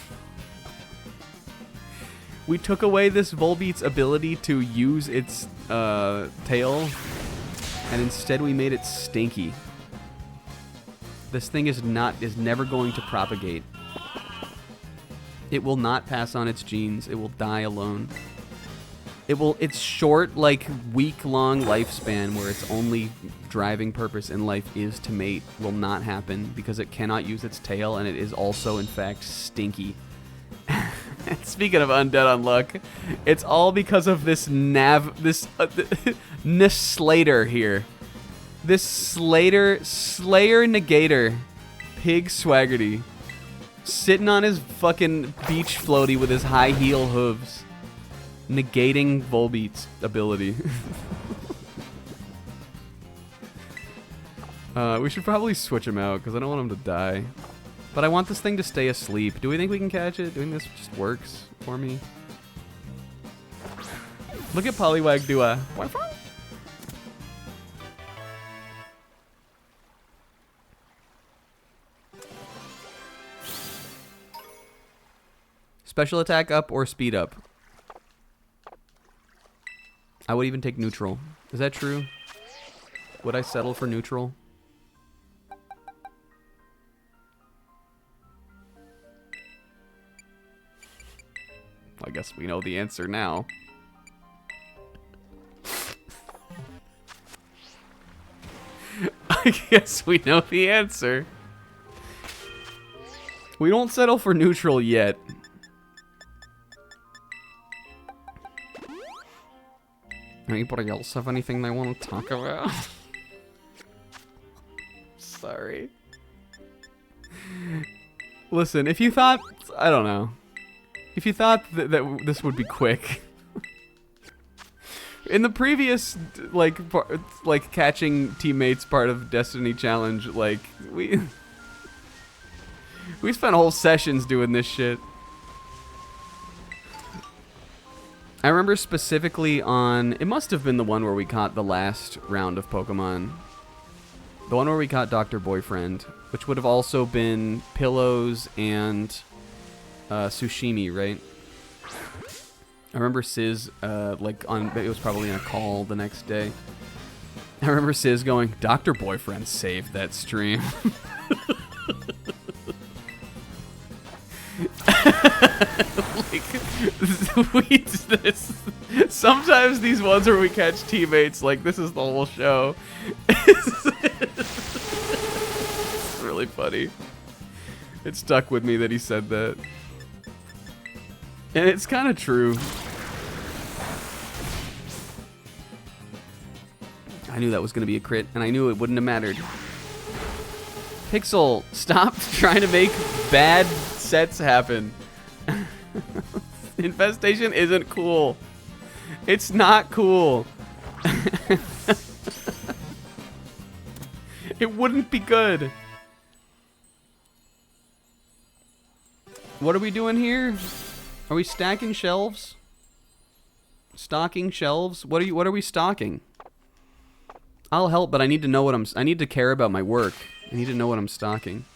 We took away this Volbeat's ability to use its tail, and instead we made it stinky. This thing is never going to propagate. It will not pass on its genes. It will die alone. Its short, like, week-long lifespan where its only driving purpose in life is to mate will not happen because it cannot use its tail, and it is also, in fact, stinky. Speaking of undead unluck, it's all because of this Slater here. This Slayer Negator, Pig Swaggerty, sitting on his fucking beach floaty with his high heel hooves, negating Volbeat's ability. We should probably switch him out because I don't want him to die. But I want this thing to stay asleep. Do we think we can catch it? Doing this just works for me. Look at Poliwag do a boyfriend. Special attack up or speed up? I would even take neutral. Is that true? Would I settle for neutral? I guess we know the answer now. I guess we know the answer. We don't settle for neutral yet. Anybody else have anything they want to talk about? Sorry. Listen, if you thought... I don't know. If you thought that this would be quick... In the previous, like catching teammates part of Destiny Challenge, like, we spent whole sessions doing this shit. I remember specifically on... It must have been the one where we caught the last round of Pokemon. The one where we caught Dr. Boyfriend, which would have also been Pillows and Tsushimi, right? I remember Sizz, it was probably in a call the next day. I remember Sizz going, Dr. Boyfriend saved that stream. Sometimes these ones where we catch teammates, like, this is the whole show. It's really funny. It stuck with me that he said that. And it's kind of true. I knew that was going to be a crit, and I knew it wouldn't have mattered. Pixel, stop trying to make bad sets happen. Infestation isn't cool. It's not cool. It wouldn't be good. What are we doing here? Are we stacking shelves? Stocking shelves? What are we stocking? I'll help, but I need to know what I need to care about my work. I need to know what I'm stocking.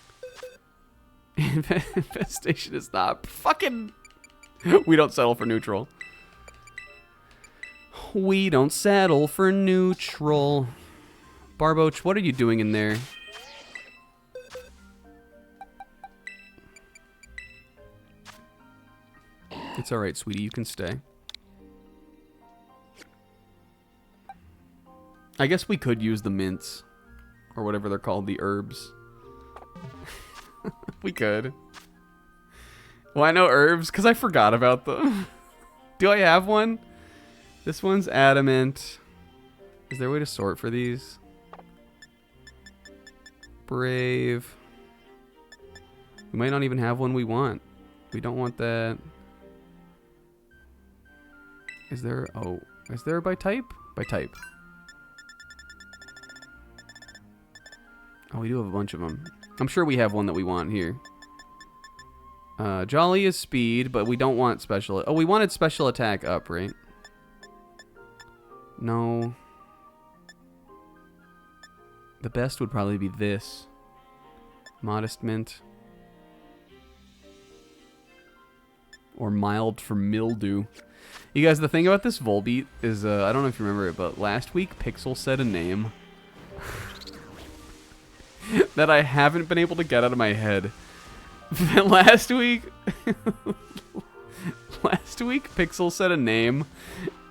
Infestation is not fucking... We don't settle for neutral. We don't settle for neutral. Barboach, what are you doing in there? It's alright, sweetie. You can stay. I guess we could use the mints. Or whatever they're called, the herbs. We could. Well, I know herbs because I forgot about them. Do I have one? This one's adamant. Is there a way to sort for these? Brave. We might not even have one we want. We don't want that. Is there... Oh. Is there by type? By type. Oh, we do have a bunch of them. I'm sure we have one that we want here. Jolly is speed, but we don't want special... Oh, we wanted special attack up, right? No. The best would probably be this. Modest mint. Or mild for mildew. You guys, the thing about this Volbeat is, I don't know if you remember it, but last week Pixel said a name that I haven't been able to get out of my head. last week Pixel said a name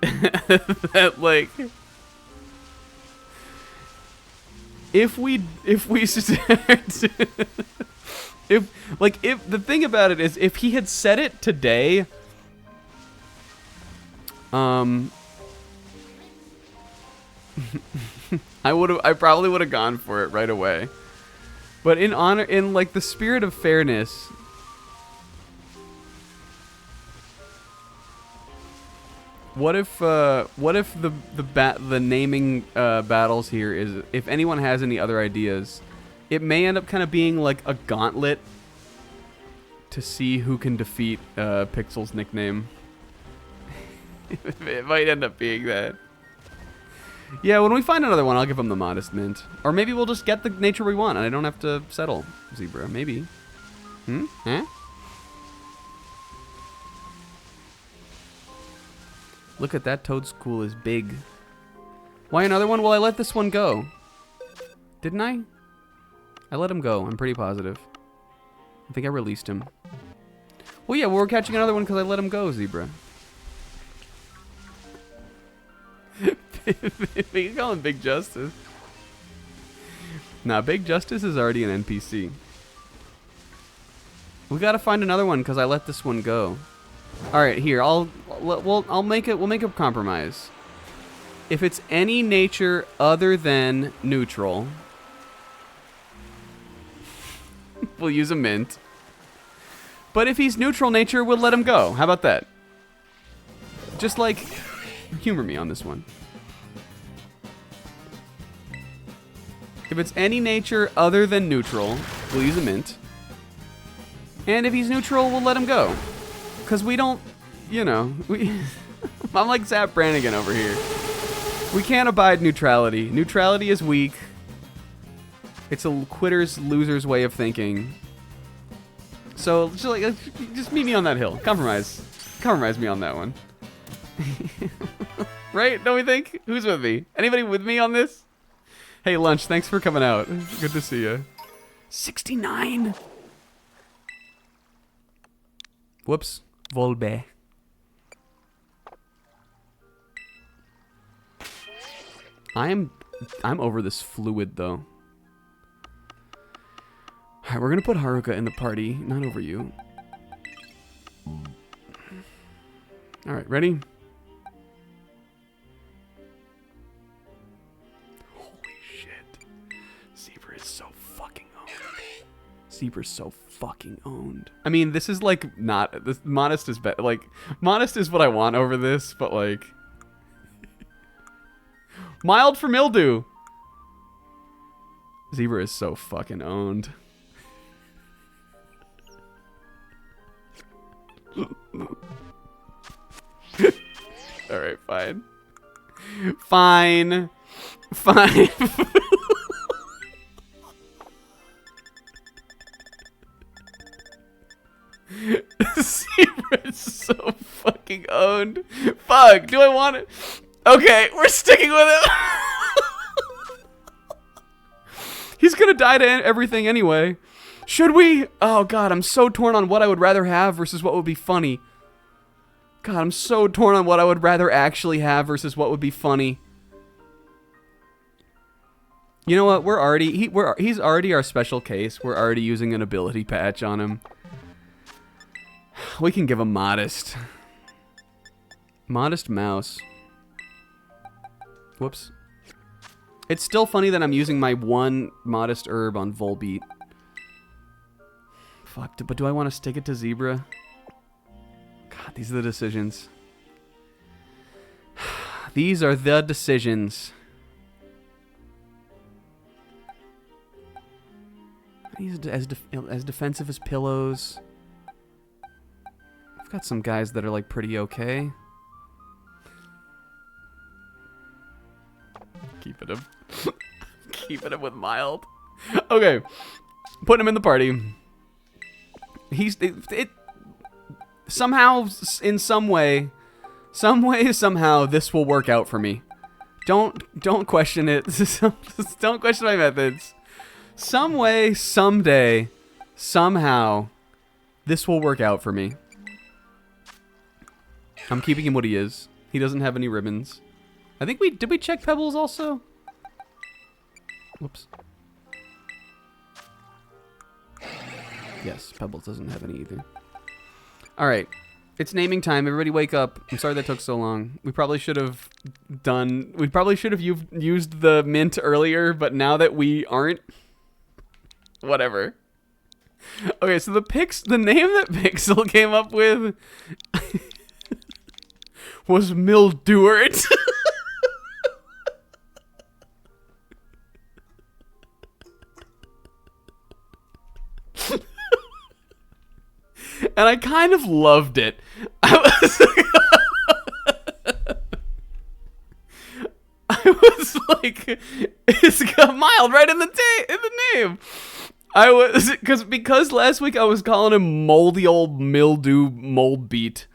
that, like, if the thing about it is, if he had said it today, I probably would have gone for it right away. But in like the spirit of fairness, what if the naming battles here is, if anyone has any other ideas, it may end up kind of being like a gauntlet to see who can defeat Pixel's nickname. It might end up being that. Yeah, when we find another one, I'll give him the modest mint. Or maybe we'll just get the nature we want and I don't have to settle, Zebra. Maybe. Huh? Look at that Toadstool is big. Why another one? Well, I let this one go. Didn't I? I let him go. I'm pretty positive. I think I released him. Well, yeah, we're catching another one because I let him go, Zebra. You call him Big Justice. Nah, Big Justice is already an NPC. We gotta find another one because I let this one go. All right, here we'll make a compromise. If it's any nature other than neutral, we'll use a mint. But if he's neutral nature, we'll let him go. How about that? Just like, humor me on this one. If it's any nature other than neutral, we'll use a mint. And if he's neutral, we'll let him go. Because we don't, you know, I'm like Zap Brannigan over here. We can't abide neutrality. Neutrality is weak. It's a quitter's, loser's way of thinking. So, just meet me on that hill. Compromise me on that one. Right? Don't we think? Who's with me? Anybody with me on this? Hey, Lunch, thanks for coming out. Good to see you. 69. Whoops. Volbe. I'm over this fluid, though. Alright, we're gonna put Haruka in the party, not over you. Alright, ready? Holy shit. Zebra is so fucking owned. Zebra's so fucking owned. I mean, this is like not... This, modest is better. Like, modest is what I want over this, but like... Mild for mildew. Zebra is so fucking owned. Alright, fine. Fine. Fine. Zebra's so fucking owned. Fuck, do I want it? Okay, we're sticking with it. He's gonna die to everything anyway. Should we? Oh god, I'm so torn on what I would rather have versus what would be funny. God, I'm so torn on what I would rather actually have versus what would be funny. You know what? He's already our special case. We're already using an ability patch on him. We can give him modest. Modest mouse. Whoops. It's still funny that I'm using my one modest herb on Volbeat. Fuck, but do I want to stick it to Zebra? God, these are the decisions. These are the decisions. He's as defensive as pillows. I've got some guys that are like pretty okay. Keeping him with mild. Okay. Putting him in the party. He's it somehow, in some way, somehow this will work out for me. Don't question it. Don't question my methods. Some way, someday, somehow, this will work out for me. I'm keeping him what he is. He doesn't have any ribbons. I think did we check Pebbles also? Whoops. Yes, Pebbles doesn't have any either. All right. It's naming time. Everybody wake up. I'm sorry that took so long. We probably should have used the mint earlier, but now that we aren't, whatever. Okay, so the name that Pixel came up with was Mildewart. And I kind of loved it. I was like, it's got mild right in the name. I was because last week I was calling him moldy old mildew mold beat.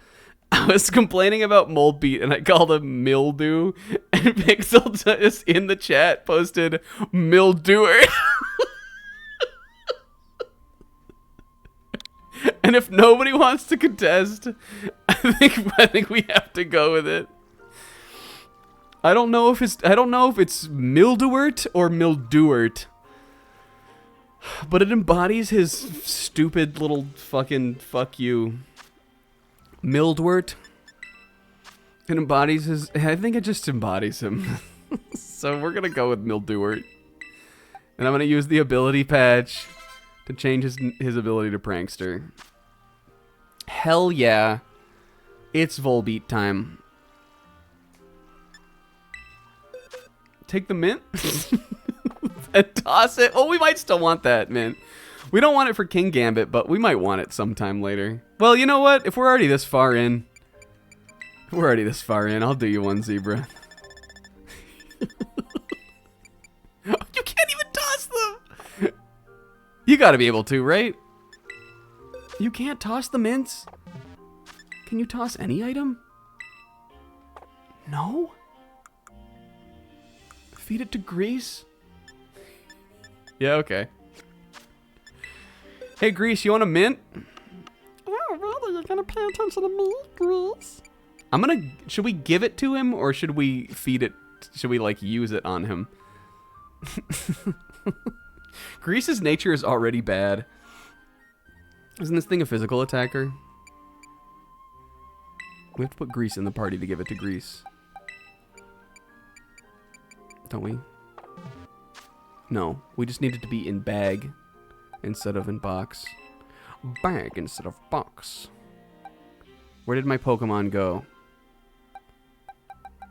I was complaining about mold beat and I called him mildew, and Pixel just in the chat posted mildewer. And if nobody wants to contest, I think we have to go with it. I don't know if it's Mildewart or Mildewart, but it embodies his stupid little fucking fuck you. Mildewart. It embodies his. I think it just embodies him. So we're gonna go with Mildewart, and I'm gonna use the ability patch to change his ability to prankster. Hell yeah. It's Volbeat time. Take the mint and toss it. Oh, we might still want that mint. We don't want it for King Gambit, but we might want it sometime later. Well, you know what? If we're already this far in, I'll do you one, Zebra. You can't even toss them. You gotta be able to, right? You can't toss the mints? Can you toss any item? No? Feed it to Grease? Yeah, okay. Hey, Grease, you want a mint? Oh, really? You're gonna pay attention to me, Grease? Should we give it to him, or should we feed it? Should we, like, use it on him? Grease's nature is already bad. Isn't this thing a physical attacker? We have to put Grease in the party to give it to Grease. Don't we? No, we just need it to be in bag instead of in box. Bag instead of box. Where did my Pokemon go?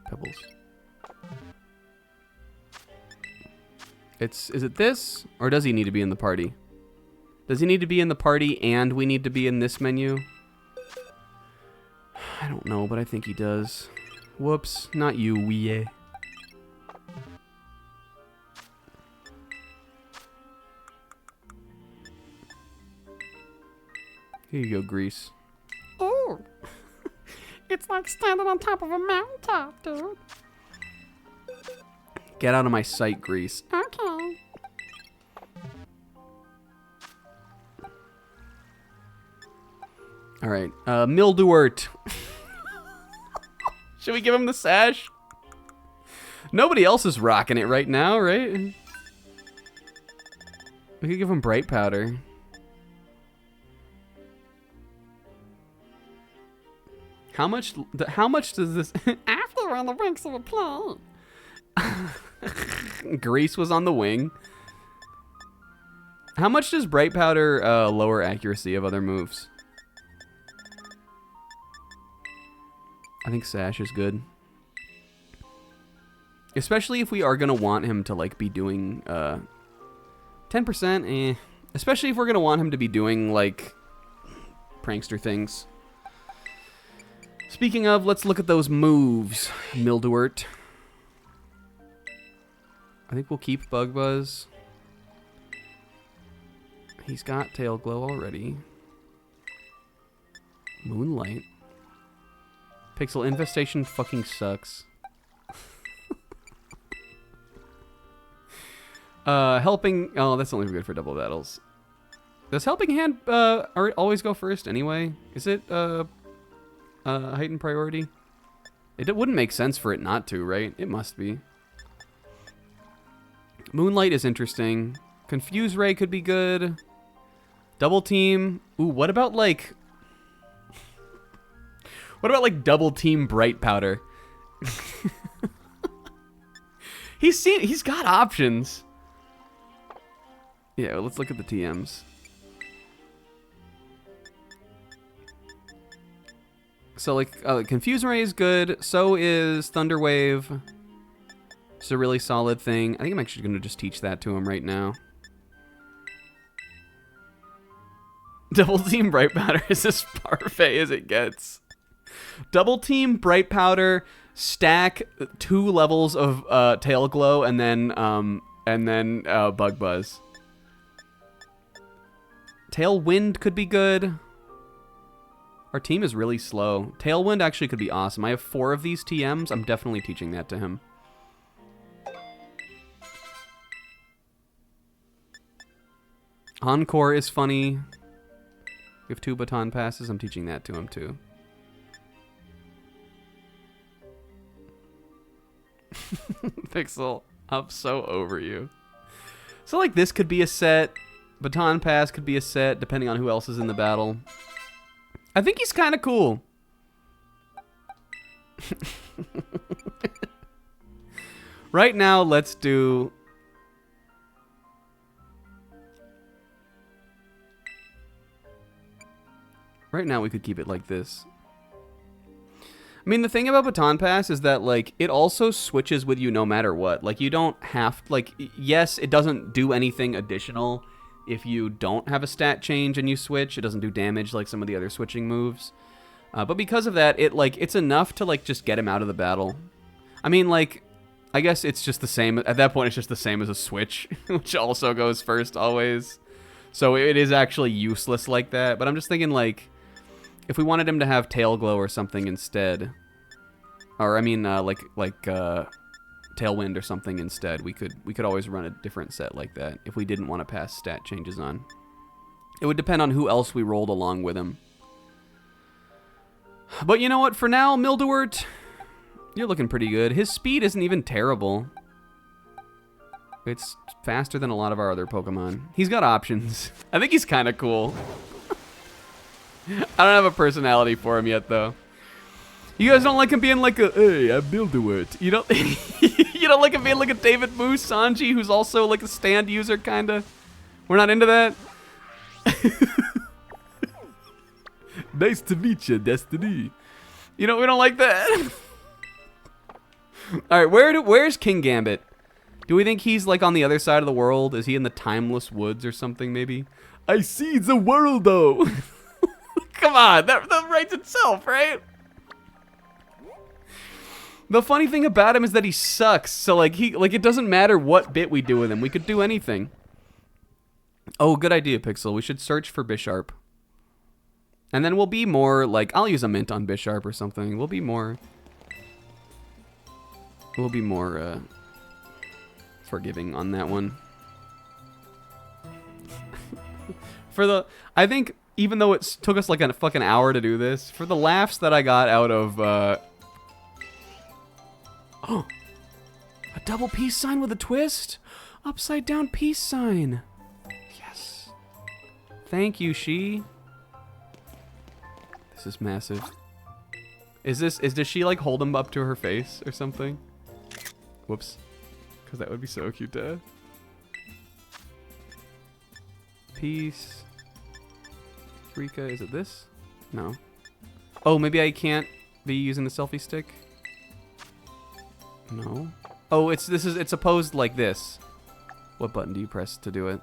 Pebbles. Is it this? Or does he need to be in the party? Does he need to be in the party and we need to be in this menu? I don't know, but I think he does. Whoops, not you, Wee. Here you go, Grease. Ooh. It's like standing on top of a mountaintop, dude. Get out of my sight, Grease. Okay. All right, Mildewart. Should we give him the sash? Nobody else is rocking it right now, right? We could give him Bright Powder. How much does this... After you're on the wings of a plane. Grease was on the wing. How much does Bright Powder lower accuracy of other moves? I think Sash is good. Especially if we are going to want him to like be doing 10%, Especially if we're going to want him to be doing like prankster things. Speaking of, let's look at those moves, Mildewart. I think we'll keep Bug Buzz. He's got Tail Glow already. Moonlight. Pixel Infestation fucking sucks. Helping... Oh, that's only good for double battles. Does Helping Hand always go first anyway? Is it heightened priority? It wouldn't make sense for it not to, right? It must be. Moonlight is interesting. Confuse Ray could be good. Double Team. Ooh, what about like... What about like Double Team Bright Powder? He's got options. Yeah, well, let's look at the TMs. So, like, Confuse Ray is good. So is Thunder Wave. It's a really solid thing. I think I'm actually going to just teach that to him right now. Double Team Bright Powder is as parfait as it gets. Double Team Bright Powder, stack 2 levels of Tail Glow, and then Bug Buzz. Tailwind could be good. Our team is really slow. Tailwind actually could be awesome. I have 4 of these TMs. I'm definitely teaching that to him. Encore is funny. We have 2 baton passes. I'm teaching that to him too. Pixel, I'm so over you. So like this could be a set. Baton Pass could be a set, depending on who else is in the battle. I think he's kind of cool. Right now, let's do... Right now, we could keep it like this. I mean, the thing about Baton Pass is that, like, it also switches with you no matter what. Like, you don't have... Like, yes, it doesn't do anything additional if you don't have a stat change and you switch. It doesn't do damage like some of the other switching moves. But because of that, it's enough to, like, just get him out of the battle. I mean, like, I guess it's just the same. At that point, it's just the same as a switch, which also goes first always. So it is actually useless like that. But I'm just thinking, like, if we wanted him to have Tail Glow or something instead, or, I mean, Tailwind or something instead, we could always run a different set like that if we didn't want to pass stat changes on. It would depend on who else we rolled along with him. But you know what? For now, Mildewort, you're looking pretty good. His speed isn't even terrible. It's faster than a lot of our other Pokemon. He's got options. I think he's kind of cool. I don't have a personality for him yet, though. You guys don't like him being like a, hey, I'm Mildewort. You don't, you don't like him being like a David Moose Sanji, who's also like a stand user, kind of? We're not into that? Nice to meet you, Destiny. You know, we don't like that. All right, where's King Gambit? Do we think he's like on the other side of the world? Is he in the Timeless Woods or something, maybe? I see the world, though. Come on, that writes itself, right? The funny thing about him is that he sucks. So like it doesn't matter what bit we do with him. We could do anything. Oh, good idea, Pixel. We should search for Bisharp. And then we'll be more like, I'll use a mint on Bisharp or something. We'll be more forgiving on that one. I think even though it took us like a fucking hour to do this, for the laughs that I got out of oh, a double peace sign with a twist? Upside down peace sign. Yes. Thank you, She. This is massive. Does she like hold him up to her face or something? Whoops. Because that would be so cute to have. Peace. Rika, is it this? No. Oh, maybe I can't be using the selfie stick? No. Oh, it's opposed like this. What button do you press to do it?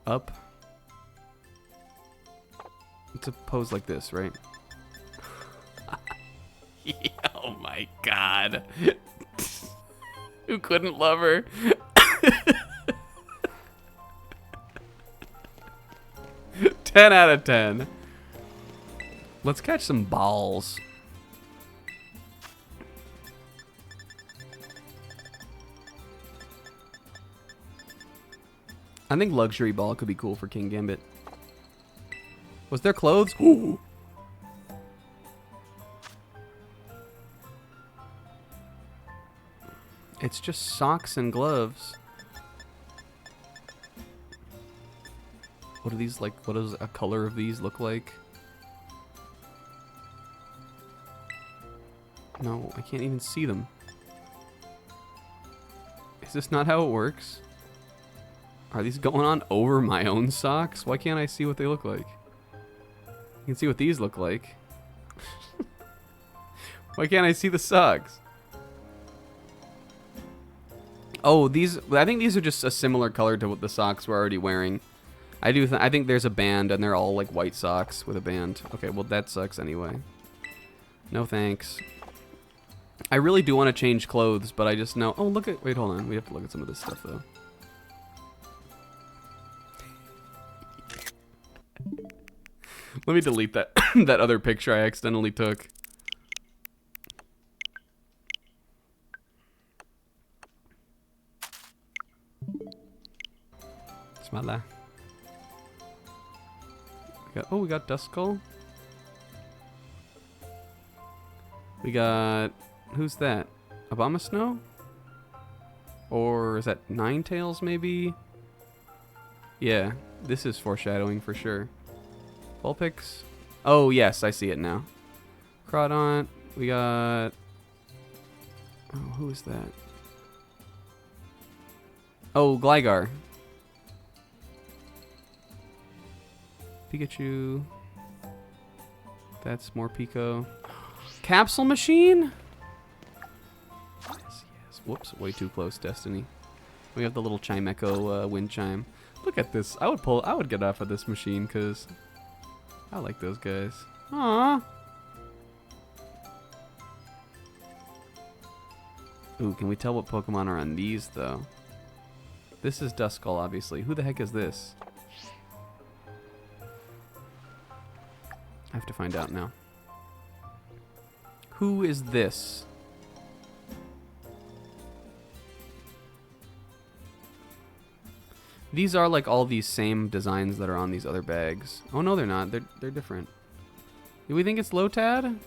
Up. It's opposed like this, right? Oh my god. Who couldn't love her? 10 out of 10. Let's catch some balls. I think luxury ball could be cool for King Gambit. Was there clothes? Ooh. It's just socks and gloves. What are these like? What does a color of these look like? No, I can't even see them. Is this not how it works? Are these going on over my own socks? Why can't I see what they look like? You can see what these look like. Why can't I see the socks? Oh, these. I think these are just a similar color to what the socks we're already wearing. I think there's a band and they're all like white socks with a band. Okay, well that sucks anyway. No thanks. I really do want to change clothes, but I just know. Oh, look at. Wait, hold on. We have to look at some of this stuff though. Let me delete that that other picture I accidentally took. Smala. We got Duskull. We got... Who's that? Obama Snow? Or is that Ninetales maybe? Yeah, this is foreshadowing for sure. Vulpix. Oh, yes, I see it now. Crawdaunt. We got... Oh, who is that? Oh, Gligar. Pikachu. That's more Pico. Capsule Machine? Yes, yes. Whoops, way too close, Destiny. We have the little Chimecho wind chime. Look at this. I would get off of this machine because I like those guys. Aww. Ooh, can we tell what Pokemon are on these though? This is Duskull, obviously. Who the heck is this? I have to find out now. Who is this? These are like all these same designs that are on these other bags. Oh no, they're not. They're different. Do we think it's Lotad?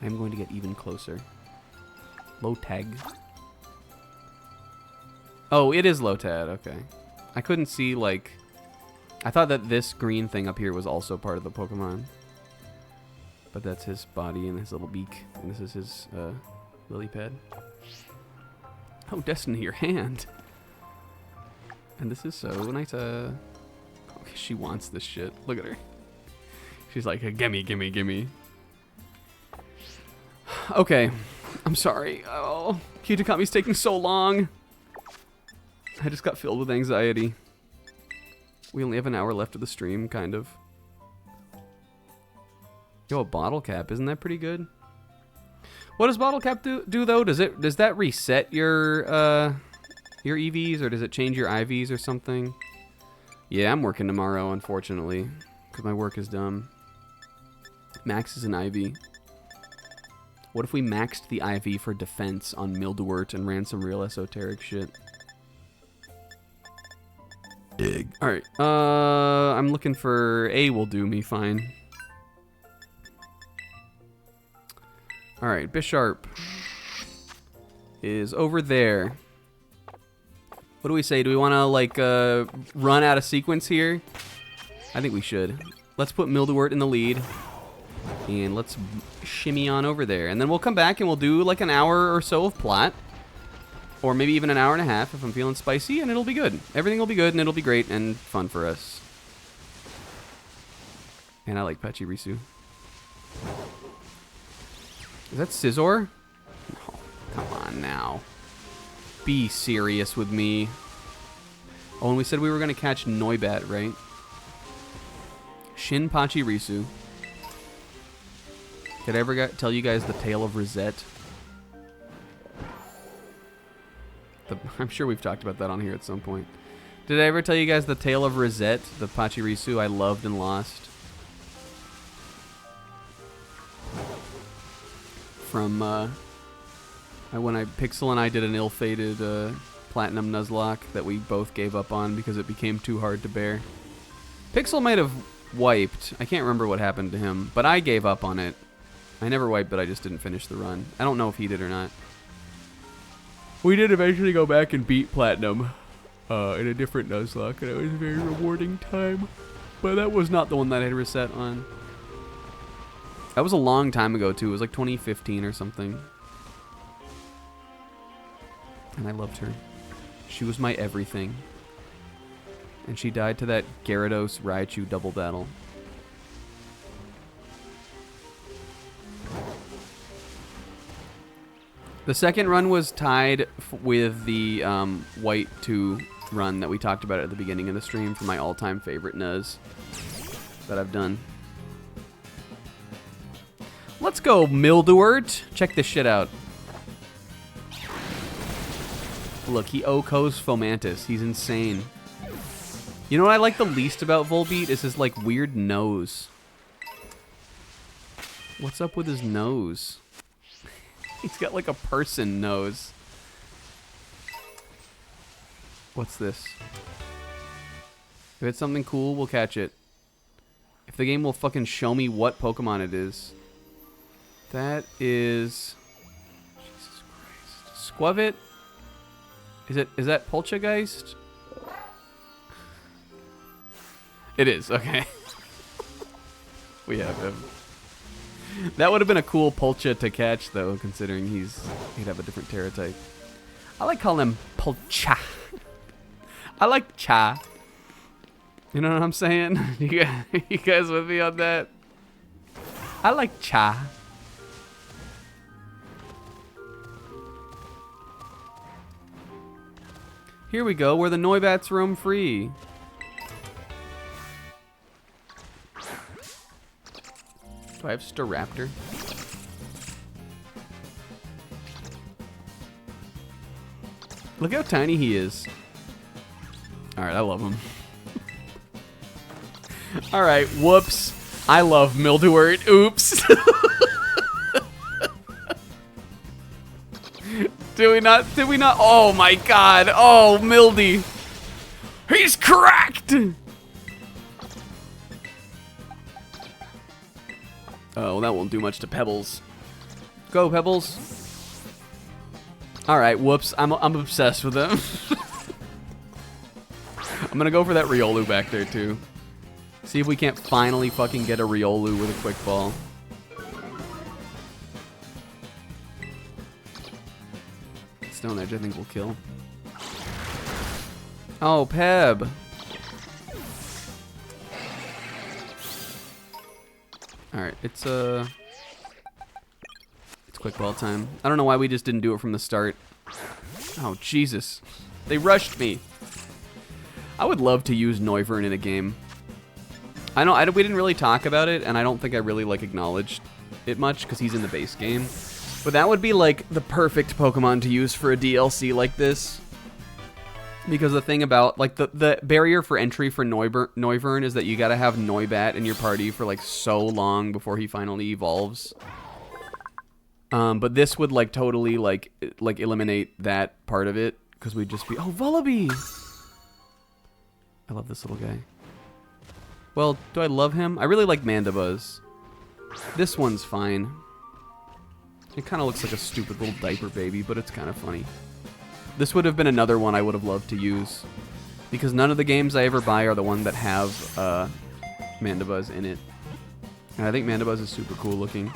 I'm going to get even closer. Lotag. Oh, it is Lotad. Okay. I couldn't see like... I thought that this green thing up here was also part of the Pokemon. But that's his body and his little beak. And this is his lily pad. Oh, Destiny, your hand. And this is so nice. Okay, she wants this shit. Look at her. She's like, gimme, gimme, gimme. Okay. I'm sorry. Oh, Kitakami's taking so long. I just got filled with anxiety. We only have an hour left of the stream, kind of. Yo, a bottle cap. Isn't that pretty good? What does bottle cap do though? Does that reset your EVs, or does it change your IVs or something? Yeah, I'm working tomorrow, unfortunately, because my work is dumb. Max is an IV. What if we maxed the IV for defense on Mildewort and ran some real esoteric shit? Dig. All right. I'm looking for A. Will do me fine. All right, Bisharp is over there. What do we say? Do we want to like run out of sequence here? I think we should. Let's put Mildewort in the lead, and let's shimmy on over there, and then we'll come back and we'll do like an hour or so of plot. Or maybe even an hour and a half if I'm feeling spicy, and it'll be good. Everything will be good, and it'll be great and fun for us. And I like Pachirisu. Is that Scizor? No, come on now. Be serious with me. Oh, and we said we were going to catch Noibat, right? Shin Pachirisu. Did I ever tell you guys the tale of Rosette? I'm sure we've talked about that on here at some point. Did I ever tell you guys the tale of Rosette, the Pachirisu I loved and lost? From, when Pixel and I did an ill-fated, Platinum Nuzlocke that we both gave up on because it became too hard to bear. Pixel might have wiped. I can't remember what happened to him, but I gave up on it. I never wiped, but I just didn't finish the run. I don't know if he did or not. We did eventually go back and beat Platinum in a different Nuzlocke, and it was a very rewarding time. But that was not the one that I had reset on. That was a long time ago, too. It was like 2015 or something. And I loved her. She was my everything. And she died to that Gyarados Raichu double battle. The second run was tied with the White 2 run that we talked about at the beginning of the stream for my all-time favorite Nuz that I've done. Let's go, Mildewert. Check this shit out. Look, he OHKOs Fomantis. He's insane. You know what I like the least about Volbeat is his, like, weird nose. What's up with his nose? He's got, like, a person nose. What's this? If it's something cool, we'll catch it. If the game will fucking show me what Pokemon it is. That is... Jesus Christ. Squavit? Is that Poltergeist? It is, okay. We have him. That would have been a cool Polcha to catch, though, considering he'd have a different Terra type. I like calling him Polcha. I like Cha. You know what I'm saying? You guys with me on that? I like Cha. Here we go, where the Noibats roam free. Do I have Staraptor? Look how tiny he is. Alright, I love him. Alright, whoops. I love Mildewert. Oops. Did we not? Oh my god. Oh, Mildy. He's cracked! Oh, that won't do much to Pebbles. Go, Pebbles. Alright, whoops. I'm obsessed with him. I'm gonna go for that Riolu back there, too. See if we can't finally fucking get a Riolu with a quick ball. Stone Edge, I think, will kill. Oh, Peb. Alright, it's quick ball time. I don't know why we just didn't do it from the start. Oh, Jesus. They rushed me. I would love to use Noivern in a game. I know we didn't really talk about it, and I don't think I really, like, acknowledged it much, because he's in the base game. But that would be, like, the perfect Pokemon to use for a DLC like this. Because the thing about, like, the barrier for entry for Noivern is that you gotta have Noibat in your party for, like, so long before he finally evolves. But this would, like, totally, like eliminate that part of it. Because we'd just be, oh, Vullaby! I love this little guy. Well, do I love him? I really like Mandibuzz. This one's fine. It kind of looks like a stupid little diaper baby, but it's kind of funny. This would have been another one I would have loved to use. Because none of the games I ever buy are the one that have Mandibuzz in it. And I think Mandibuzz is super cool looking.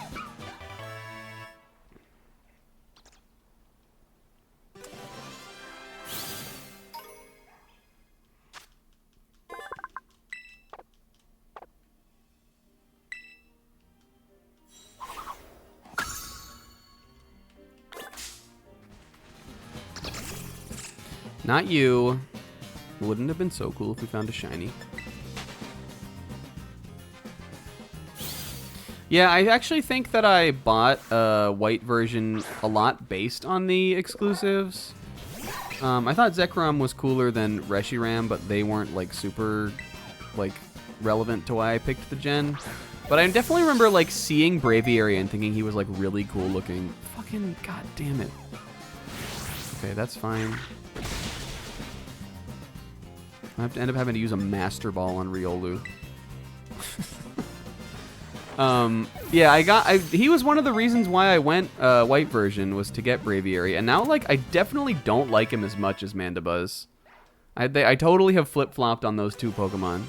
Not you. Wouldn't have been so cool if we found a shiny. Yeah, I actually think that I bought a white version a lot based on the exclusives. I thought Zekrom was cooler than Reshiram, but they weren't like super like relevant to why I picked the gen. But I definitely remember like seeing Braviary and thinking he was like really cool looking. Fucking god damn it. Okay, that's fine. I have to end up having to use a Master Ball on Riolu. Yeah, he was one of the reasons why I went white version was to get Braviary, and now like I definitely don't like him as much as Mandibuzz. I totally have flip-flopped on those two Pokemon.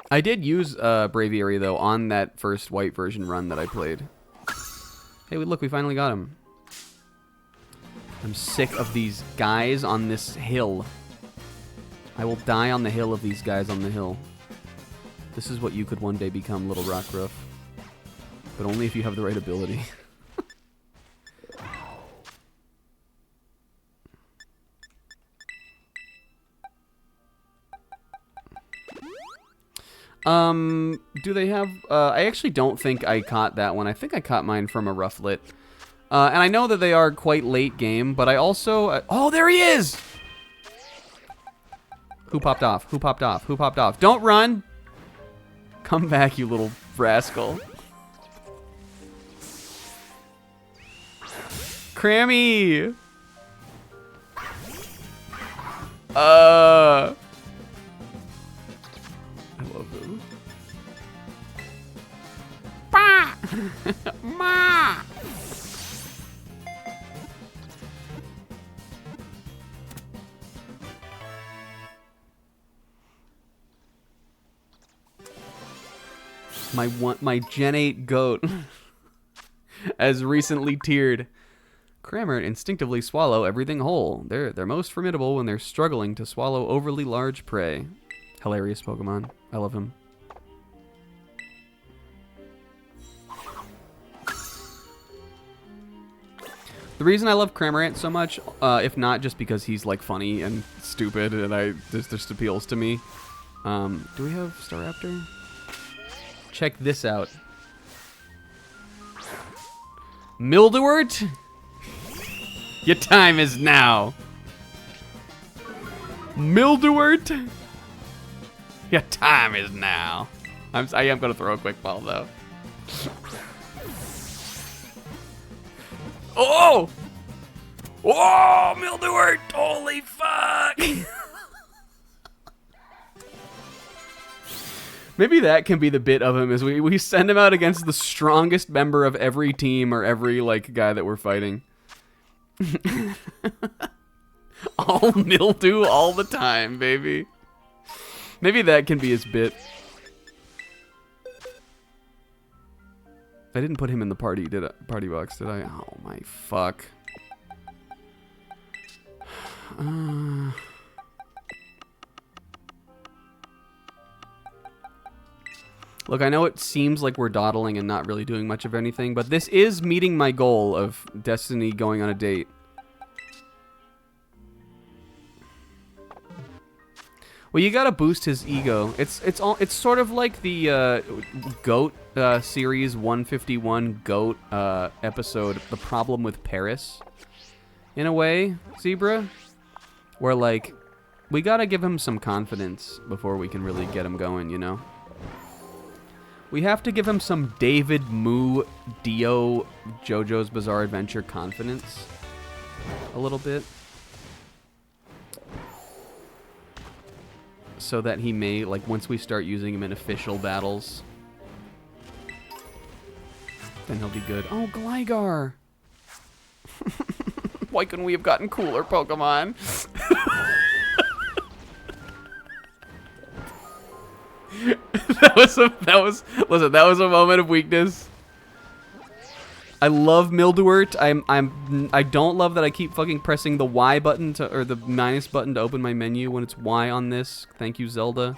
I did use Braviary though on that first white version run that I played. Hey, look, we finally got him. I'm sick of these guys on this hill. I will die on the hill of these guys on the hill. This is what you could one day become, Little Rockruff. But only if you have the right ability. Do they have... I actually don't think I caught that one. I think I caught mine from a Rufflet. And I know that they are quite late game, but I also... oh, there he is! Who popped off? Who popped off? Who popped off? Don't run! Come back, you little rascal. Crammy! I love him. Bah! Ma! My Gen 8 goat as recently tiered. Crammer instinctively swallow everything whole. They're most formidable when they're struggling to swallow overly large prey. Hilarious Pokemon. I love him. The reason I love Cramorant so much, if not just because he's like funny and stupid and this just appeals to me. Do we have Staraptor? Check this out. Mildewort? Your time is now. Mildewort? Your time is now. I am going to throw a quick ball, though. Oh! Oh, Mildewort! Holy fuck! Maybe that can be the bit of him, is we send him out against the strongest member of every team or every, like, guy that we're fighting. All mildew all the time, baby. Maybe that can be his bit. I didn't put him in the party, did I? Party box, did I? Oh my fuck. Look, I know it seems like we're dawdling and not really doing much of anything, but this is meeting my goal of Destiny going on a date. Well, you gotta boost his ego. It's sort of like the Goat series 151 Goat episode, The Problem with Paris, in a way, Zebra, where like we gotta give him some confidence before we can really get him going, you know. We have to give him some David Moo Dio JoJo's Bizarre Adventure confidence a little bit. So that he may, like, once we start using him in official battles, then he'll be good. Oh, Gligar! Why couldn't we have gotten cooler Pokemon? that was a moment of weakness. I love Mildewort. I don't love that I keep fucking pressing the Y button or the minus button to open my menu when it's Y on this. Thank you, Zelda.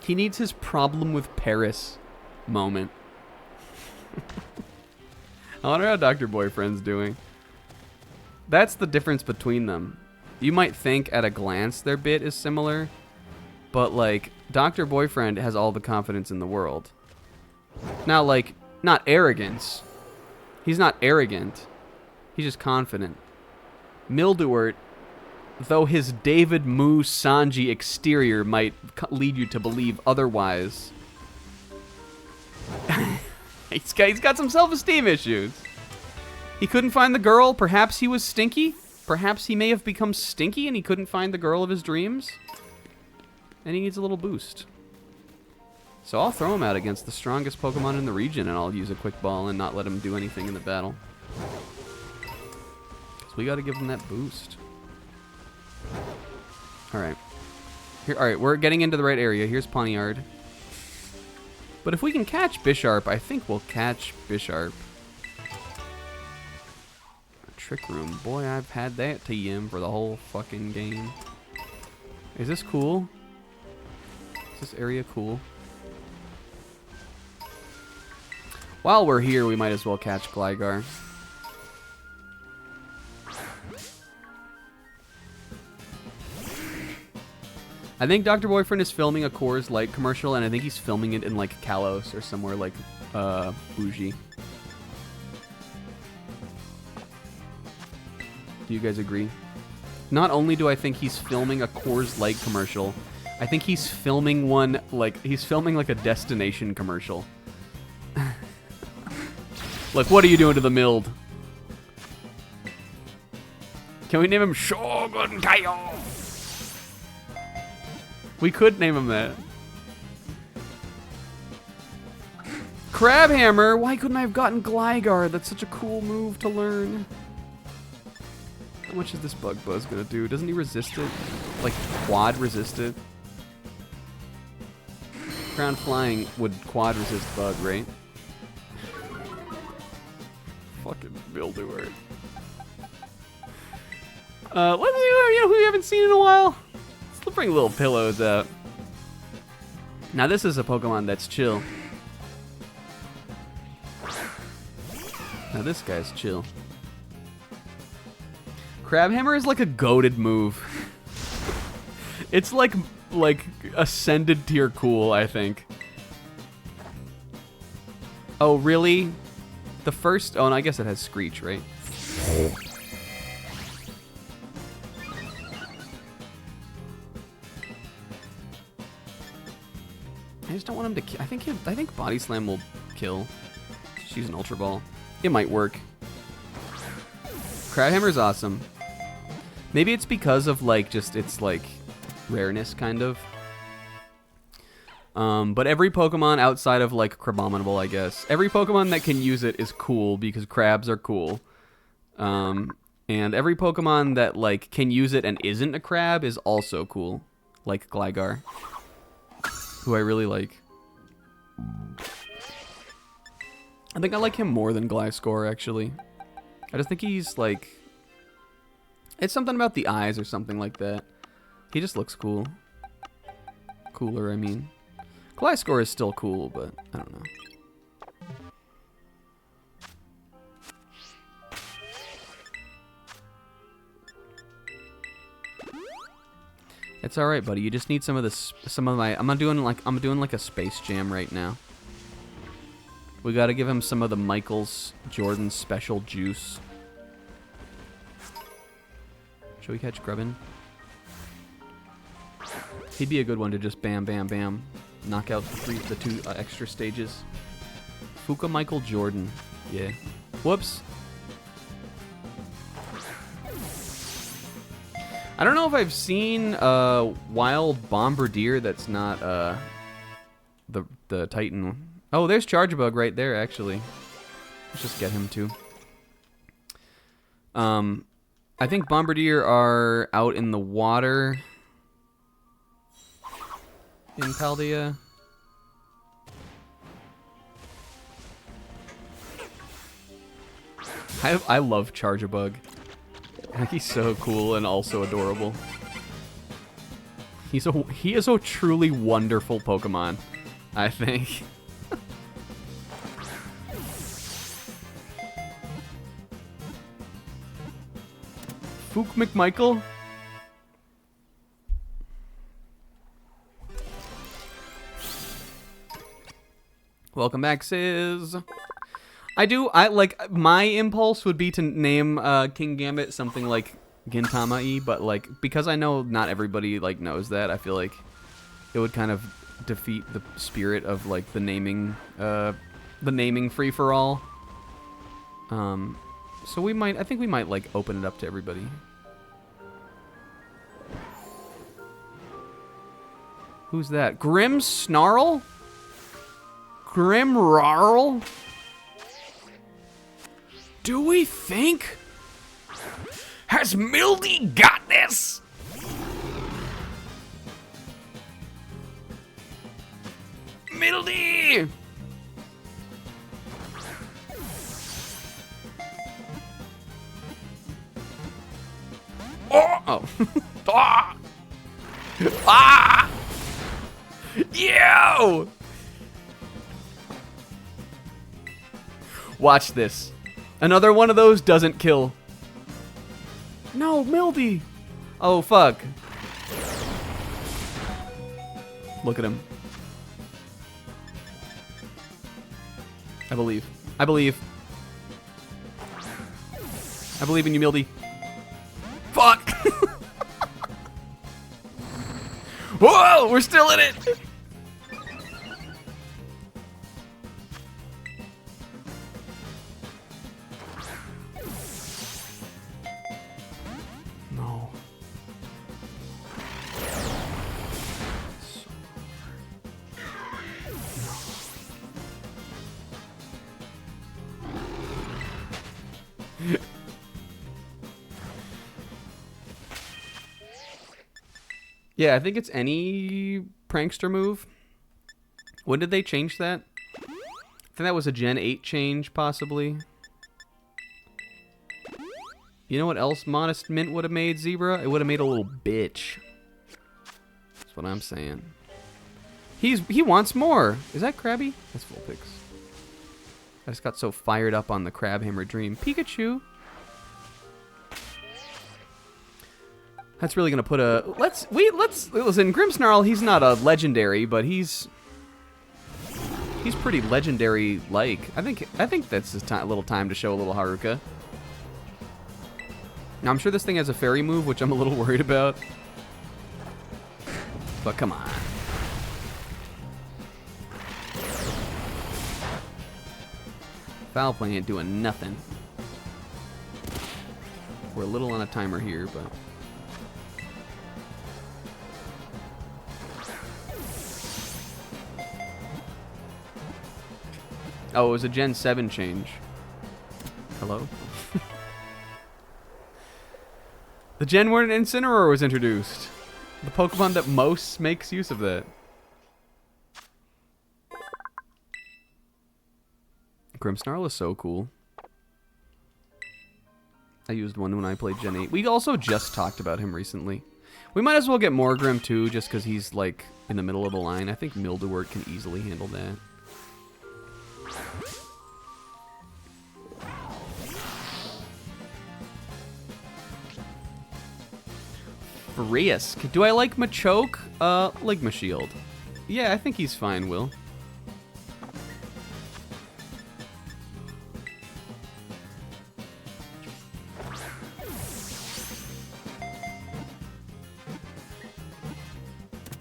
He needs his problem with Paris moment. I wonder how Dr. Boyfriend's doing. That's the difference between them. You might think at a glance their bit is similar, but like Dr. Boyfriend has all the confidence in the world. Now, like, not arrogance. He's not arrogant. He's just confident. Mildewort, though his David Mu Sanji exterior might lead you to believe otherwise, he's got some self-esteem issues. He couldn't find the girl. Perhaps he was stinky. Perhaps he may have become stinky and he couldn't find the girl of his dreams. And he needs a little boost. So I'll throw him out against the strongest Pokemon in the region, and I'll use a Quick Ball and not let him do anything in the battle. So we got to give him that boost. All right. All right, we're getting into the right area. Here's Pawniard. But if we can catch Bisharp, I think we'll catch Bisharp. Trick Room. Boy, I've had that TM for the whole fucking game. Is this cool? Is this area cool? While we're here, we might as well catch Gligar. I think Dr. Boyfriend is filming a Coors Light commercial, and I think he's filming it in, like, Kalos or somewhere, like, bougie. Do you guys agree? Not only do I think he's filming a Coors Light commercial, I think he's filming one, like, he's filming, like, a destination commercial. Like, what are you doing to the Mild? Can we name him Shogun Kaio? We could name him that. Crabhammer! Why couldn't I have gotten Gligar? That's such a cool move to learn. How much is this Bug Buzz gonna do? Doesn't he resist it? Like, quad resist it? Ground Flying would quad resist Bug, right? Fucking Mildewort. Let's see, you know who we haven't seen in a while? Let's bring little pillows out. Now this is a Pokemon that's chill. Now this guy's chill. Crabhammer is like a goated move. It's like ascended tier cool, I think. Oh, really? The first... Oh, and I guess it has Screech, right? I just don't want him to kill. I think Body Slam will kill. Just use an Ultra Ball. It might work. Crabhammer's awesome. Maybe it's because of, like, just its, like, rareness, kind of. But every Pokemon outside of, like, Crabominable, I guess. Every Pokemon that can use it is cool because crabs are cool. And every Pokemon that, like, can use it and isn't a crab is also cool. Like Gligar, who I really like. I think I like him more than Gliscor, actually. I just think he's, like... It's something about the eyes or something like that. He just looks cool. Cooler, I mean. Gliscor is still cool, but I don't know. It's all right, buddy. You just need some of my. I'm doing like a Space Jam right now. We got to give him some of the Michaels Jordan special juice. Should we catch Grubbin? He'd be a good one to just bam, bam, bam, knock out the two extra stages. Fuka Michael Jordan, yeah. Whoops. I don't know if I've seen a wild Bombardier that's not the Titan. Oh, there's Chargebug right there, actually. Let's just get him too. I think Bombardier are out in the water in Paldea. I love Chargebug. I think he's so cool and also adorable. He is a truly wonderful Pokemon, I think. Fook McMichael? Welcome back, Sis. I like, my impulse would be to name King Gambit something like Gintama-y, but like, because I know not everybody like knows that, I feel like it would kind of defeat the spirit of like the naming free-for-all. So I think we might like open it up to everybody. Who's that? Grim Snarl? Grim Rarl? Do we think? Has Mildy got this? Mildy! Oh! Ah! Ah! Yo! Watch this. Another one of those doesn't kill. No, Mildy! Oh, fuck. Look at him. I believe. I believe. I believe in you, Mildy. Fuck! Whoa! We're still in it! No. Yeah, I think it's any prankster move. When did they change that? I think that was a Gen 8 change, possibly. You know what else Modest Mint would have made, Zebra? It would have made a little bitch. That's what I'm saying. He wants more. Is that Krabby? That's full picks. I just got so fired up on the Crab Hammer Dream. Pikachu. That's really gonna put a let's listen. Grimmsnarl, he's not a legendary, but he's pretty legendary like. I think that's his little time to show a little Haruka. Now I'm sure this thing has a fairy move, which I'm a little worried about. But come on. Foul play ain't doing nothing. We're a little on a timer here, but. Oh, it was a Gen 7 change. Hello? The Gen 1 Incineroar was introduced. The Pokemon that most makes use of that. Grimmsnarl is so cool. I used one when I played Gen 8. We also just talked about him recently. We might as well get more Grimm too, just because he's like in the middle of the line. I think Mildewort can easily handle that. Risk. Do I like Machoke? Ligma Shield. Yeah, I think he's fine, Will.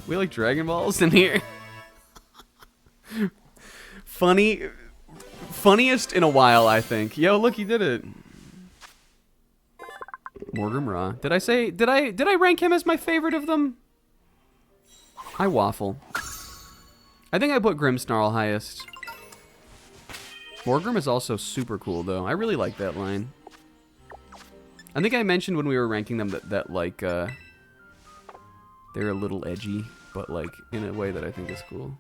We like Dragon Balls in here. Funniest in a while, I think. Yo, look, he did it. Morgan Ra. Did I rank him as my favorite of them? I waffle. I think I put Grimmsnarl highest. Morgrim is also super cool though. I really like that line. I think I mentioned when we were ranking them that like they're a little edgy, but like in a way that I think is cool.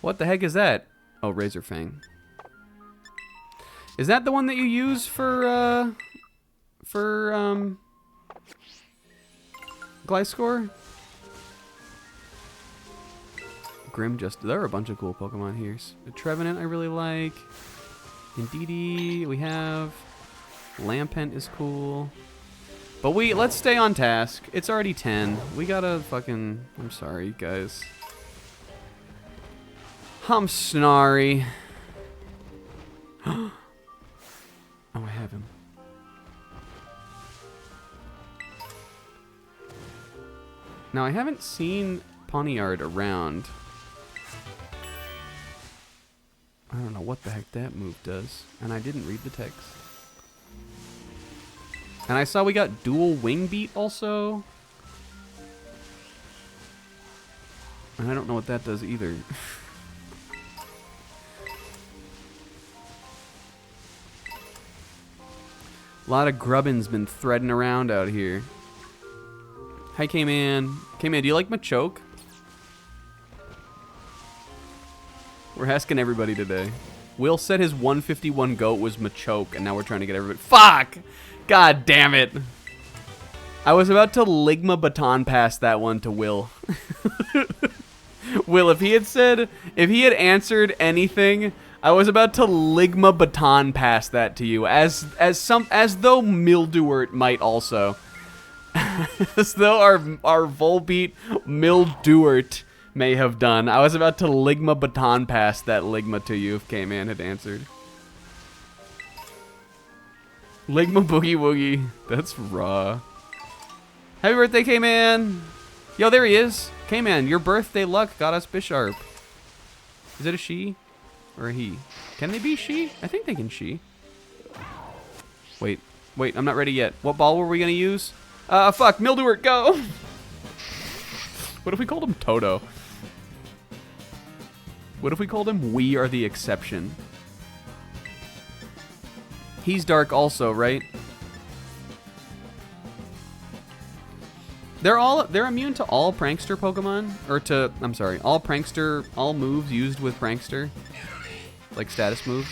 What the heck is that? Oh, Razor Fang. Is that the one that you use for Gliscor? Grim just... There are a bunch of cool Pokemon here. Trevenant I really like. Indeedee we have. Lampent is cool. But let's stay on task. It's already 10. We gotta fucking... I'm sorry, guys. I'm Snarry. Oh, I have him. Now, I haven't seen Pawniard around. I don't know what the heck that move does. And I didn't read the text. And I saw we got dual wing beat also. And I don't know what that does either. A lot of grubbin's been threading around out here. Hi, K-Man. K-Man, do you like Machoke? We're asking everybody today. Will said his 151 goat was Machoke, and now we're trying to get everybody. Fuck! God damn it! I was about to Ligma baton pass that one to Will. Will, if he had answered anything, I was about to Ligma baton pass that to you, as though Mildewert might also. As though our Volbeat Mildewert may have done. I was about to Ligma baton pass that Ligma to you if K-Man had answered. Ligma Boogie Woogie. That's raw. Happy birthday, K-Man. Yo, there he is. K-Man, your birthday luck got us Bisharp. Is it a she or a he? Can they be she? I think they can she. Wait, I'm not ready yet. What ball were we gonna use? Fuck, Mildewert, go! What if we called him Toto? What if we called him We Are the Exception? He's dark also, right? They're immune to all prankster Pokemon, or to, I'm sorry, all moves used with prankster, like status moves.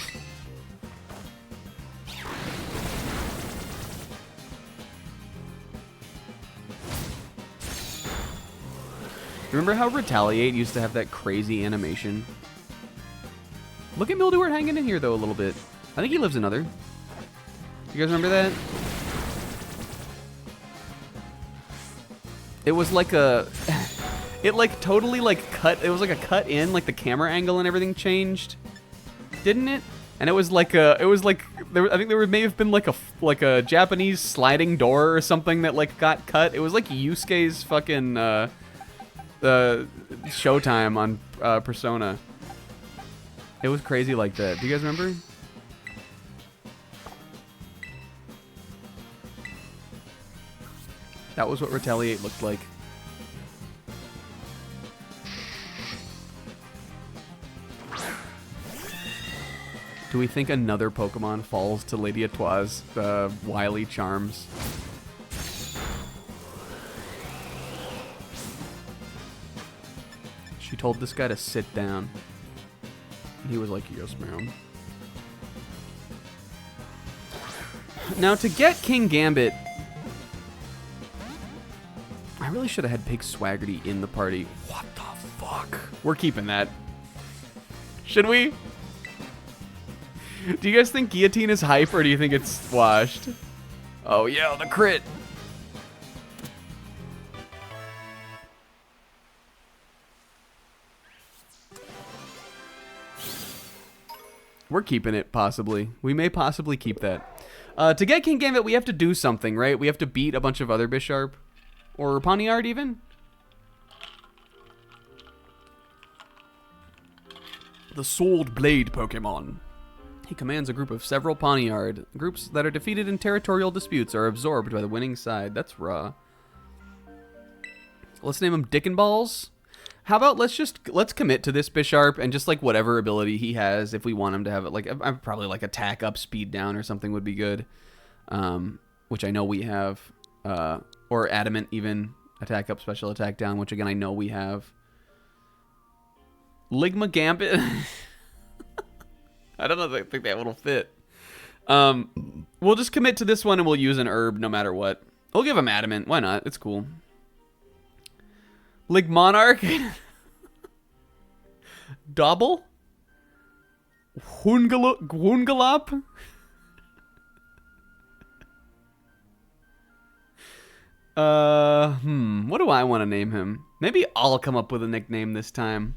Remember how Retaliate used to have that crazy animation? Look at Mildewert hanging in here though a little bit. I think he lives another. You guys remember that? It was like a, it like totally like cut. It was like a cut in, like the camera angle and everything changed, didn't it? And it was like a, it was like there. I think there may have been like a Japanese sliding door or something that like got cut. It was like Yusuke's fucking Showtime on Persona. It was crazy like that. Do you guys remember? That was what Retaliate looked like. Do we think another Pokemon falls to Lady Atoi's wily charms? She told this guy to sit down. And he was like, yes, ma'am. Now, to get King Gambit, I really should have had Pig Swaggerty in the party. What the fuck? We're keeping that. Should we? Do you guys think Guillotine is hype, or do you think it's washed? Oh yeah, the crit. We're keeping it, possibly. We may possibly keep that. To get King Gambit, we have to do something, right? We have to beat a bunch of other Bisharp. Or Pawniard, even? The Sword Blade Pokemon. He commands a group of several Pawniard. Groups that are defeated in territorial disputes are absorbed by the winning side. That's raw. Let's name him Dickin' Balls. How about let's commit to this Bisharp and just like whatever ability he has, if we want him to have it, like probably like attack up, speed down, or something would be good. Which I know we have. Or Adamant even, attack up, special attack down, which again I know we have. Ligma Gambit. I don't know if I think that will fit. We'll just commit to this one and we'll use an herb no matter what. We'll give him Adamant. Why not? It's cool. Monarch. Double. Hoongalop. What do I want to name him? Maybe I'll come up with a nickname this time.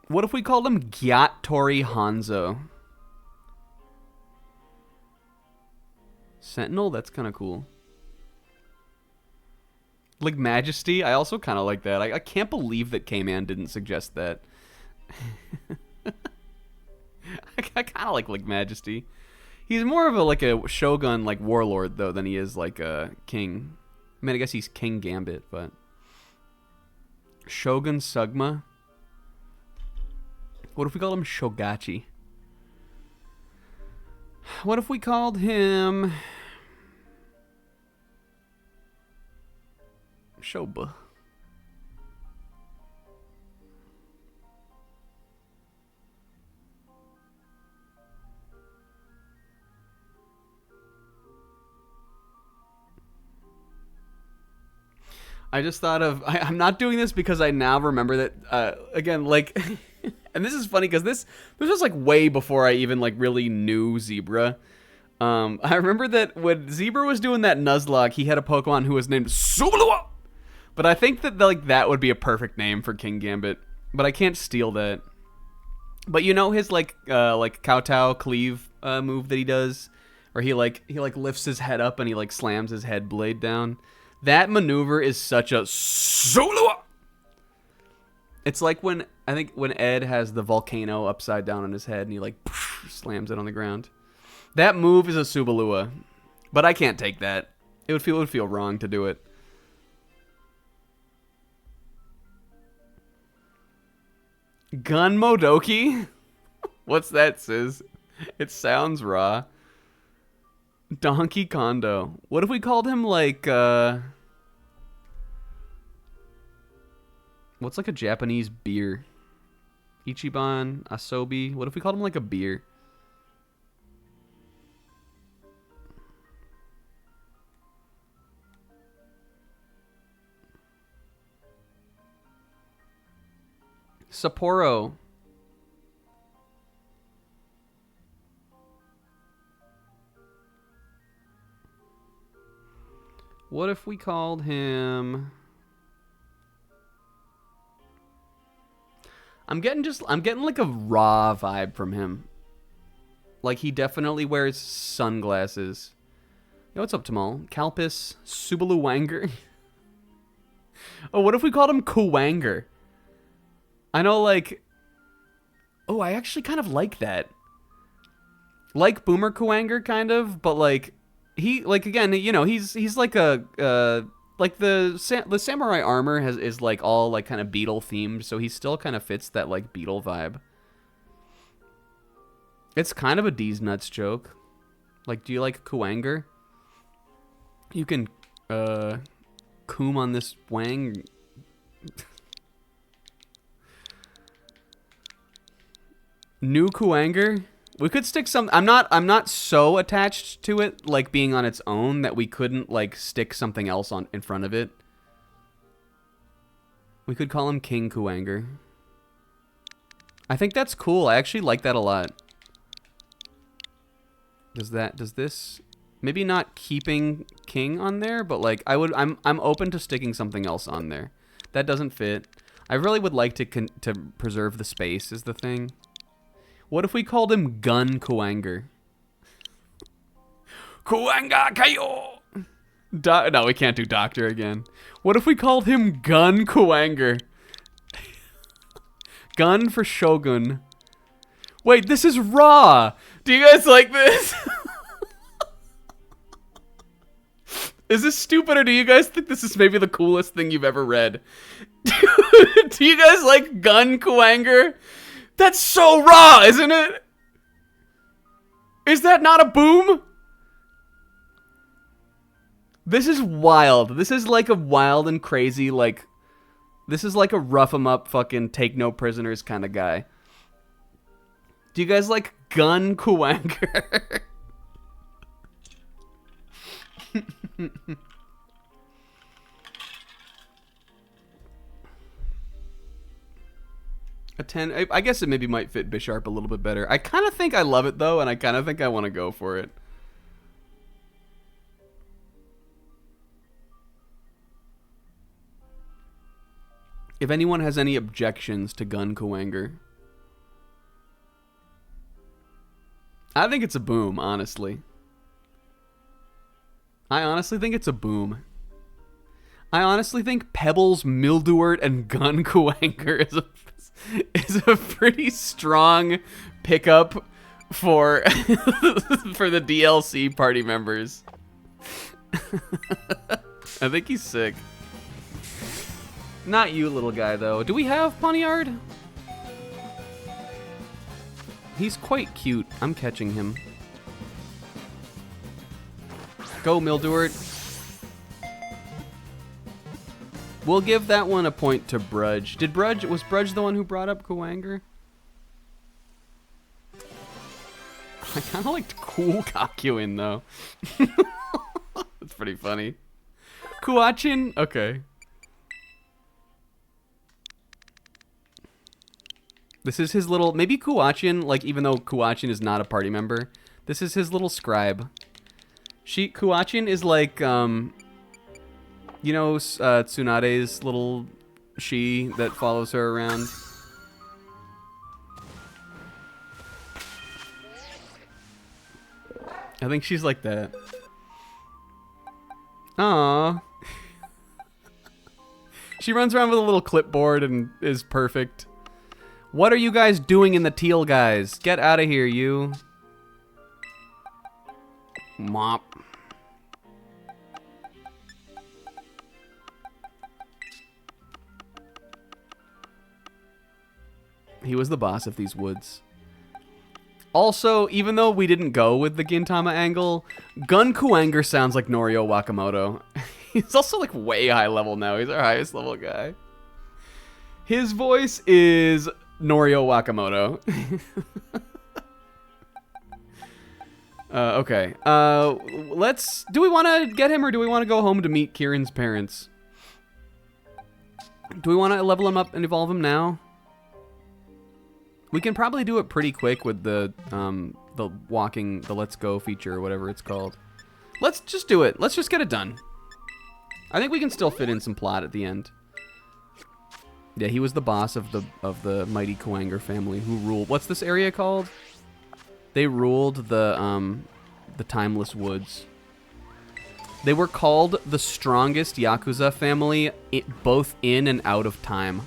What if we called him Gyattori Hanzo? Sentinel? That's kind of cool. Like Majesty? I also kind of like that. I can't believe that K-Man didn't suggest that. I kind of like Majesty. He's more of a shogun, like warlord though, than he is like a king. I mean, I guess he's King Gambit, but Shogun Sugma. What if we called him Shogachi? What if we called him Shoba? I just thought of... I'm not doing this because I now remember that, again, like... and this is funny because this was, like, way before I even, like, really knew Zebra. I remember that when Zebra was doing that Nuzlocke, he had a Pokemon who was named Subalua! But I think that, like, that would be a perfect name for King Gambit. But I can't steal that. But you know his, like kowtow cleave move that he does? Where he lifts his head up and he, like, slams his head blade down? That maneuver is such a Solua. It's like when Ed has the volcano upside down on his head and he like slams it on the ground. That move is a Subalua, but I can't take that. It would feel wrong to do it. Gun Modoki? What's that, Sis? It sounds raw. Donkey Kondo. What if we called him like what's like a Japanese beer? Ichiban, Asobi. What if we called him like a beer? Sapporo. What if we called him... I'm getting like a raw vibe from him. Like he definitely wears sunglasses. Yo, what's up, Tamal? Kalpis, Subalu Wanger. Oh, what if we called him Kuwanger? I know, like... Oh, I actually kind of like that. Like Boomer Kuwanger, kind of, but like... He, like, again, you know, he's like a... like the samurai armor is like all like kind of beetle themed, so he still kind of fits that like beetle vibe. It's kind of a D's nuts joke. Like, do you like Kuwanger? You can coom on this wang. New Kuwanger? We could stick some... I'm not so attached to it, like, being on its own, that we couldn't, like, stick something else on in front of it. We could call him King Kuwanger. I think that's cool. I actually like that a lot. Does this... Maybe not keeping King on there, but, like, I'm open to sticking something else on there. That doesn't fit. I really would like to preserve the space, is the thing. What if we called him Gun Kuwanger? Kuwanga Kayo! No, we can't do Doctor again. What if we called him Gun Kuwanger? Gun for Shogun. Wait, this is raw! Do you guys like this? Is this stupid, or do you guys think this is maybe the coolest thing you've ever read? Do you guys like Gun Kuwanger? That's so raw, isn't it? Is that not a boom? This is wild. This is like a wild and crazy, like... This is like a rough 'em up fucking take no prisoners kind of guy. Do you guys like Gun Kuwanger? A 10. I guess it maybe might fit Bisharp a little bit better. I kind of think I love it, though, and I kind of think I want to go for it. If anyone has any objections to Gun Kuwanger, I think it's a boom, honestly. I honestly think it's a boom. I honestly think Pebbles, Mildewart, and Gun Kuwanger is a pretty strong pickup for for the DLC party members. I think he's sick. Not you, little guy, though. Do we have Poniard? He's quite cute. I'm catching him. Go, Mildewart. We'll give that one a point to Brudge. Was Brudge the one who brought up Kuwanger? I kind of liked Cool Kakuin, though. That's pretty funny. Kuwachin? Okay. This is his little... Maybe Kuwachin, like, even though Kuwachin is not a party member, this is his little scribe. Kuwachin is like, you know, Tsunade's little she that follows her around. I think she's like that. Aww. She runs around with a little clipboard and is perfect. What are you guys doing in the teal, guys? Get out of here, you. Mop. He was the boss of these woods. Also, even though we didn't go with the Gintama angle, Gun Kuwanger sounds like Norio Wakamoto. He's also like way high level now. He's our highest level guy. His voice is Norio Wakamoto. Okay. Do we want to get him or do we want to go home to meet Kieran's parents? Do we want to level him up and evolve him now? We can probably do it pretty quick with the Let's Go feature or whatever it's called. Let's just do it. Let's just get it done. I think we can still fit in some plot at the end. Yeah, he was the boss of the mighty Kuwanger family who ruled. What's this area called? They ruled the Timeless Woods. They were called the strongest Yakuza family, both in and out of time.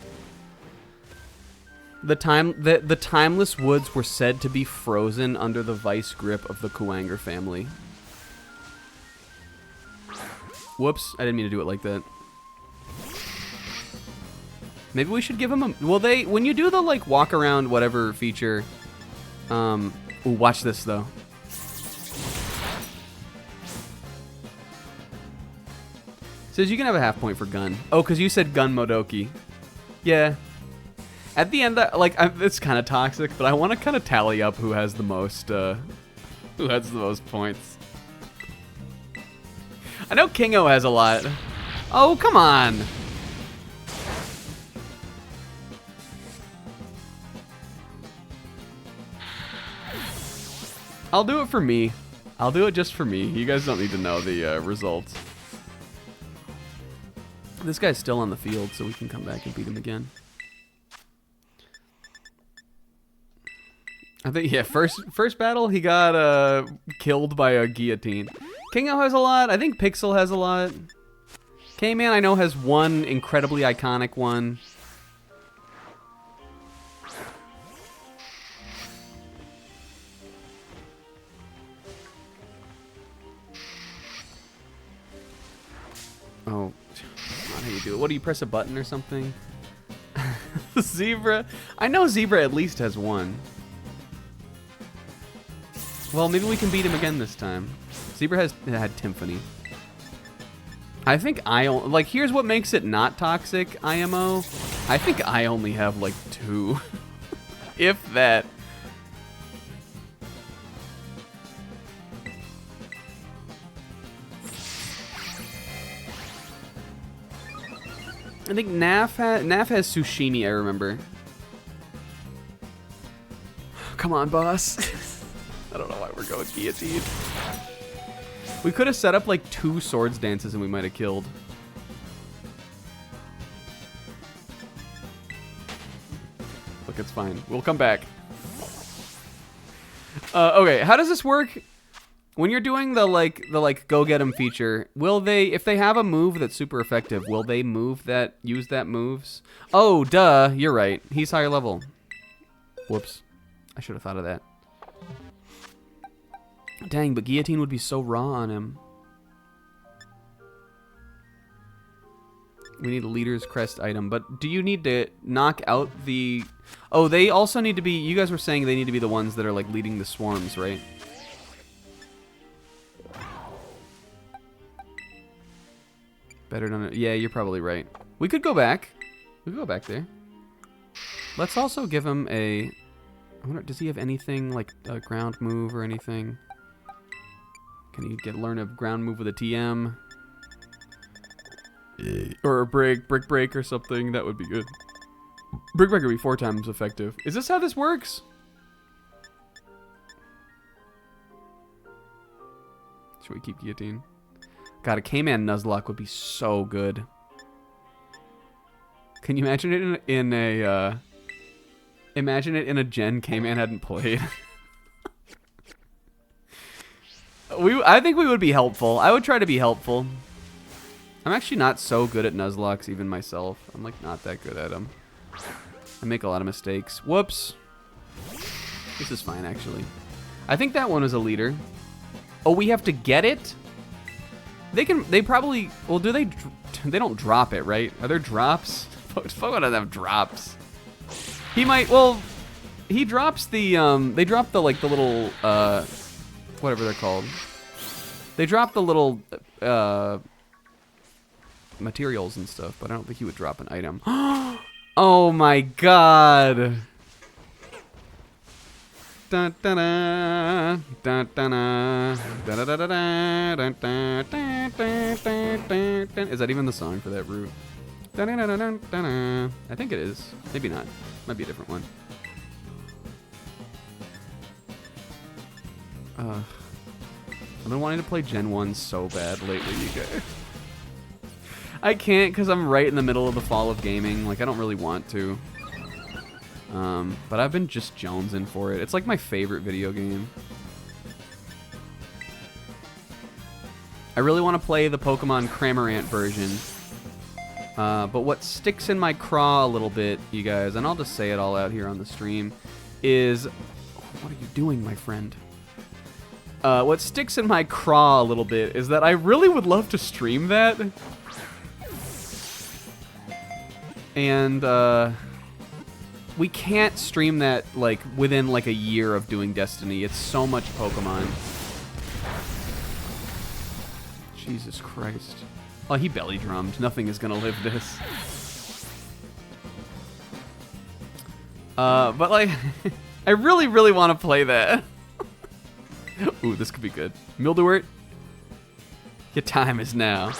The Timeless Woods were said to be frozen under the vice grip of the Kuwanger family. Whoops, I didn't mean to do it like that. Maybe we should give him a... Well, when you do the, like, walk around whatever feature... Ooh, watch this, though. Says you can have a half point for Gun. Oh, because you said Gun Modoki. Yeah. At the end, it's kind of toxic, but I want to kind of tally up who has the most points. I know Kingo has a lot. Oh, come on. I'll do it for me. I'll do it just for me. You guys don't need to know the results. This guy's still on the field, so we can come back and beat him again. I think, yeah, first battle, he got killed by a guillotine. Kingo has a lot. I think Pixel has a lot. K-Man, I know, has one incredibly iconic one. Oh, that's not how you do it. What, do you press a button or something? Zebra. I know Zebra at least has one. Well, maybe we can beat him again this time. Zebra had Timpani. I think here's what makes it not toxic, IMO. I think I only have, like, 2. If that. I think Naf has Tsushimi, I remember. Come on, boss. I don't know why we're going guillotine. We could have set up like 2 swords dances and we might have killed. Look, it's fine. We'll come back. Okay, how does this work? When you're doing the go get 'em feature, will they, if they have a move that's super effective, will they use that moves? Oh, duh, you're right. He's higher level. Whoops. I should have thought of that. Dang, but guillotine would be so raw on him. We need a leader's crest item, but do you need to knock out the... Oh, they also need to be... You guys were saying they need to be the ones that are, like, leading the swarms, right? Better than... Yeah, you're probably right. We could go back. We could go back there. Let's also give him a... I wonder, does he have anything, like a ground move or anything? Can he learn a ground move with a TM? Or a brick or something? That would be good. Brick would be 4 times effective. Is this how this works? Should we keep guillotine? God, a K-Man Nuzlocke would be so good. Can you imagine it in a imagine it in a gen K-Man hadn't played? I think we would be helpful. I would try to be helpful. I'm actually not so good at Nuzlocks even myself. I'm like not that good at them. I make a lot of mistakes. Whoops. This is fine actually. I think that one is a leader. Oh, we have to get it? They probably, well, do they don't drop it, right? Are there drops? Fuck don't have drops. He might, well, he drops the, they drop the, like, the little, whatever they're called. They drop the little, materials and stuff, but I don't think he would drop an item. Oh my god. Dun, dun, dun, dun, dun, dun, dun, dun, dun, dun, dun, dun. Is that even the song for that route? Dun, dun, dun, dun, dun, dun. I think it is. Maybe not. Might be a different one. I've been wanting to play Gen 1 so bad lately, you guys. I can't because I'm right in the middle of the fall of gaming. Like, I don't really want to. But I've been just jonesing for it. It's like my favorite video game. I really want to play the Pokemon Cramorant version. But what sticks in my craw a little bit, you guys, and I'll just say it all out here on the stream, is... What are you doing, my friend? What sticks in my craw a little bit is that I really would love to stream that. And, we can't stream that, like, within, like, a year of doing Destiny. It's so much Pokemon. Jesus Christ. Oh, he belly drummed. Nothing is gonna live this. But, like, I really, really want to play that. Ooh, this could be good. Mildewort, your time is now.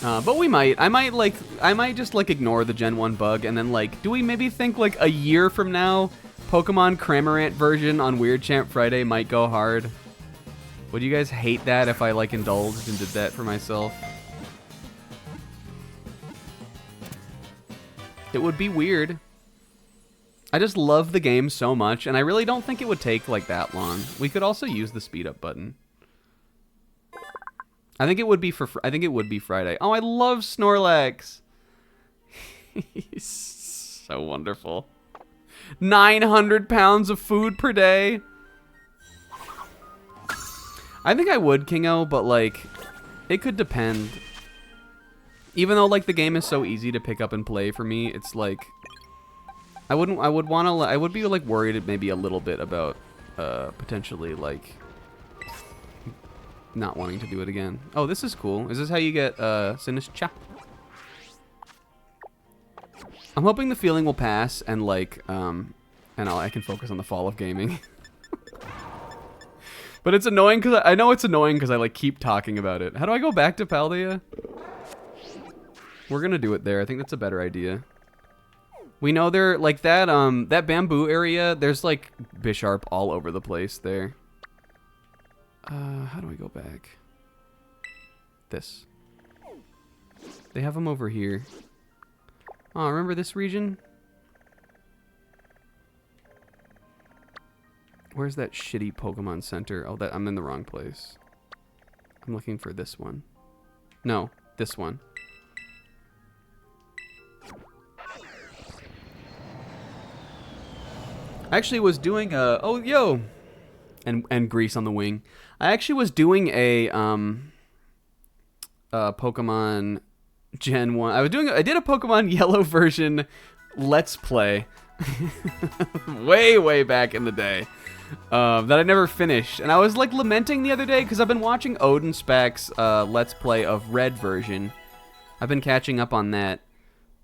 But we might. I might just, like, ignore the Gen 1 bug and then, like, do we maybe think, like, a year from now, Pokemon Cramorant version on Weird Champ Friday might go hard? Would you guys hate that if I, like, indulged and did that for myself? It would be weird. I just love the game so much, and I really don't think it would take, like, that long. We could also use the speed up button. I think it would be Friday. Oh, I love Snorlax. He's so wonderful. 900 pounds of food per day. I think I would, Kingo, but, like, it could depend. Even though, like, the game is so easy to pick up and play for me, it's like I would be, like, worried maybe a little bit about potentially, like, not wanting to do it again. Oh, this is cool. Is this how you get Sinistcha? I'm hoping the feeling will pass and, like, I can focus on the fall of gaming. But it's annoying because I know it's annoying because I, like, keep talking about it. How do I go back to Paldea? We're gonna do it there. I think that's a better idea. We know there, like, that bamboo area, there's, like, Bisharp all over the place there. How do we go back? This. They have them over here. Oh, remember this region? Where's that shitty Pokemon Center? Oh, I'm in the wrong place. I'm looking for this one. No, this one. I actually was doing a... Oh, yo! And grease on the wing. I actually was doing a Pokemon Gen 1. I did a Pokemon Yellow version Let's Play. way back in the day. That I never finished. And I was like lamenting the other day because I've been watching Odin Spac's Let's Play of Red version. I've been catching up on that.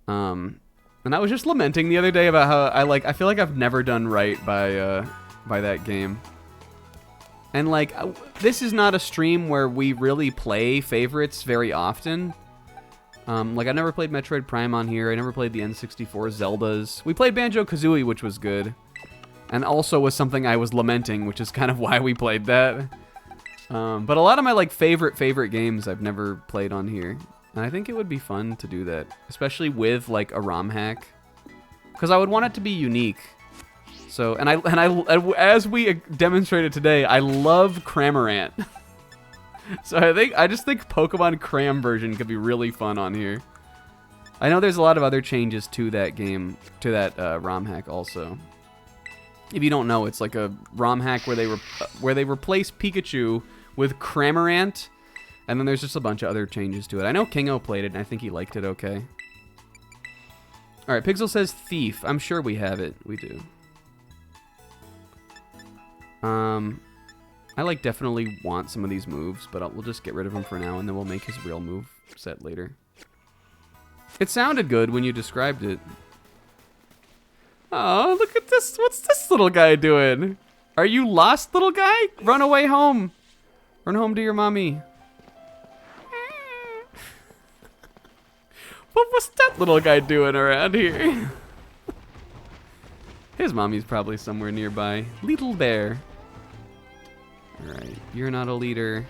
And I was just lamenting the other day about how I feel like I've never done right by that game. And like this is not a stream where we really play favorites very often. Like I never played Metroid Prime on here. I never played the N64 Zeldas. We played Banjo-Kazooie, which was good. And also was something I was lamenting, which is kind of why we played that. But a lot of my like favorite games I've never played on here. And I think it would be fun to do that, especially with like a ROM hack, because I would want it to be unique. So, and as we demonstrated today, I love Cramorant. So I just think Pokemon Cram version could be really fun on here. I know there's a lot of other changes to that game, to that ROM hack also. If you don't know, it's like a ROM hack where they replace Pikachu with Cramorant, and then there's just a bunch of other changes to it. I know Kingo played it, and I think he liked it okay. All right, Pixel says Thief. I'm sure we have it. We do. I like definitely want some of these moves, but we'll just get rid of him for now, and then we'll make his real move set later. It sounded good when you described it. Oh, look at this. What's this little guy doing? Are you lost, little guy? Run away home. Run home to your mommy. What was that little guy doing around here? His mommy's probably somewhere nearby. Little bear. Alright, you're not a leader.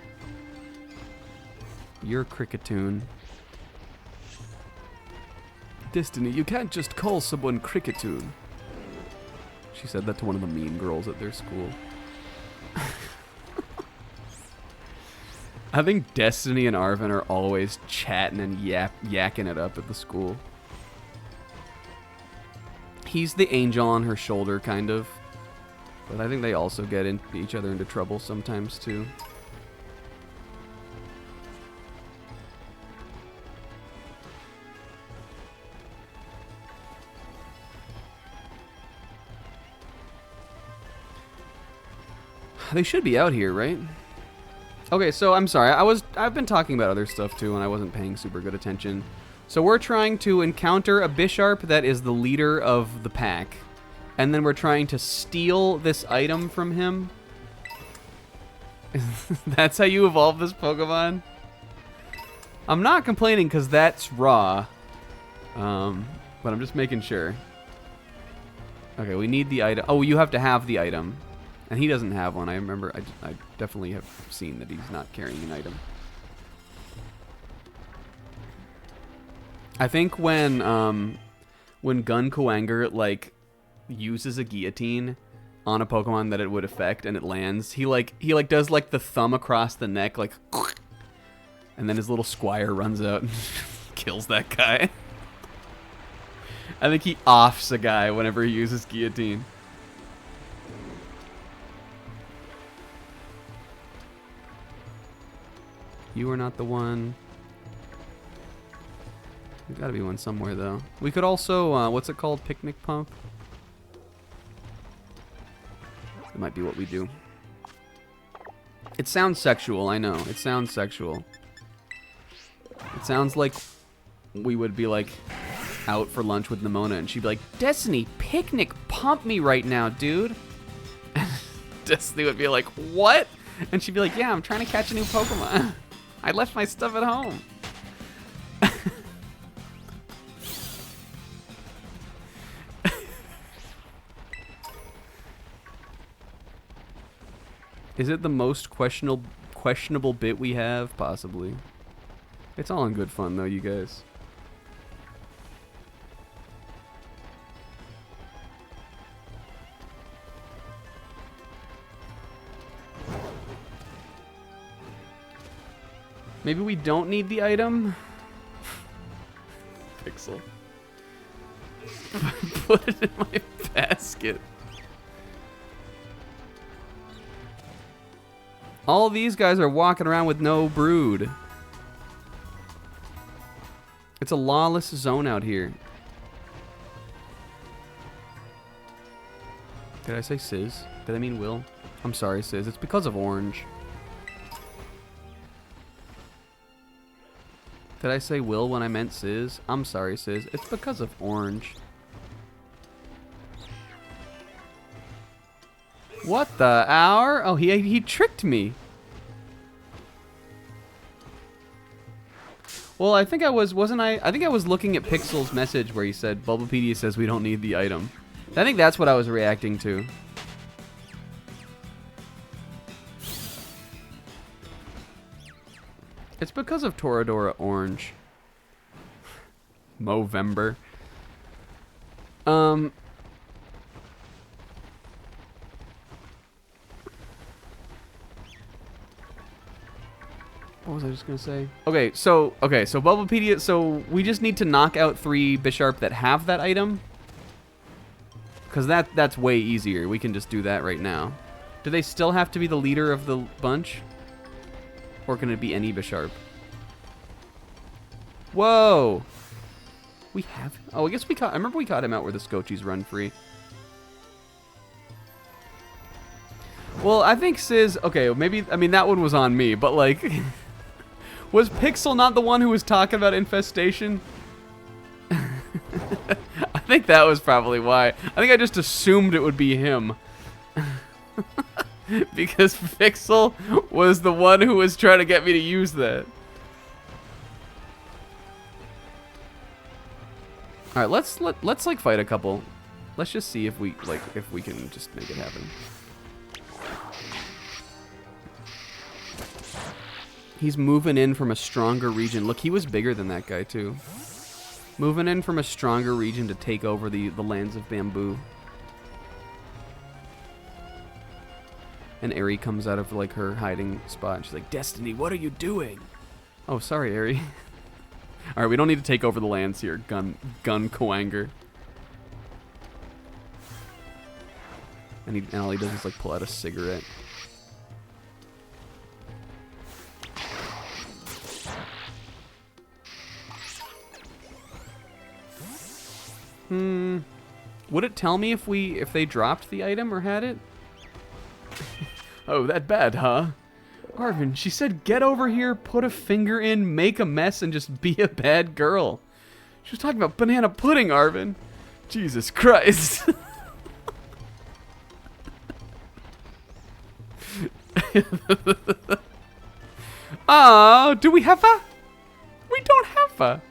You're Cricketoon. Destiny, you can't just call someone Cricketoon. She said that to one of the mean girls at their school. I think Destiny and Arvin are always chatting and yakking it up at the school. He's the angel on her shoulder, kind of. But I think they also get each other into trouble sometimes, too. They should be out here, right? Okay, so I'm sorry. I've been talking about other stuff too, and I wasn't paying super good attention. So we're trying to encounter a Bisharp that is the leader of the pack, and then we're trying to steal this item from him. That's how you evolve this Pokemon? I'm not complaining because that's raw, but I'm just making sure. Okay, we need the item. Oh, you have to have the item. And he doesn't have one. I remember, I definitely have seen that he's not carrying an item. I think when Gun Kuwanger, like, uses a guillotine on a Pokemon that it would affect and it lands, he does, like, the thumb across the neck, like, and then his little squire runs out and kills that guy. I think he offs a guy whenever he uses guillotine. You are not the one. There's gotta be one somewhere, though. We could also, what's it called? Picnic pump? That might be what we do. It sounds sexual, I know. It sounds sexual. It sounds like we would be, like, out for lunch with Nimona, and she'd be like, Destiny, picnic pump me right now, dude. And Destiny would be like, what? And she'd be like, yeah, I'm trying to catch a new Pokemon. I left my stuff at home. Is it the most questionable bit we have? Possibly. It's all in good fun, though, you guys. Maybe we don't need the item? Pixel. Put it in my basket. All these guys are walking around with no brood. It's a lawless zone out here. Did I say Sizz? Did I mean Will? I'm sorry, Sizz. It's because of orange. Did I say Will when I meant Sizz? I'm sorry, Sizz. It's because of orange. What the hour? Oh, he tricked me. Well, I think I was, wasn't I? I think I was looking at Pixel's message where he said, Bulbapedia says we don't need the item. I think that's what I was reacting to. It's because of Toradora Orange. Movember. What was I just gonna say? Okay, so Bulbapedia, so we just need to knock out 3 Bisharp that have that item. Cause that's way easier. We can just do that right now. Do they still have to be the leader of the bunch? Or can it be any Bisharp? Whoa! We have... Oh, I guess we caught... I remember we caught him out where the Skochies run free. Well, I think Sizz... Okay, maybe... I mean, that one was on me, but like... Was Pixel not the one who was talking about infestation? I think that was probably why. I think I just assumed it would be him. Because Pixel was the one who was trying to get me to use that. All right, let's like fight a couple. Let's just see if we can just make it happen. He's moving in from a stronger region. Look, he was bigger than that guy too. Moving in from a stronger region to take over the lands of bamboo. And Aerie comes out of like her hiding spot. And she's like, Destiny, what are you doing? Oh, sorry, Aerie. All right, we don't need to take over the lands here. Gun Coanger. And all he does is like pull out a cigarette. Would it tell me if they dropped the item or had it? Oh, that bad, huh? Arvin, she said get over here, put a finger in, make a mess, and just be a bad girl. She was talking about banana pudding, Arvin. Jesus Christ. Oh, do we have a? We don't have a.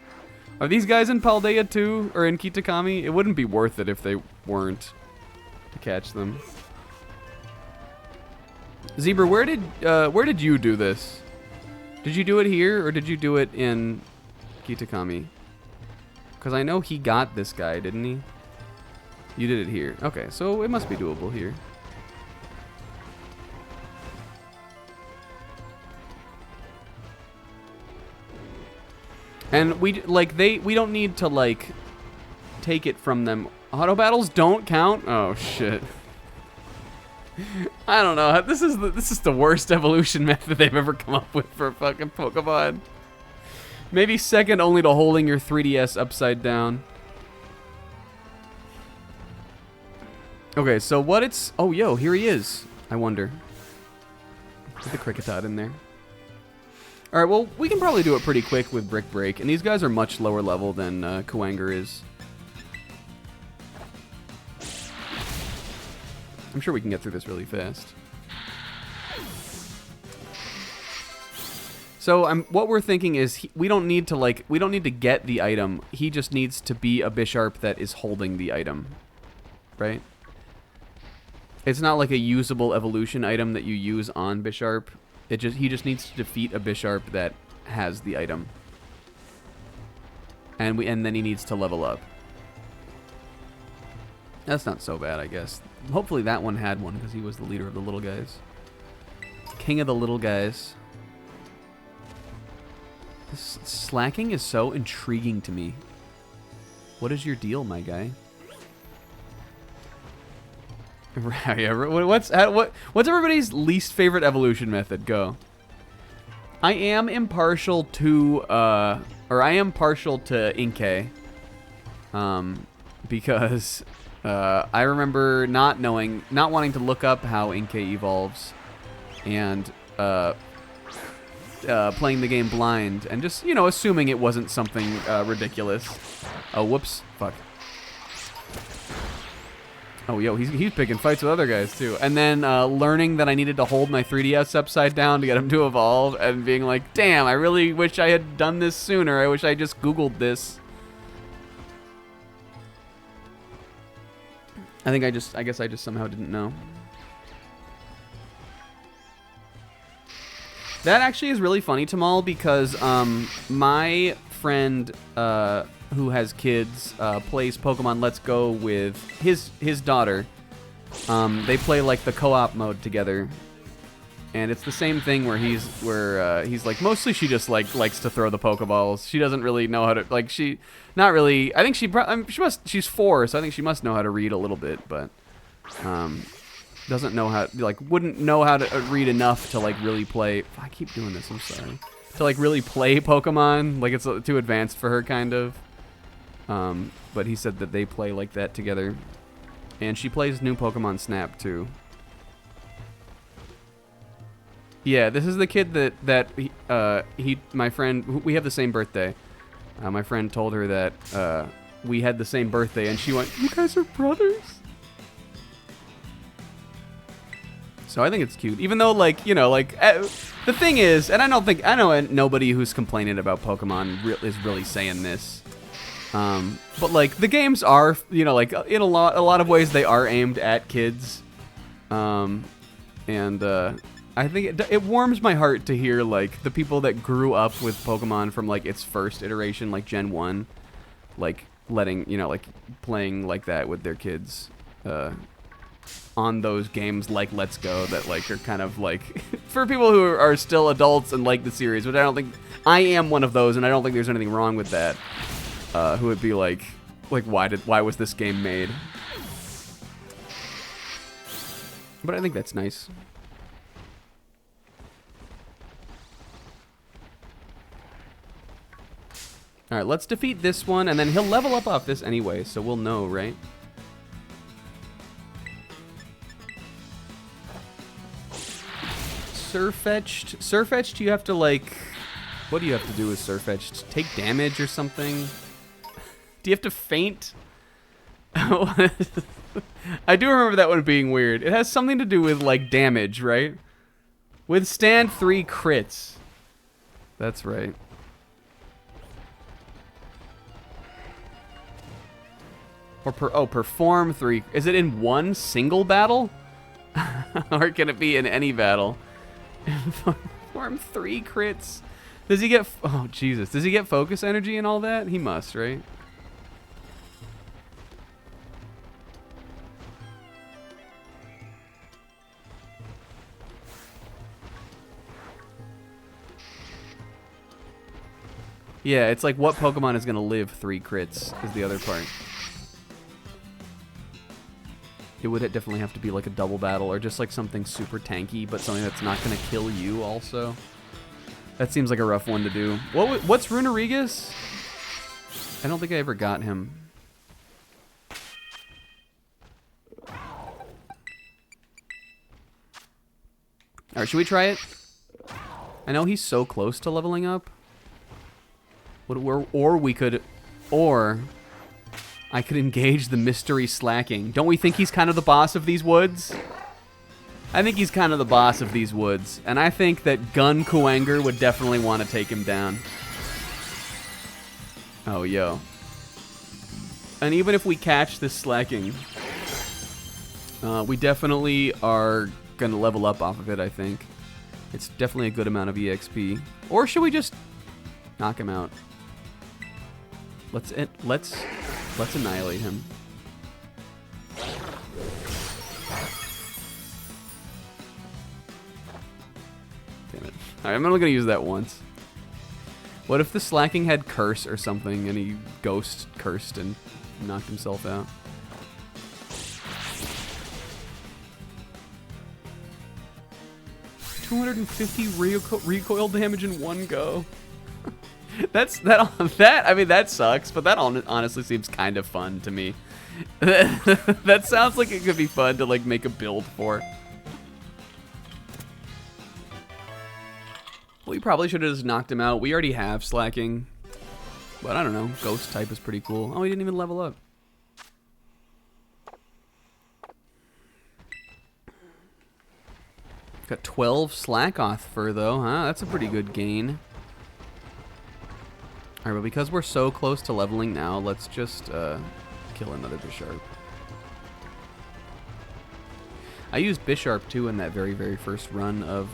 Are these guys in Paldea too, or in Kitakami? It wouldn't be worth it if they weren't to catch them. Zebra, where did you do this? Did you do it here, or did you do it in Kitakami? Because I know he got this guy, didn't he? You did it here. Okay, so it must be doable here. And we don't need to like take it from them. Auto battles don't count. Oh shit. I don't know. This is the worst evolution method they've ever come up with for a fucking Pokemon. Maybe second only to holding your 3DS upside down. Okay, so what it's... Oh, yo, here he is. I wonder. Put the Kricketot in there. Alright, well, we can probably do it pretty quick with Brick Break, and these guys are much lower level than Coanger is. I'm sure we can get through this really fast. So what we're thinking is we don't need to get the item. He just needs to be a Bisharp that is holding the item, right? It's not like a usable evolution item that you use on Bisharp. He just needs to defeat a Bisharp that has the item, and then he needs to level up. That's not so bad, I guess. Hopefully that one had one because he was the leader of the little guys, king of the little guys. This slacking is so intriguing to me. What is your deal, my guy? What's everybody's least favorite evolution method? Go. I am impartial to Inkay. Because I remember not wanting to look up how Inkay evolves, and playing the game blind, and just, you know, assuming it wasn't something ridiculous. Oh, whoops. Fuck. Oh, yo, he's picking fights with other guys, too. And then learning that I needed to hold my 3DS upside down to get him to evolve, and being like, damn, I really wish I had done this sooner. I wish I just Googled this. I guess I just somehow didn't know. That actually is really funny, Tamal, because my friend who has kids plays Pokemon Let's Go with his daughter. They play like the co-op mode together, and it's the same thing where he's like, mostly she just likes to throw the Pokeballs. She doesn't really know how to, like, not really. I think she's 4, so I think she must know how to read a little bit, but doesn't know how, like, wouldn't know how to read enough to like really play. I keep doing this. I'm sorry. To like really play Pokemon, like it's too advanced for her, kind of. But he said that they play like that together, and she plays new Pokemon Snap too. Yeah, this is the kid that my friend, we have the same birthday. My friend told her that we had the same birthday, and she went, "You guys are brothers?" So I think it's cute, even though, like, you know, like, the thing is, and I know nobody who's complaining about Pokemon is really saying this, but like the games are, you know, like in a lot of ways they are aimed at kids, and I think it warms my heart to hear like the people that grew up with Pokemon from like its first iteration, like Gen 1, like letting, you know, like playing like that with their kids, on those games like Let's Go that like are kind of like for people who are still adults and like the series, which I don't think, I am one of those, and I don't think there's anything wrong with that, who would be like why was this game made? But I think that's nice. Alright, let's defeat this one, and then he'll level up off this anyway, so we'll know, right? Surfetched, you have to, like... What do you have to do with Surfetched? Take damage or something? Do you have to faint? I do remember that one being weird. It has something to do with, like, damage, right? Withstand 3 crits. That's right. Or perform 3. Is it in one single battle? Or can it be in any battle? Perform 3 crits. Does he get... Oh, Jesus. Does he get focus energy and all that? He must, right? Yeah, it's like what Pokemon is going to live 3 crits is the other part. It would definitely have to be like a double battle, or just like something super tanky, but something that's not going to kill you also. That seems like a rough one to do. What's Runerigus? I don't think I ever got him. Alright, should we try it? I know he's so close to leveling up. Or I could engage the mystery slacking. Don't we think he's kind of the boss of these woods? I think he's kind of the boss of these woods. And I think that Gun Kuwanger would definitely want to take him down. Oh, yo. And even if we catch this slacking, we definitely are going to level up off of it, I think. It's definitely a good amount of EXP. Or should we just knock him out? Let's annihilate him. Damn it. Alright, I'm only gonna use that once. What if the slacking had curse or something and he ghost cursed and knocked himself out? $250 recoil damage in one go. I mean, that sucks, but that honestly seems kind of fun to me. That sounds like it could be fun to like make a build for. We probably should have just knocked him out. We already have slacking, but I don't know. Ghost type is pretty cool. Oh, he didn't even level up. Got 12 slack off fur though, huh? That's a pretty good gain. Alright, but because we're so close to leveling now, let's just kill another Bisharp. I used Bisharp too in that very, very first run of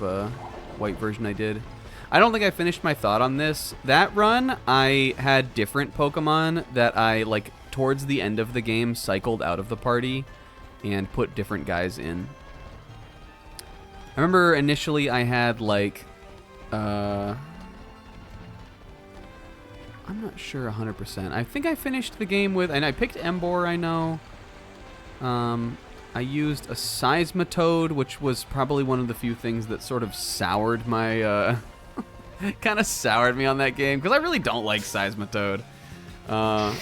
white version I did. I don't think I finished my thought on this. That run, I had different Pokemon that I, like, towards the end of the game, cycled out of the party and put different guys in. I remember initially I had, like, I'm not sure 100%. I think I finished the game with, and I picked Emboar, I know. I used a Seismitoad, which was probably one of the few things that sort of soured my, kind of soured me on that game, because I really don't like Seismitoad. And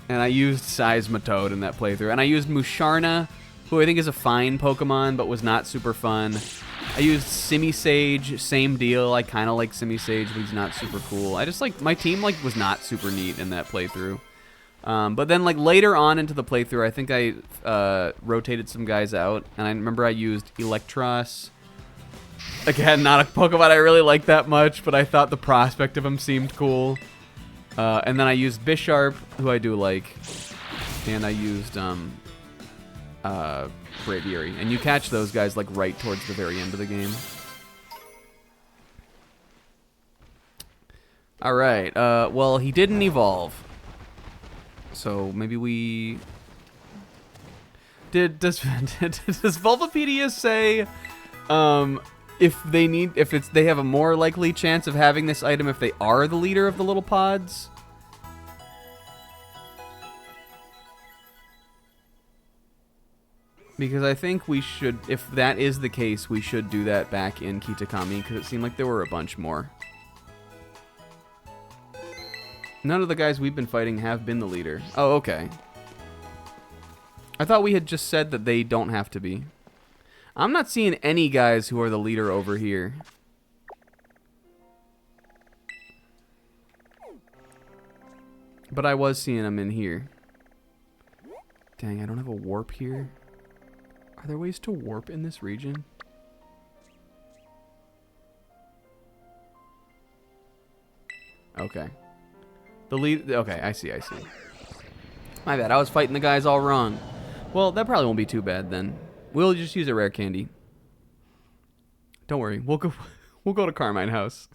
I used Seismitoad in that playthrough. And I used Musharna, who I think is a fine Pokemon, but was not super fun. I used Simisage, same deal. I kind of like Simisage, but he's not super cool. I just, like, my team, like, was not super neat in that playthrough. But then, like, later on into the playthrough, I think I rotated some guys out, and I remember I used Electros. Again, not a Pokemon I really like that much, but I thought the prospect of him seemed cool. And then I used Bisharp, who I do like, and I used Braviary. And you catch those guys, like, right towards the very end of the game. Alright, well, he didn't evolve. So maybe we... Does Vulvapedia say if they have a more likely chance of having this item if they are the leader of the little pods? Because I think we should, if that is the case, we should do that back in Kitakami, because it seemed like there were a bunch more. None of the guys we've been fighting have been the leader. Oh, okay. I thought we had just said that they don't have to be. I'm not seeing any guys who are the leader over here. But I was seeing them in here. Dang, I don't have a warp here. Are there ways to warp in this region? Okay. The lead... Okay, I see. My bad, I was fighting the guys all wrong. Well, that probably won't be too bad then. We'll just use a rare candy. Don't worry, we'll go to Carmine House.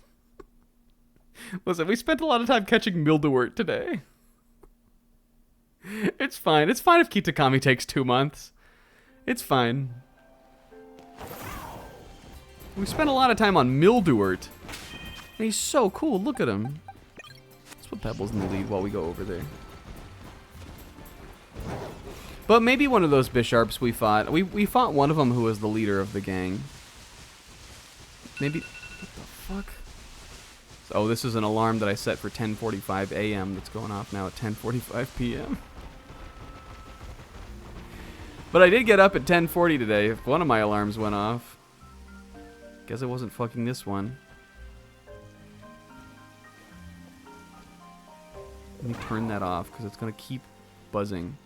Listen, we spent a lot of time catching Mildewort today. It's fine. It's fine if Kitakami takes 2 months. It's fine. We spent a lot of time on Mildewort. And he's so cool. Look at him. Let's put Pebbles in the lead while we go over there. But maybe one of those Bisharps we fought. We fought one of them who was the leader of the gang. Maybe... What the fuck? Oh, this is an alarm that I set for 10:45 a.m. that's going off now at 10:45 p.m. But I did get up at 10:40 today. If one of my alarms went off. Guess it wasn't fucking this one. Let me turn that off because it's going to keep buzzing.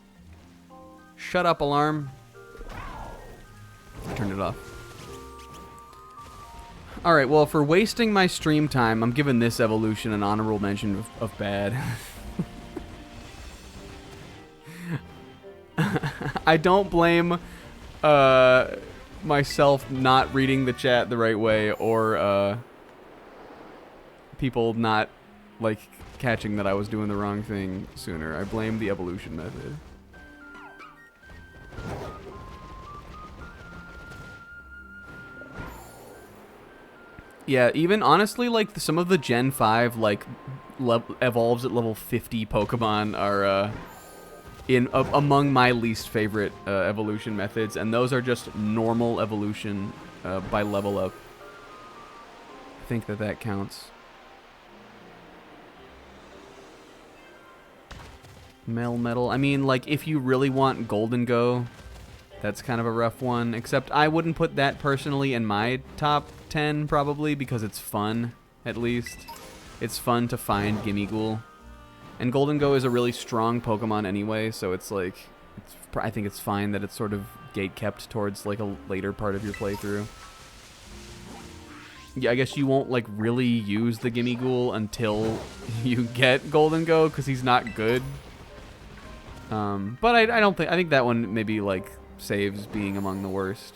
Shut up, alarm. I turned it off. Alright, well, for wasting my stream time, I'm giving this evolution an honorable mention of bad. I don't blame myself not reading the chat the right way or people not, like, catching that I was doing the wrong thing sooner. I blame the evolution method. Yeah, even honestly, like some of the Gen 5 like evolves at level 50 Pokemon are among my least favorite evolution methods, and those are just normal evolution by level up. I think that counts. Melmetal. I mean, like, if you really want Golden Go, that's kind of a rough one. Except I wouldn't put that personally in my top 10, probably, because it's fun, at least. It's fun to find Gimmighoul. And Golden Go is a really strong Pokemon anyway, so it's like, I think it's fine that it's sort of gate-kept towards, like, a later part of your playthrough. Yeah, I guess you won't, like, really use the Gimmighoul until you get Golden Go, because he's not good. But I don't think, I think that one maybe, like, saves being among the worst.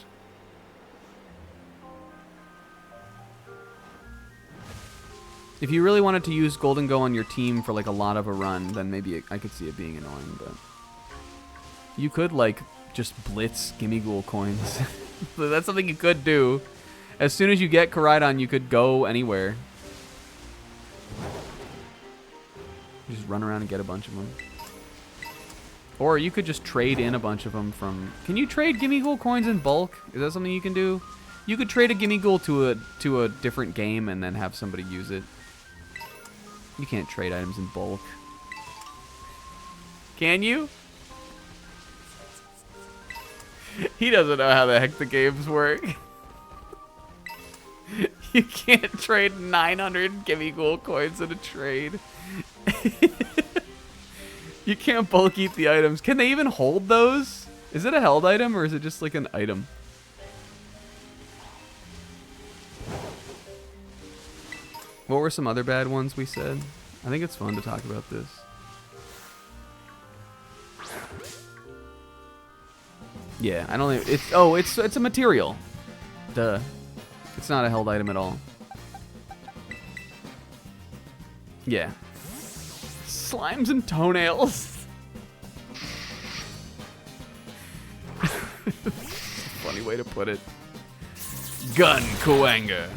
If you really wanted to use Golden Go on your team for, like, a lot of a run, then maybe I could see it being annoying, but... You could, like, just blitz Gimmighoul coins. That's something you could do. As soon as you get Koraidon, you could go anywhere. Just run around and get a bunch of them. Or you could just trade in a bunch of them from... Can you trade Gimmighoul coins in bulk? Is that something you can do? You could trade a Gimmighoul to a different game and then have somebody use it. You can't trade items in bulk. Can you? He doesn't know how the heck the games work. You can't trade 900 Gimmighoul coins in a trade. You can't bulk eat the items. Can they even hold those? Is it a held item or is it just like an item? What were some other bad ones we said? I think it's fun to talk about this. Yeah, I don't think it's... Oh, it's a material. Duh. It's not a held item at all. Yeah. Slimes and toenails. Funny way to put it. Gun Kuanga.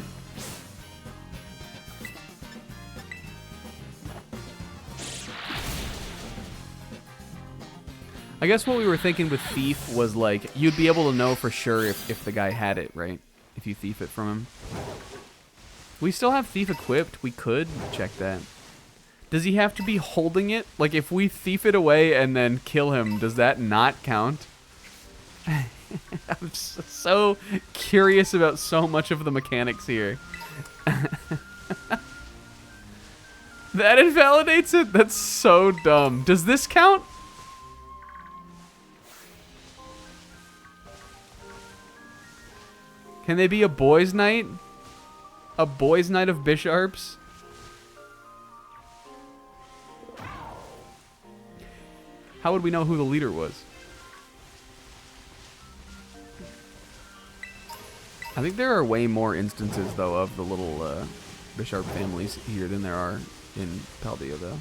I guess what we were thinking with Thief was like, you'd be able to know for sure if the guy had it, right? If you thief it from him. We still have Thief equipped. We could check that. Does he have to be holding it? Like, if we thief it away and then kill him, does that not count? I'm so curious about so much of the mechanics here. That invalidates it? That's so dumb. Does this count? Can they be a boys' night? A boys' night of Bisharps? How would we know who the leader was? I think there are way more instances, though, of the little Bisharp families here than there are in Paldea, though.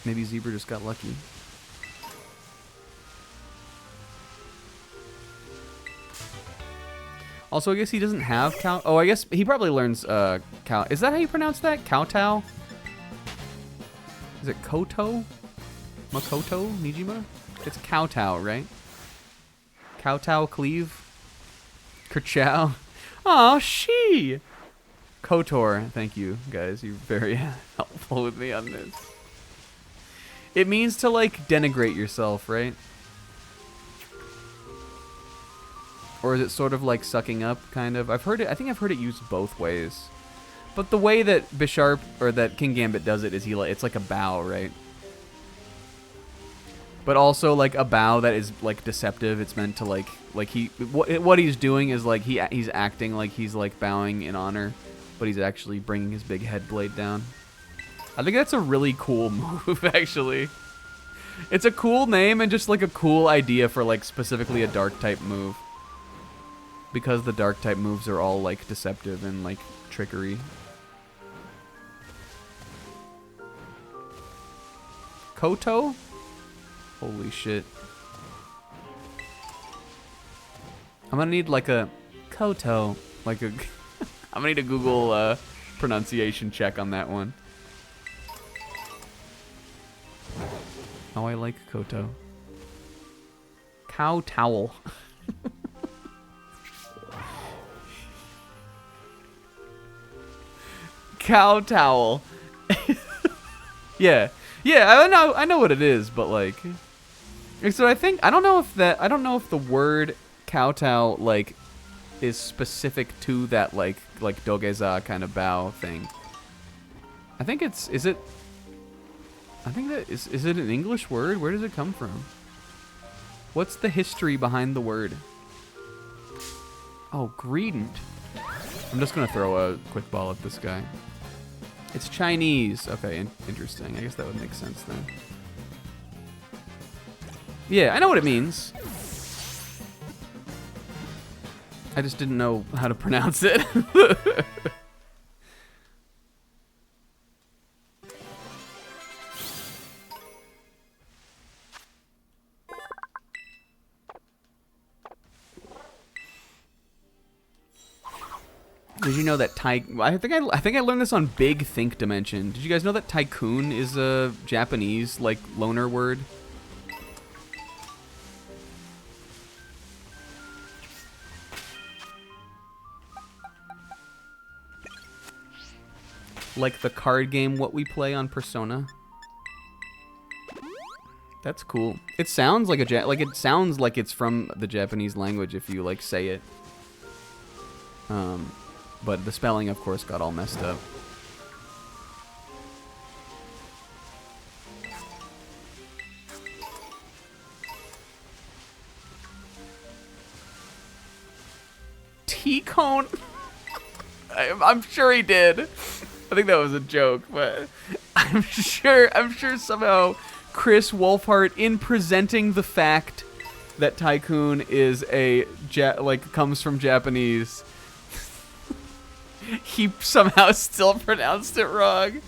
Maybe Zebra just got lucky. Also, I guess he doesn't have cow. Oh, I guess he probably learns cow. Is that how you pronounce that? Kowtow? Is it Koto? Makoto? Nijima? It's Kowtow, right? Kowtow Cleave? Kerchow? Aw, she! Kotor. Thank you, guys. You're very helpful with me on this. It means to, like, denigrate yourself, right? Or is it sort of like sucking up, kind of? I've heard it. I think I've heard it used both ways. But the way that Bisharp or that King Gambit does it is it's like a bow, right? But also like a bow that is like deceptive. It's meant to like what he's doing is like he's acting like he's like bowing in honor, but he's actually bringing his big head blade down. I think that's a really cool move, actually. It's a cool name and just like a cool idea for like specifically a dark type move. Because the dark type moves are all like deceptive and like trickery. Koto? Holy shit. I'm gonna need like a Koto. Like a... I'm gonna need a Google pronunciation check on that one. Oh, I like Koto. Cow towel. Cow towel. Yeah. Yeah, I know what it is, but like, so I don't know if the word kowtow like is specific to that like dogeza kind of bow thing. I think is it an English word? Where does it come from? What's the history behind the word? Oh, greedent. I'm just gonna throw a quick ball at this guy. It's Chinese. Okay, interesting. I guess that would make sense then. Yeah, I know what it means. I just didn't know how to pronounce it. Did you know that I think I learned this on Big Think Dimension. Did you guys know that tycoon is a Japanese like loner word? Like the card game What We Play on Persona. That's cool. It sounds like it sounds like it's from the Japanese language if you like say it. But the spelling, of course, got all messed up. T-cone? I'm sure he did. I think that was a joke, but I'm sure somehow Chris Wolfhart, in presenting the fact that tycoon is comes from Japanese, he somehow still pronounced it wrong.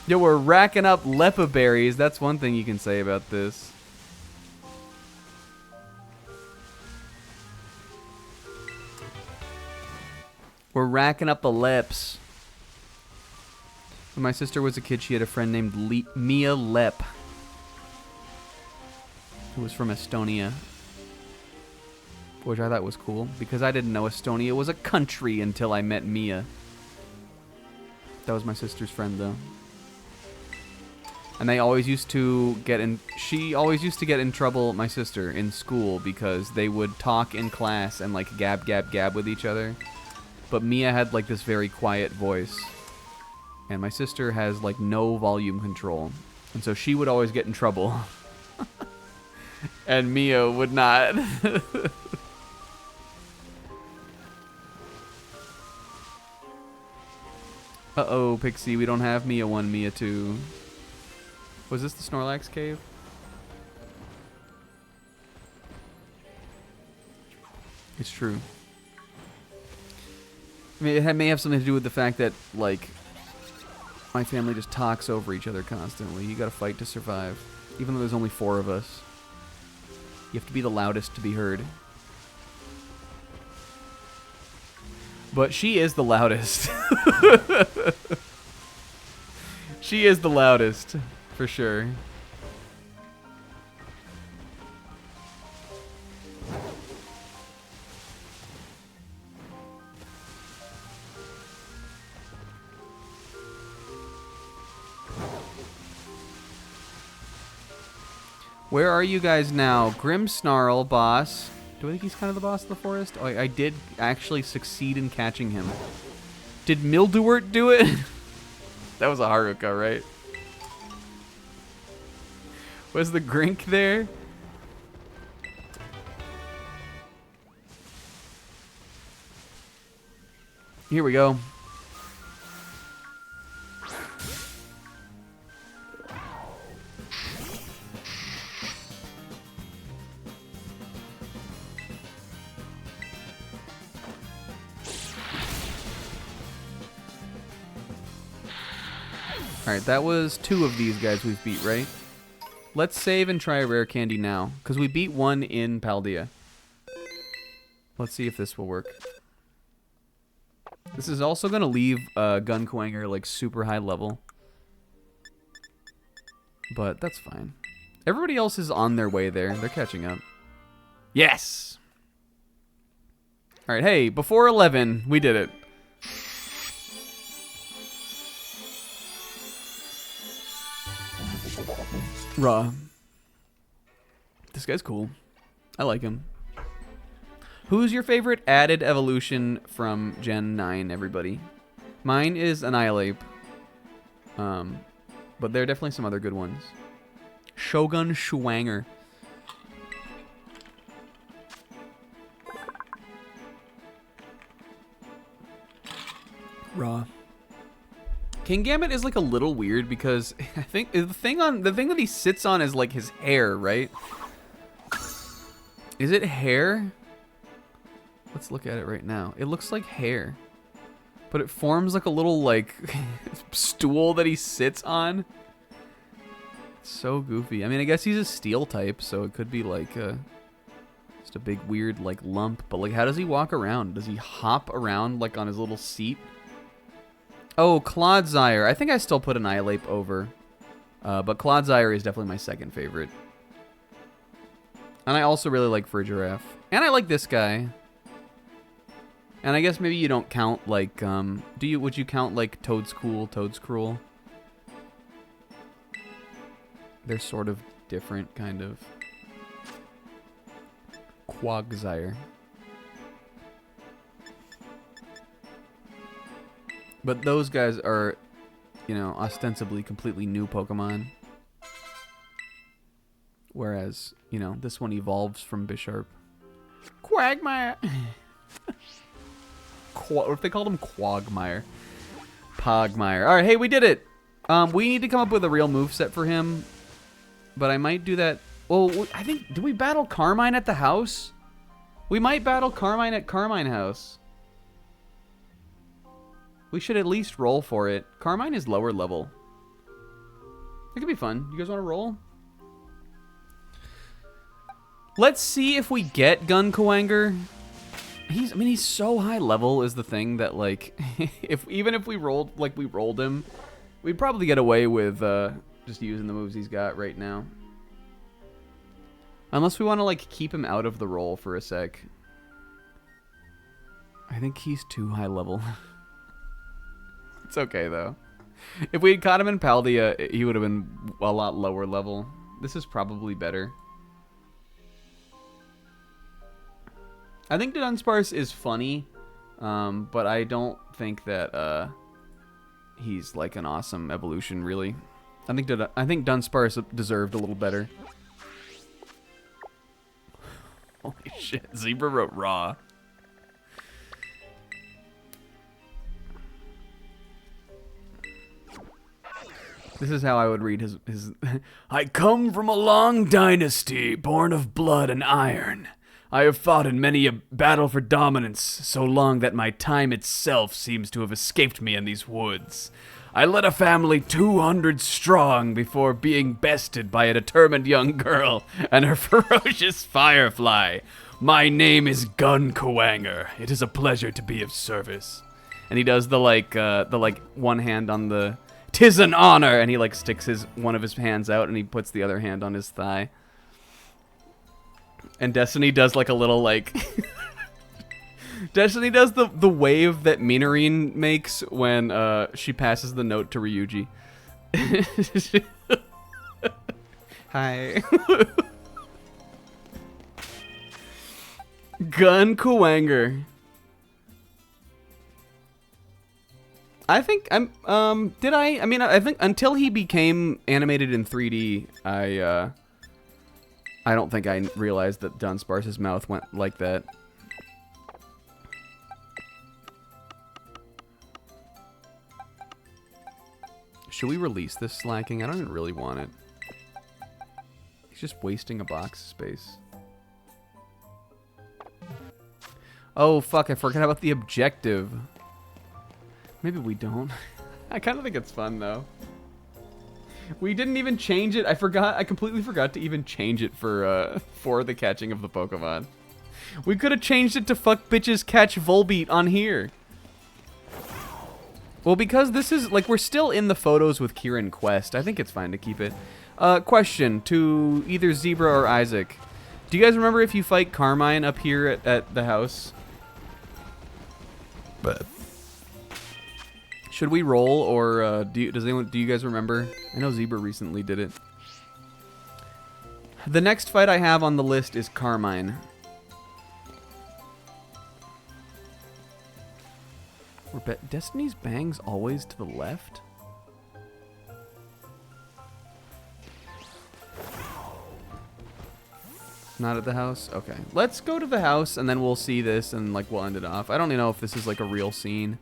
Yo, we're racking up lepa berries. That's one thing you can say about this. We're racking up the leps. When my sister was a kid, she had a friend named Mia Lep, who was from Estonia, which I thought was cool because I didn't know Estonia was a country until I met Mia. That was my sister's friend, though. And they always used to she always used to get in trouble, my sister, in school because they would talk in class and like gab with each other. But Mia had like this very quiet voice. And my sister has like no volume control. And so she would always get in trouble. And Mia would not. Uh-oh, Pixie, we don't have Mia 1, Mia 2. Was this the Snorlax cave? It's true. I mean, it may have something to do with the fact that, like, my family just talks over each other constantly. You gotta fight to survive. Even though there's only 4 of us. You have to be the loudest to be heard. But she is the loudest. She is the loudest, for sure. Where are you guys now? Grimmsnarl, boss. Do I think he's kind of the boss of the forest? Oh, I did actually succeed in catching him. Did Mildewort do it? That was a Haruka, right? Was the Grink there? Here we go. Alright, that was 2 of these guys we've beat, right? Let's save and try a rare candy now, because we beat 1 in Paldea. Let's see if this will work. This is also going to leave Gun Quanger like super high level. But that's fine. Everybody else is on their way there. They're catching up. Yes! Alright, hey, before 11, we did it. Raw. This guy's cool. I like him. Who's your favorite added evolution from Gen 9, everybody? Mine is Annihilate. But there are definitely some other good ones. Shogun Schwanger. Raw. King Gambit is like a little weird because I think the thing that he sits on is like his hair, right? Is it hair? Let's look at it right now. It looks like hair. But it forms like a little like stool that he sits on. It's so goofy. I mean, I guess he's a steel type, so it could be like just a big weird like lump, but like how does he walk around? Does he hop around like on his little seat? Oh, Clodsire. I think I still put Annihilate over. But Clodsire is definitely my second favorite. And I also really like Frigiraffe. And I like this guy. And I guess maybe you don't count like would you count like Toadscruel? They're sort of different kind of. Quagsire. But those guys are, you know, ostensibly completely new Pokemon. Whereas, you know, this one evolves from Bisharp. Quagmire. What if they called him Quagmire? Pogmire. Alright, hey, we did it! We need to come up with a real moveset for him. But I might do that. Well, I think, did we battle Carmine at the house? We might battle Carmine at Carmine House. We should at least roll for it. Carmine is lower level. It could be fun. You guys want to roll? Let's see if we get Gun Kuwanger. He's so high level is the thing that like, even if we rolled him, we'd probably get away with just using the moves he's got right now. Unless we want to like keep him out of the roll for a sec. I think he's too high level. It's okay, though. If we had caught him in Paldea, he would have been a lot lower level. This is probably better. I think Dunsparce is funny, but I don't think that he's like an awesome evolution, really. I think Dunsparce deserved a little better. Holy shit, Zebra wrote raw. This is how I would read his I come from a long dynasty, born of blood and iron. I have fought in many a battle for dominance, so long that my time itself seems to have escaped me in these woods. I led a family 200 strong before being bested by a determined young girl and her ferocious firefly. My name is Gun Kuwanger. It is a pleasure to be of service. And he does the one hand on the 'tis an honor, and he like sticks one of his hands out and he puts the other hand on his thigh. And Destiny does like a little like Destiny does the wave that Minarine makes when she passes the note to Ryuji. Hi. Gun Kuwanger. I think I think until he became animated in 3D, I don't think I realized that Dunsparce's mouth went like that. Should we release this slacking? I don't even really want it. He's just wasting a box space. Oh, fuck, I forgot about the objective. Maybe we don't. I kind of think it's fun, though. We didn't even change it. I completely forgot to even change it for the catching of the Pokemon. We could have changed it to fuck bitches catch Volbeat on here. Well, because this is, like, we're still in the photos with Kieran Quest. I think it's fine to keep it. Question to either Zebra or Isaac. Do you guys remember if you fight Carmine up here at the house? But should we roll, or do you guys remember? I know Zebra recently did it. The next fight I have on the list is Carmine. Were Destiny's bangs always to the left? Not at the house? Okay. Let's go to the house, and then we'll see this, and, like, we'll end it off. I don't even know if this is, like, a real scene.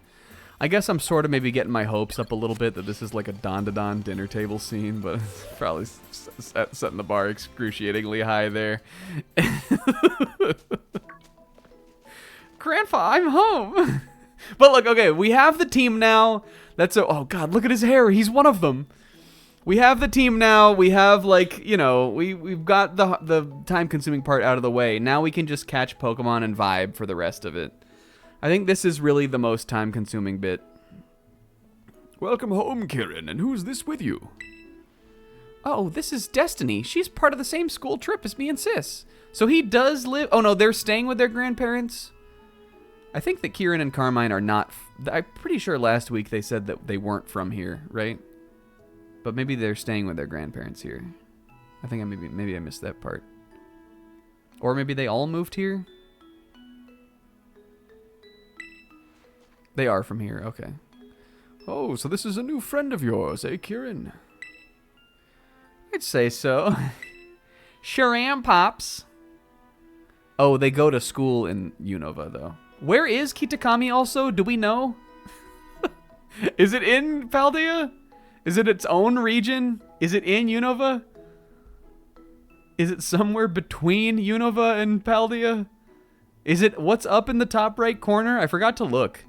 I guess I'm sort of maybe getting my hopes up a little bit that this is, like, a Don-to-Don dinner table scene, but it's probably setting the bar excruciatingly high there. Grandpa, I'm home! But, look, okay, we have the team now. Oh, God, look at his hair. He's one of them. We have the team now. We have, like, you know, we've got the time-consuming part out of the way. Now we can just catch Pokemon and vibe for the rest of it. I think this is really the most time-consuming bit. Welcome home, Kieran, and who's this with you? Oh, this is Destiny. She's part of the same school trip as me and Sis. So he does live... Oh, no, they're staying with their grandparents? I think that Kieran and Carmine are not... I'm pretty sure last week they said that they weren't from here, right? But maybe they're staying with their grandparents here. I think maybe I missed that part. Or maybe they all moved here? They are from here, okay. Oh, so this is a new friend of yours, eh, Kieran? I'd say so. Sure am, Pops. Oh, they go to school in Unova, though. Where is Kitakami also? Do we know? Is it in Paldea? Is it its own region? Is it in Unova? Is it somewhere between Unova and Paldea? Is it what's up in the top right corner? I forgot to look.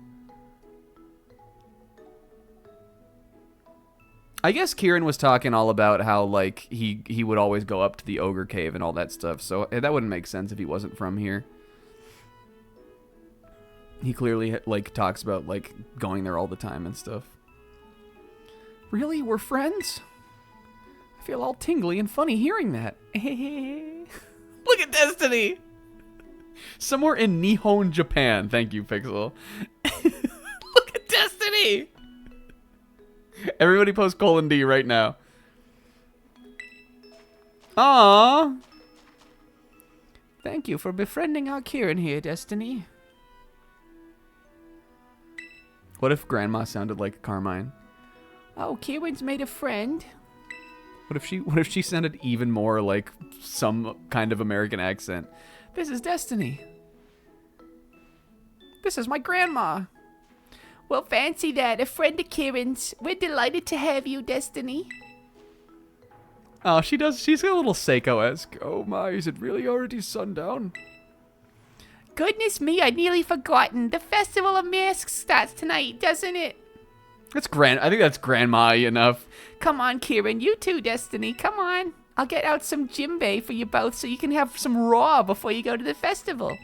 I guess Kieran was talking all about how, like, he would always go up to the Ogre Cave and all that stuff, so that wouldn't make sense if he wasn't from here. He clearly, like, talks about, like, going there all the time and stuff. Really? We're friends? I feel all tingly and funny hearing that. Look at Destiny! Somewhere in Nihon, Japan. Thank you, Pixel. Look at Destiny! Everybody post :D right now. Aww. Thank you for befriending our Kieran here, Destiny. What if Grandma sounded like Carmine? Oh, Kieran's made a friend. What if she sounded even more like some kind of American accent? This is Destiny. This is my grandma. Well, fancy that. A friend of Kieran's. We're delighted to have you, Destiny. Oh, she does. She's a little Seiko-esque. Oh my, is it really already sundown? Goodness me, I'd nearly forgotten. The Festival of Masks starts tonight, doesn't it? That's I think that's grandma enough. Come on, Kieran. You too, Destiny. Come on. I'll get out some Jimbei for you both so you can have some raw before you go to the festival.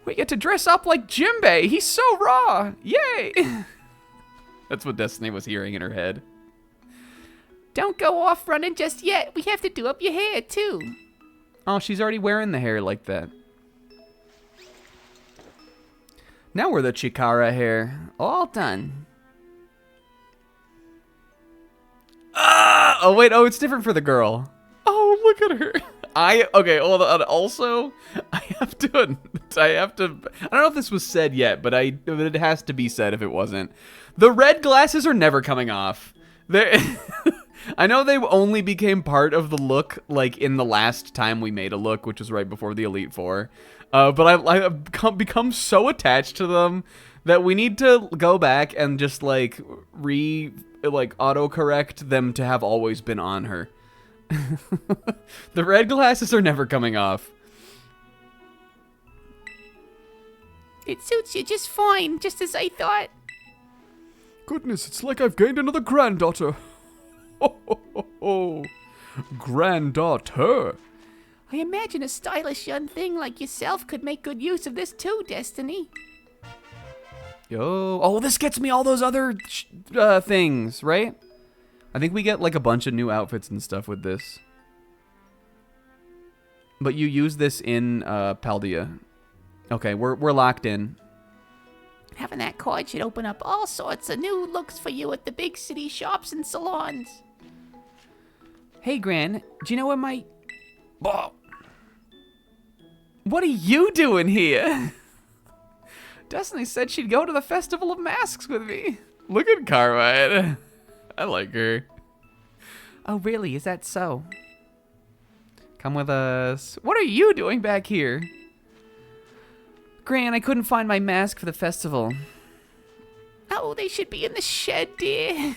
We get to dress up like Jimbei. He's so raw. Yay. That's what Destiny was hearing in her head. Don't go off running just yet. We have to do up your hair, too. Oh, she's already wearing the hair like that. Now we're the Chikara hair. All done. Ah! Oh, wait. Oh, it's different for the girl. Oh, look at her. Okay, hold on. Also, I don't know if this was said yet, but it has to be said if it wasn't. The red glasses are never coming off. I know they only became part of the look, like, in the last time we made a look, which was right before the Elite Four. But I've become so attached to them that we need to go back and just, like, autocorrect them to have always been on her. The red glasses are never coming off. It suits you just fine, just as I thought. Goodness, it's like I've gained another granddaughter. Oh, granddaughter. I imagine a stylish young thing like yourself could make good use of this too, Destiny. Yo, oh, this gets me all those other things, right? I think we get like a bunch of new outfits and stuff with this. But you use this in Paldea. Okay, we're locked in. Having that card should open up all sorts of new looks for you at the big city shops and salons. Hey, Gran, do you know where my... Oh. What are you doing here? Destiny said she'd go to the Festival of Masks with me. Look at Carmine. I like her. Oh, really? Is that so? Come with us. What are you doing back here? Gran, I couldn't find my mask for the festival. Oh, they should be in the shed, dear.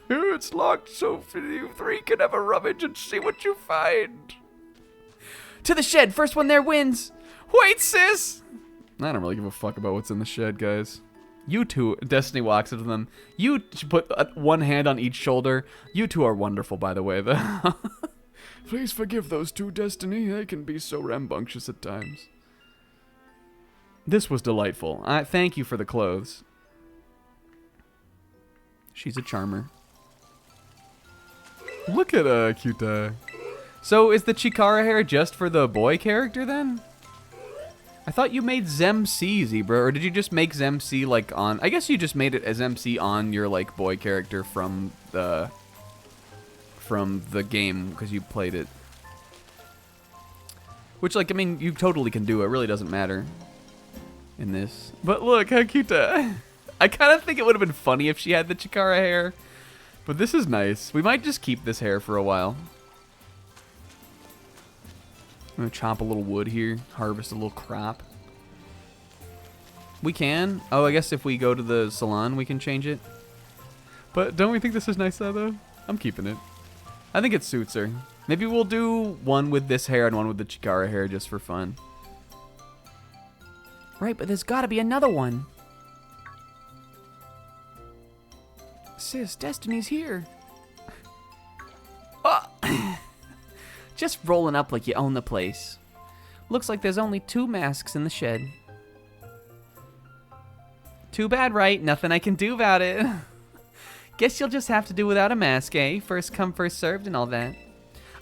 It's locked, so you three can have a rummage and see what you find. To the shed. First one there wins. Wait, sis. I don't really give a fuck about what's in the shed, guys. You two, Destiny walks up to them. You should put one hand on each shoulder. You two are wonderful, by the way, though. Please forgive those two, Destiny. They can be so rambunctious at times. This was delightful. Thank you for the clothes. She's a charmer. Look at Cuta. So is the Chikara hair just for the boy character then? I thought you made Zem C, Zebra, or did you just make Zem C like on... I guess you just made it as MC on your like boy character from the game because you played it. Which, like, I mean, you totally can do it. It really doesn't matter in this. But look, how cute. I kind of think it would have been funny if she had the Chikara hair. But this is nice. We might just keep this hair for a while. I'm going to chop a little wood here. Harvest a little crop. We can. Oh, I guess if we go to the salon, we can change it. But don't we think this is nice, though? I'm keeping it. I think it suits her. Maybe we'll do one with this hair and one with the Chikara hair just for fun. Right, but there's got to be another one. Sis, Destiny's here. Oh. Just rolling up like you own the place. Looks like there's only 2 masks in the shed. Too bad, right? Nothing I can do about it. Guess you'll just have to do without a mask, eh? First come, first served and all that.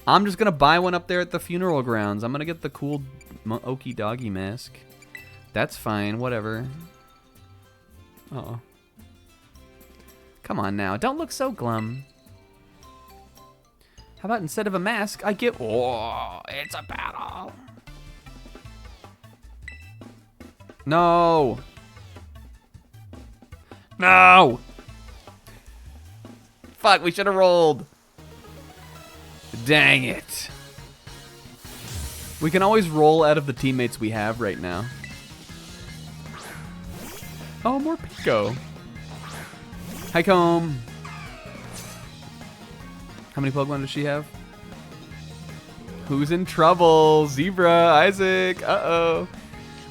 I'm just going to buy one up there at the funeral grounds. I'm going to get the cool Okie Doggy mask. That's fine, whatever. Uh-oh. Come on now, don't look so glum. How about instead of a mask, I get... Oh, it's a battle. No. No. Fuck, we should have rolled. Dang it. We can always roll out of the teammates we have right now. Oh, more Pico. Hi, Comb. How many Pokemon does she have? Who's in trouble? Zebra, Isaac, uh-oh.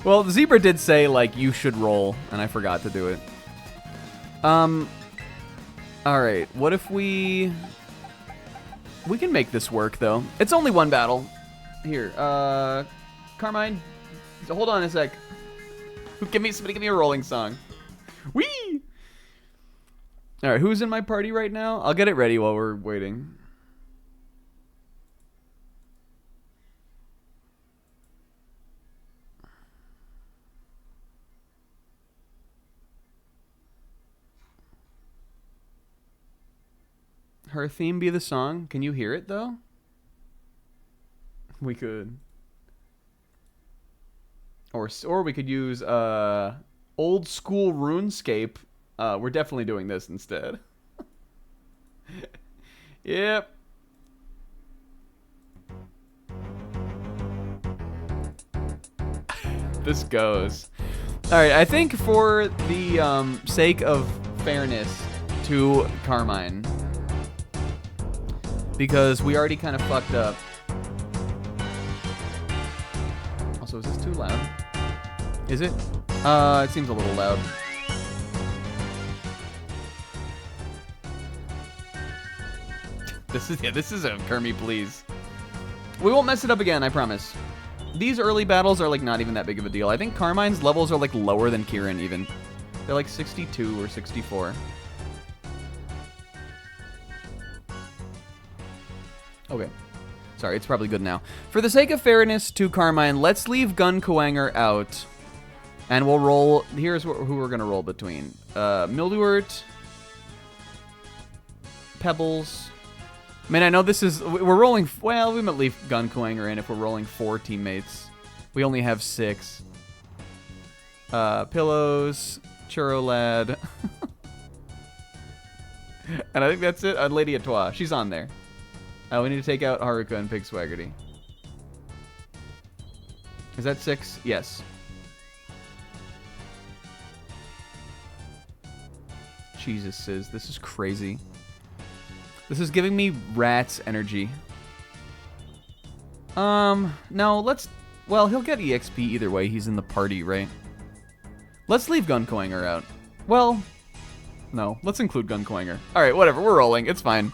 Well, Zebra did say, like, you should roll, and I forgot to do it. Alright, what if we can make this work, though. It's only one battle. Here, Carmine, hold on a sec. Somebody give me a rolling song. Whee! Alright, who's in my party right now? I'll get it ready while we're waiting. Her theme be the song. Can you hear it, though? We could. Or we could use old school RuneScape. We're definitely doing this instead. Yep. This goes. Alright, I think for the sake of fairness to Carmine, because we already kind of fucked up. Also, is this too loud? Is it? It seems a little loud. This is a Kermie, please. We won't mess it up again, I promise. These early battles are like not even that big of a deal. I think Carmine's levels are like lower than Kieran even. They're like 62 or 64. Okay. Sorry, it's probably good now. For the sake of fairness to Carmine, let's leave Gun Kuwanger out. And we'll roll... Here's who we're going to roll between. Mildewort. Pebbles. I mean, I know this is... We're rolling... Well, we might leave Gun Kuwanger in if we're rolling 4 teammates. We only have 6. Pillows. Churro Lad. And I think that's it. Lady Atois. She's on there. We need to take out Haruka and Pig Swaggerty. Is that 6? Yes. Jesus, Sis. This is crazy. This is giving me Rat's energy. No, let's... Well, he'll get EXP either way. He's in the party, right? Let's leave Gun Kuwanger out. Well, no. Let's include Gun Kuwanger. Alright, whatever. We're rolling. It's fine.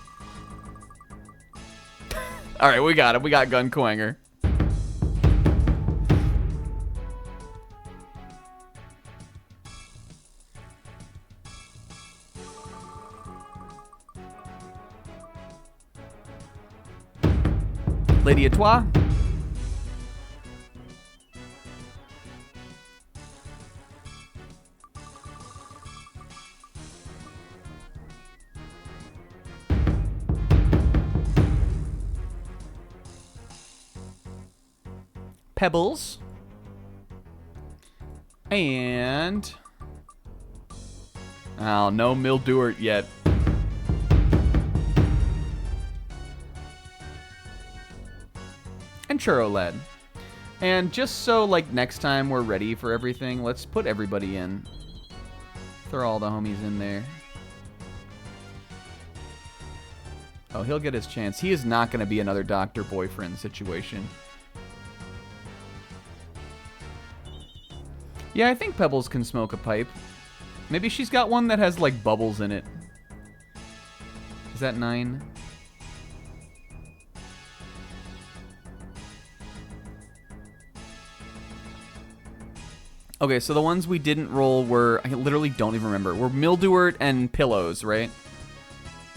Alright, we got it. We got Gun Kuwanger. Lady Atois. Pebbles. And... Oh, no Mildewort yet. And Churro Lad. And just so, like, next time we're ready for everything, let's put everybody in. Throw all the homies in there. Oh, he'll get his chance. He is not going to be another doctor boyfriend situation. Yeah, I think Pebbles can smoke a pipe. Maybe she's got one that has, like, bubbles in it. Is that 9? Okay, so the ones we didn't roll were... I literally don't even remember. Were Mildewort and Pillows, right?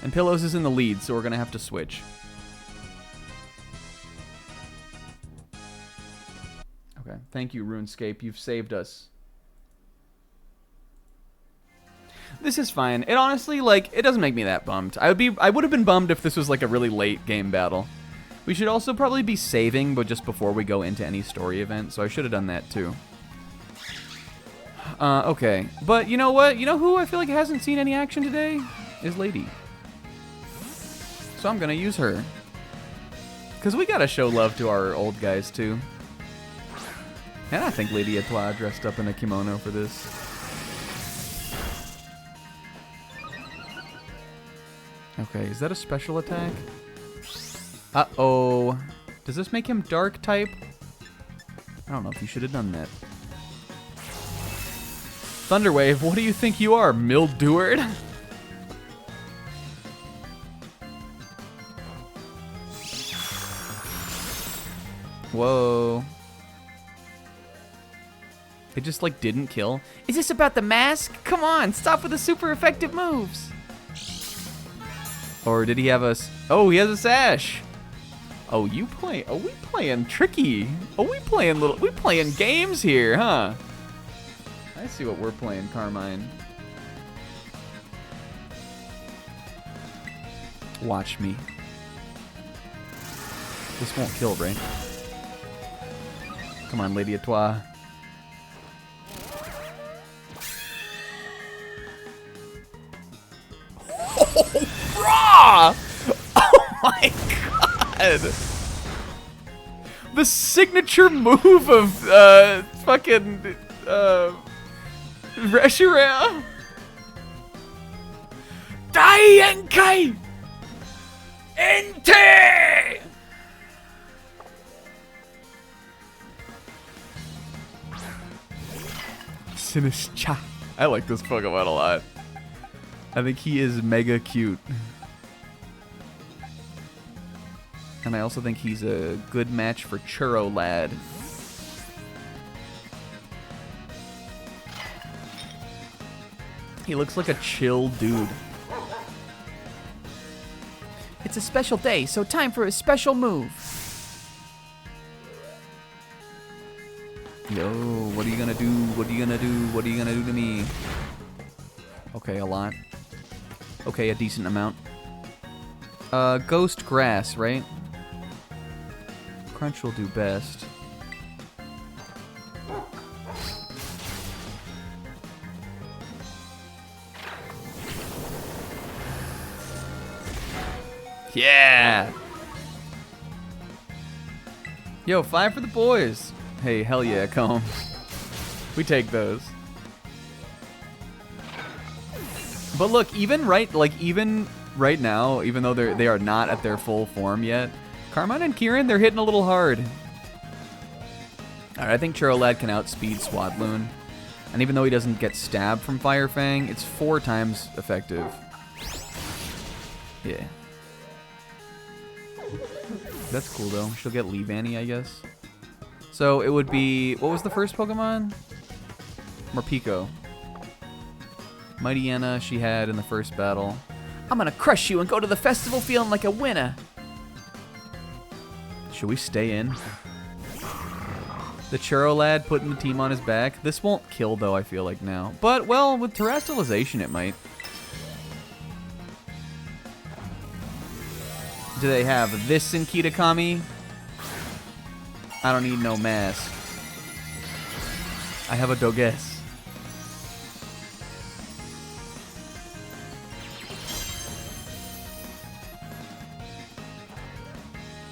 And Pillows is in the lead, so we're going to have to switch. Okay, thank you, RuneScape. You've saved us. This is fine. It honestly, like, it doesn't make me that bummed. I would have been bummed if this was, like, a really late game battle. We should also probably be saving, but just before we go into any story event, so I should have done that, too. Okay. But you know what? You know who I feel like hasn't seen any action today? Is Lady. So I'm gonna use her. Because we gotta show love to our old guys, too. And I think Lady Atois dressed up in a kimono for this. Okay, is that a special attack? Uh-oh. Does this make him dark type? I don't know if you should have done that. Thunderwave, what do you think you are, Mildewort? Whoa. It just, like, didn't kill. Is this about the mask? Come on, stop with the super effective moves. Or did he have a... Oh, he has a sash. Oh, you play... Oh, we playing tricky. Oh, we playing games here, huh? I see what we're playing, Carmine. Watch me. This won't kill, right? Come on, Lady Atois. Oh, raw! Oh my god! The signature move of fucking Reshiram. Daienkai Ente! Sinischa. I like this Pokemon a lot. I think he is mega cute. And I also think he's a good match for Churro Lad. He looks like a chill dude. It's a special day, so time for a special move. Yo, what are you gonna do? What are you gonna do? What are you gonna do to me? Okay, a lot. Okay, a decent amount. Ghost Grass, right? Crunch will do best. Yeah! Yo, 5 for the boys. Hey, hell yeah, comb. We take those. But look, even right now, even though they are not at their full form yet, Carmine and Kieran, they're hitting a little hard. Alright, I think Churro Lad can outspeed Swadloon. And even though he doesn't get stabbed from Fire Fang, it's 4 times effective. Yeah. That's cool though. She'll get Leavanny, I guess. So it would be, what was the first Pokemon? Morpeko. Mighty Anna she had in the first battle. I'm gonna crush you and go to the festival feeling like a winner. Should we stay in? The Churro Lad putting the team on his back. This won't kill though, I feel like now. But, well, with Terrestrialization it might. Do they have this in Kitakami? I don't need no mask. I have a Doges.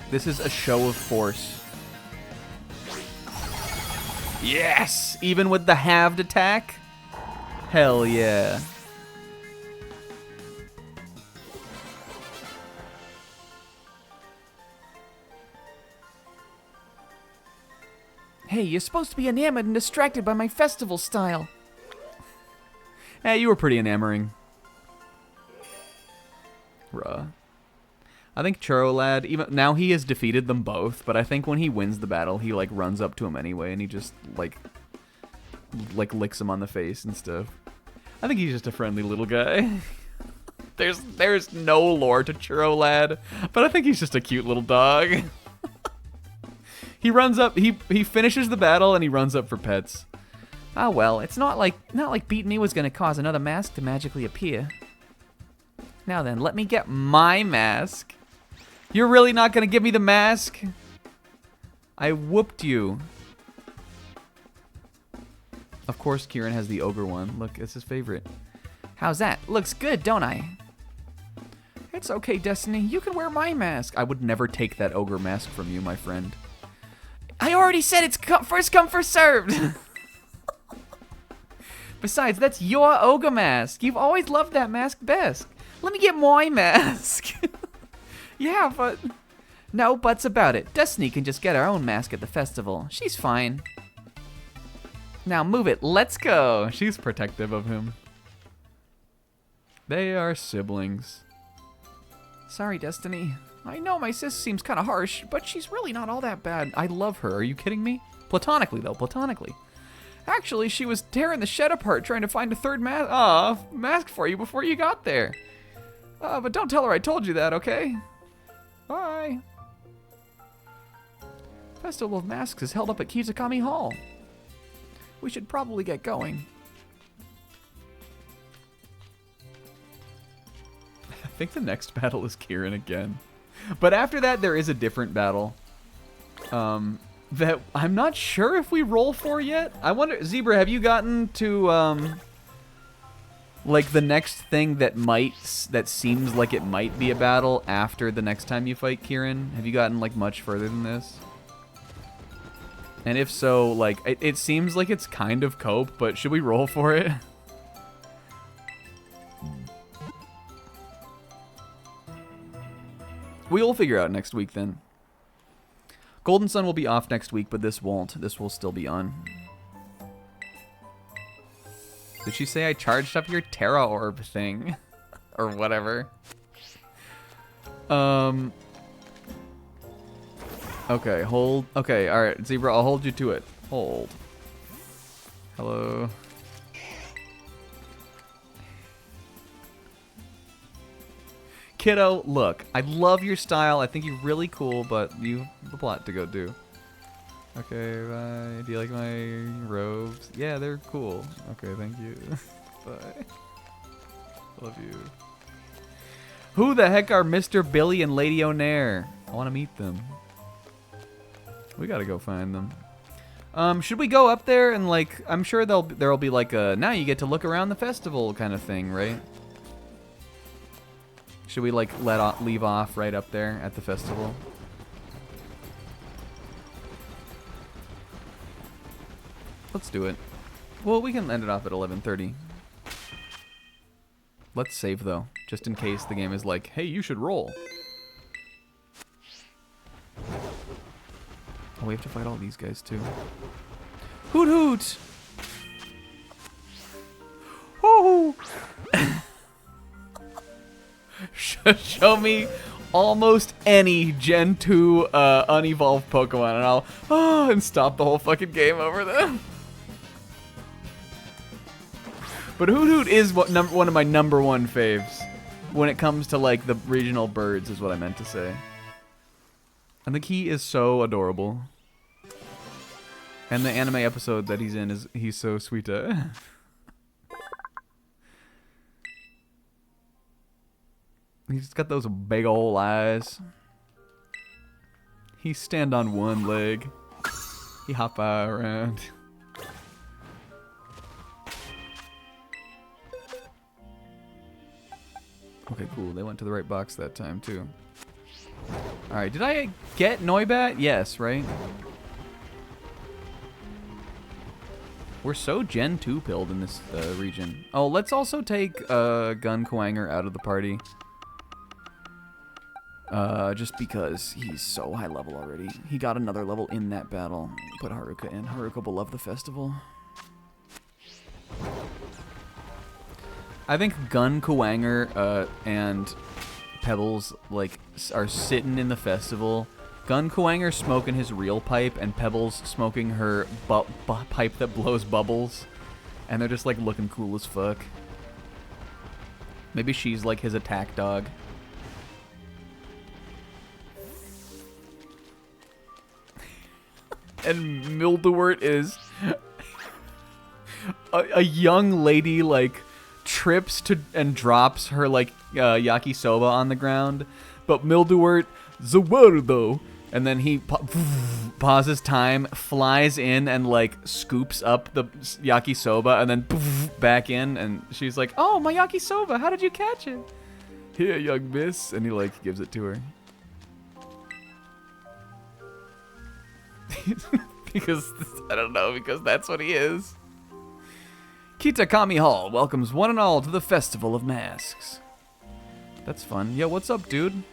This is a show of force. Yes! Even with the halved attack? Hell yeah. Hey, you're supposed to be enamored and distracted by my festival style. Hey, you were pretty enamoring. Ruh. I think Churro Lad, even now he has defeated them both, but I think when he wins the battle, he like runs up to him anyway and he just like licks him on the face and stuff. I think he's just a friendly little guy. There's no lore to Churro Lad, but I think he's just a cute little dog. He runs up, he finishes the battle and he runs up for pets. Ah well, it's not like beating me was gonna cause another mask to magically appear. Now then, let me get My mask? You're really not gonna give me the mask? I whooped you. Of course Kieran has the ogre one. Look, it's his favorite. How's that? Looks good, don't I? It's okay, Destiny. You can wear my mask. I would never take that ogre mask from you, my friend. I already said it's first come, first served. Besides, that's your ogre mask. You've always loved that mask best. Let me get my mask. Yeah, but... No buts about it. Destiny can just get her own mask at the festival. She's fine. Now move it. Let's go. She's protective of him. They are siblings. Sorry, Destiny. I know my sis seems kind of harsh, but she's really not all that bad. I love her. Are you kidding me? Platonically, though. Platonically. Actually, she was tearing the shed apart trying to find a third mask for you before you got there. But don't tell her I told you that, okay? Bye. Festival of Masks is held up at Kitakami Hall. We should probably get going. I think the next battle is Kieran again. But after that, there is a different battle. That I'm not sure if we roll for yet. I wonder, Zebra, have you gotten to, like the next thing that seems like it might be a battle after the next time you fight Kieran? Have you gotten like much further than this? And if so, like, it seems like it's kind of cope, but should we roll for it? We'll figure out next week then. Golden Sun will be off next week, but this won't. This will still be on. Did she say I charged up your Terra Orb thing? Or whatever. Okay, hold. Okay, all right, Zebra, I'll hold you to it. Hold. Hello. Kiddo, look, I love your style. I think you're really cool, but you have a plot to go do. Okay, bye. Do you like my robes? Yeah, they're cool. Okay, thank you. Bye. Love you. Who the heck are Mr. Billy and Lady O'Nair? I want to meet them. We gotta go find them. Should we go up there and like? I'm sure there'll be like a now you get to look around the festival kind of thing, right? Should we like leave off right up there at the festival? Let's do it. Well, we can end it off at 11:30. Let's save though, just in case the game is like, hey, you should roll. Oh, we have to fight all these guys too. Hoot hoot! Oh! Show me almost any Gen 2 unevolved Pokemon and I'll and stop the whole fucking game over them. But Hoot Hoot is one of my #1 faves when it comes to like the regional birds is what I meant to say. I think he is so adorable. And the anime episode that he's in he's so sweet. He's got those big ol' eyes. He stand on one leg. He hop around. Okay, cool. They went to the right box that time, too. Alright, did I get Noibat? Yes, right? We're so Gen 2 pilled in this region. Oh, let's also take Gun Kwanger out of the party. Just because he's so high level already. He got another level in that battle. Put Haruka in. Haruka will love the festival. I think Gun Kwanger and Pebbles like are sitting in the festival. Gun Kwanger smoking his real pipe and Pebbles smoking her pipe that blows bubbles, and they're just like looking cool as fuck. Maybe she's like his attack dog. And Mildewort is a young lady like trips to and drops her like yakisoba on the ground, but Mildewort Zawardo, and then he pauses time, flies in and like scoops up the yakisoba and then back in, and she's like, "Oh, my yakisoba! How did you catch it?" "Here, young miss," and he like gives it to her. Because, I don't know, because that's what he is. Kitakami Hall welcomes one and all to the Festival of Masks. That's fun. Yo, what's up, dude?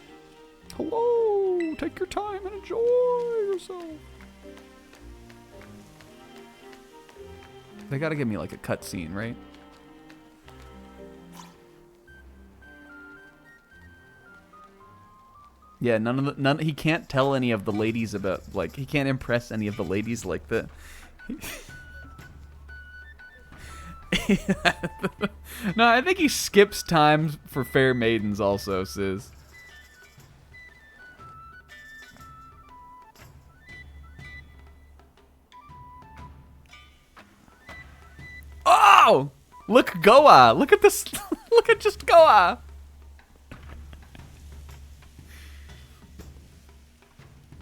Hello! Take your time and enjoy yourself. They gotta give me like a cutscene, right? Yeah, none. He can't tell any of the ladies about like he can't impress any of the ladies like that. No, I think he skips times for fair maidens also, Sis. Oh! Look, Goa! Look at this! Look at just Goa!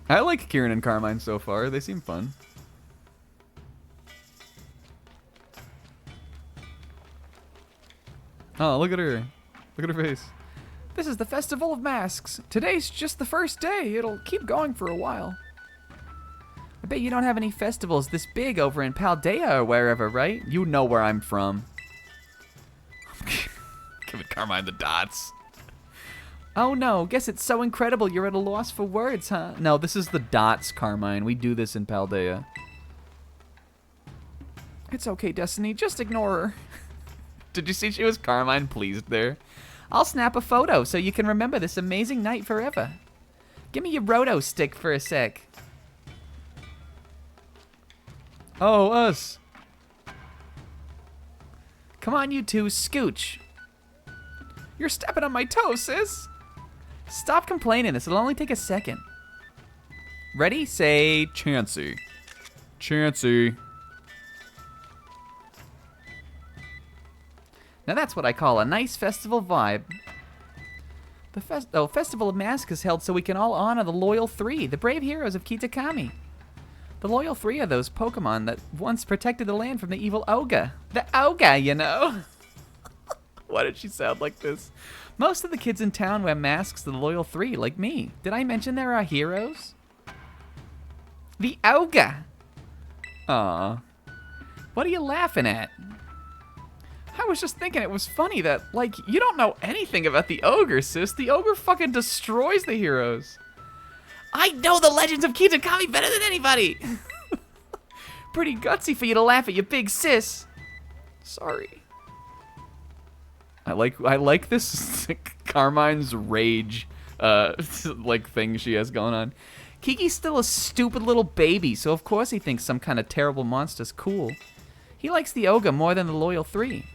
I like Kieran and Carmine so far. They seem fun. Oh, look at her. Look at her face. This is the Festival of Masks. Today's just the first day. It'll keep going for a while. I bet you don't have any festivals this big over in Paldea or wherever, right? You know where I'm from. Giving Carmine the dots. Oh no, guess it's so incredible you're at a loss for words, huh? No, this is the dots, Carmine. We do this in Paldea. It's okay, Destiny. Just ignore her. Did you see she was Carmine pleased there? I'll snap a photo so you can remember this amazing night forever. Give me your roto stick for a sec. Oh, us. Come on, you two, scooch. You're stepping on my toes, sis. Stop complaining. This will only take a second. Ready? Say Chansey. Chansey. Now that's what I call a nice festival vibe. The Festival of Masks is held so we can all honor the Loyal Three, the brave heroes of Kitakami. The Loyal Three are those Pokemon that once protected the land from the evil Ogre. The Ogre, you know. Why did she sound like this? Most of the kids in town wear masks to the Loyal Three, like me. Did I mention there are heroes? The Ogre. Aw. What are you laughing at? I was just thinking it was funny that, like, you don't know anything about the Ogre, sis. The Ogre fucking destroys the heroes. I know the legends of Kitakami better than anybody. Pretty gutsy for you to laugh at your big sis. Sorry. I like this Carmine's rage like thing she has going on. Kiki's still a stupid little baby, so of course he thinks some kind of terrible monster's cool. He likes the Ogre more than the Loyal Three.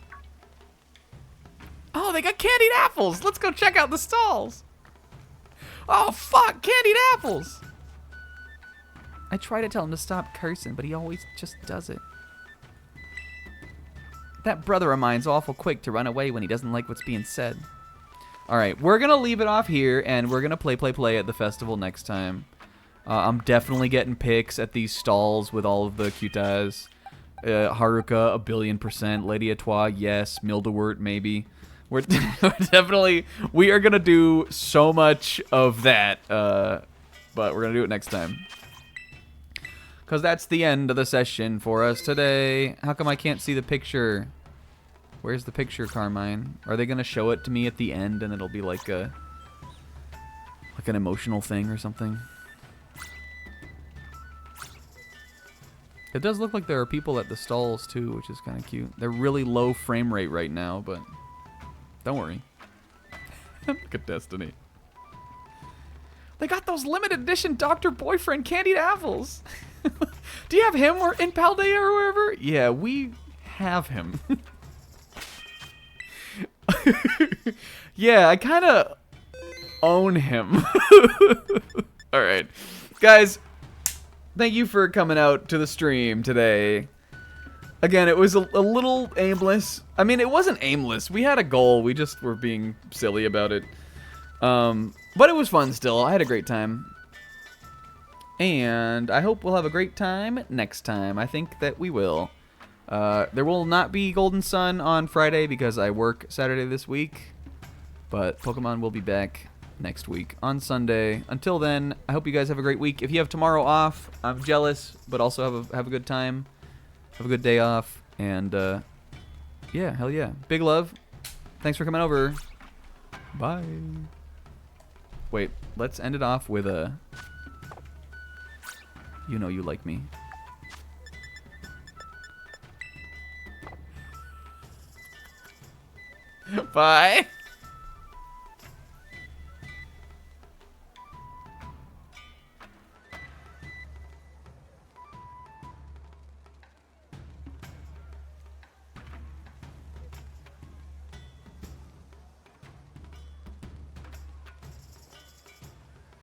Oh, they got candied apples. Let's go check out the stalls. Oh, fuck, candied apples. I try to tell him to stop cursing, but he always just does it. That brother of mine's awful quick to run away when he doesn't like what's being said. All right, we're going to leave it off here, and we're going to play at the festival next time. I'm definitely getting pics at these stalls with all of the cutas. Haruka, 1,000,000,000%. Lady Etoile, yes. Mildewort, maybe. We're definitely, we are going to do so much of that, but we're going to do it next time. Because that's the end of the session for us today. How come I can't see the picture? Where's the picture, Carmine? Are they going to show it to me at the end and it'll be like an emotional thing or something? It does look like there are people at the stalls too, which is kind of cute. They're really low frame rate right now, but don't worry. Look at Destiny. They got those limited edition Dr. Boyfriend candied apples. Do you have him or in Paldea or wherever? Yeah, we have him. Yeah, I kind of own him. All right. Guys, thank you for coming out to the stream today. Again, it was a little aimless. I mean, it wasn't aimless. We had a goal. We just were being silly about it. But it was fun still. I had a great time. And I hope we'll have a great time next time. I think that we will. There will not be Golden Sun on Friday because I work Saturday this week. But Pokemon will be back next week on Sunday. Until then, I hope you guys have a great week. If you have tomorrow off, I'm jealous, but also have a good time. Have a good day off. And, yeah, hell yeah. Big love. Thanks for coming over. Bye. Wait, let's end it off with a... You know you like me. Bye.